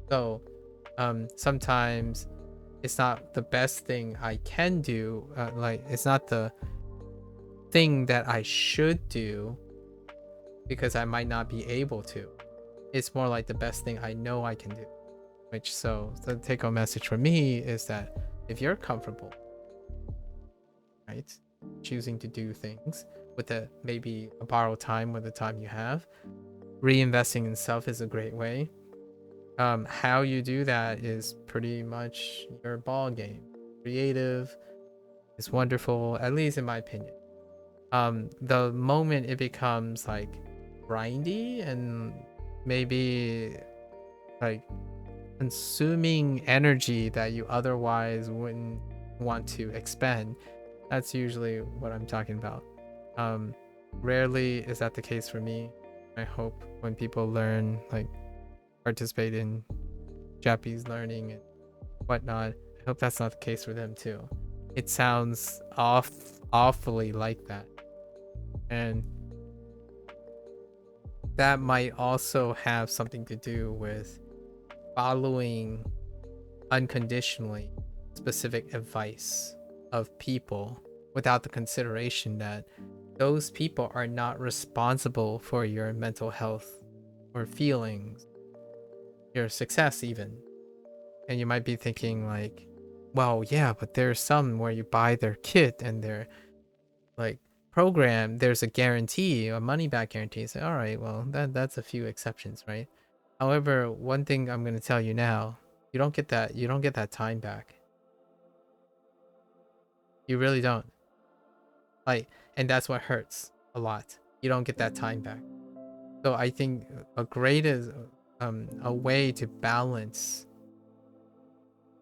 So sometimes it's not the best thing I can do, like it's not the thing that I should do because I might not be able to. It's more like the best thing I know I can do. Which, so the take home message for me is that if you're comfortable, right, choosing to do things with maybe a borrowed time with the time you have, reinvesting in self is a great way. How you do that is pretty much your ball game. Creative is wonderful, at least in my opinion. The moment it becomes like grindy and maybe like consuming energy that you otherwise wouldn't want to expend, that's usually what I'm talking about. Rarely is that the case for me. I hope when people learn, like participate in Japanese learning and whatnot, I hope that's not the case for them too. It sounds awfully like that, and that might also have something to do with following unconditionally specific advice of people without the consideration that those people are not responsible for your mental health or feelings, your success even. And you might be thinking like, well, yeah, but there's some where you buy their kit and they're like program, there's a guarantee, a money back guarantee. So all right, well, that's a few exceptions, right? However, one thing I'm going to tell you now, you don't get that time back. You really don't. Like, and that's what hurts a lot. You don't get that time back. So I think a way to balance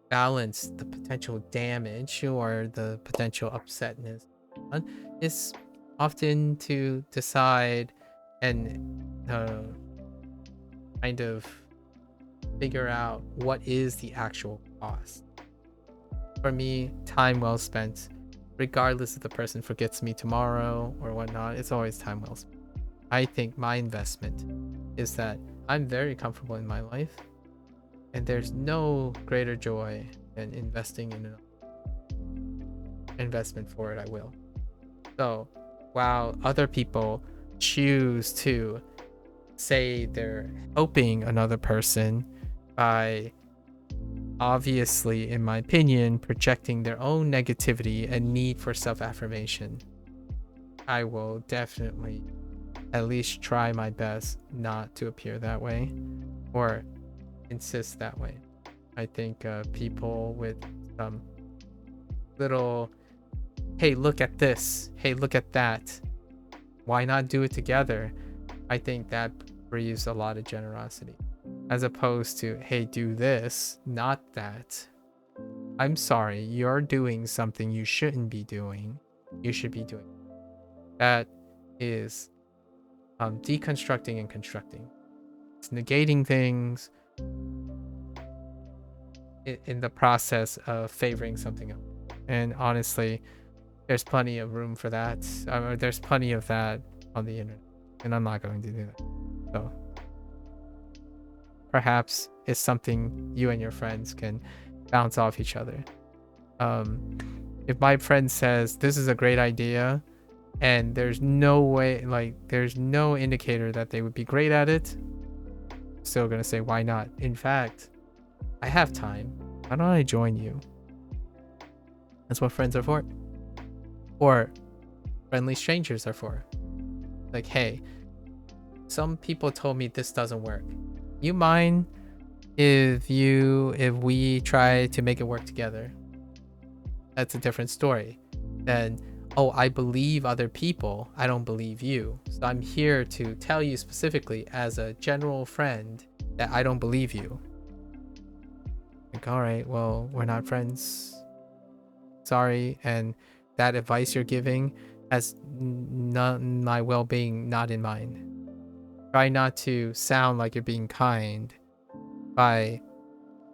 the potential damage or the potential upsetness is often to decide and kind of figure out what is the actual cost. For me, time well spent, regardless if the person forgets me tomorrow or whatnot, it's always time well spent. I think my investment is that I'm very comfortable in my life, and there's no greater joy than investing in an investment for it. I will. So while other people choose to say they're helping another person by, obviously, in my opinion, projecting their own negativity and need for self-affirmation, I will definitely at least try my best not to appear that way or insist that way. I think people with some little, hey, look at this, hey, look at that, why not do it together? I think that breeds a lot of generosity, as opposed to, hey, do this, not that. I'm sorry, you're doing something you shouldn't be doing. You should be doing. That is deconstructing and constructing. It's negating things in the process of favoring something else. And honestly, there's plenty of room for that. There's plenty of that on the internet, and I'm not going to do that. So perhaps it's something you and your friends can bounce off each other. If my friend says this is a great idea and there's no way, like there's no indicator that they would be great at it, I'm still gonna say why not. In fact, I have time, why don't I join you? That's what friends are for. Or friendly strangers are for. Like, hey, some people told me this doesn't work. You mind if we try to make it work together? That's a different story than, oh, I believe other people, I don't believe you. So I'm here to tell you specifically as a general friend that I don't believe you. Like, all right, well, we're not friends. Sorry. And that advice you're giving has my well-being not in mind. Try not to sound like you're being kind by,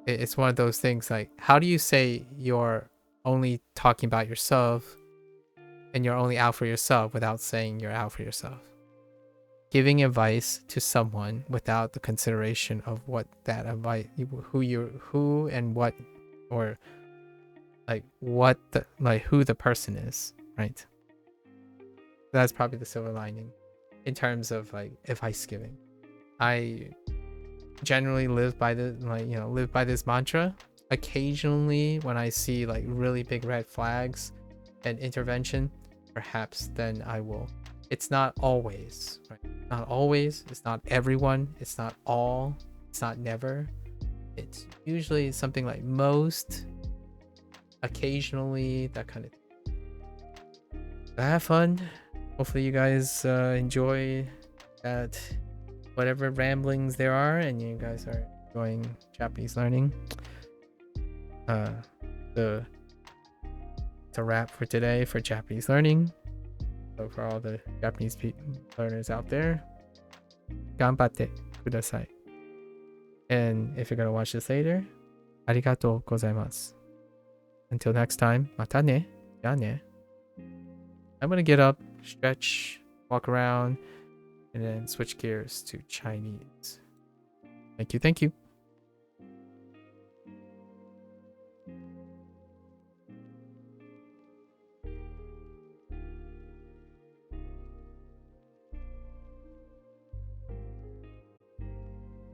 it's one of those things like, how do you say you're only talking about yourself and you're only out for yourself without saying you're out for yourself? Giving advice to someone without the consideration of what that advice, who and what, or like what the, like who the person is, right? That's probably the silver lining in terms of like advice giving. I generally live by this mantra. Occasionally when I see like really big red flags and intervention, perhaps then I will. It's not always, right? Not always. It's not everyone. It's not all. It's not never. It's usually something like most, occasionally, that kind of thing. Have fun. Hopefully you guys enjoy that, whatever ramblings there are, and you guys are enjoying Japanese learning. It's a wrap for today for Japanese learning. So for all the Japanese learners out there, ganbatte kudasai. And if you're gonna watch this later, arigatou gozaimasu. Until next time, mata ne. Ja ne. I'm gonna get up, stretch, walk around, and then switch gears to Chinese. Thank you.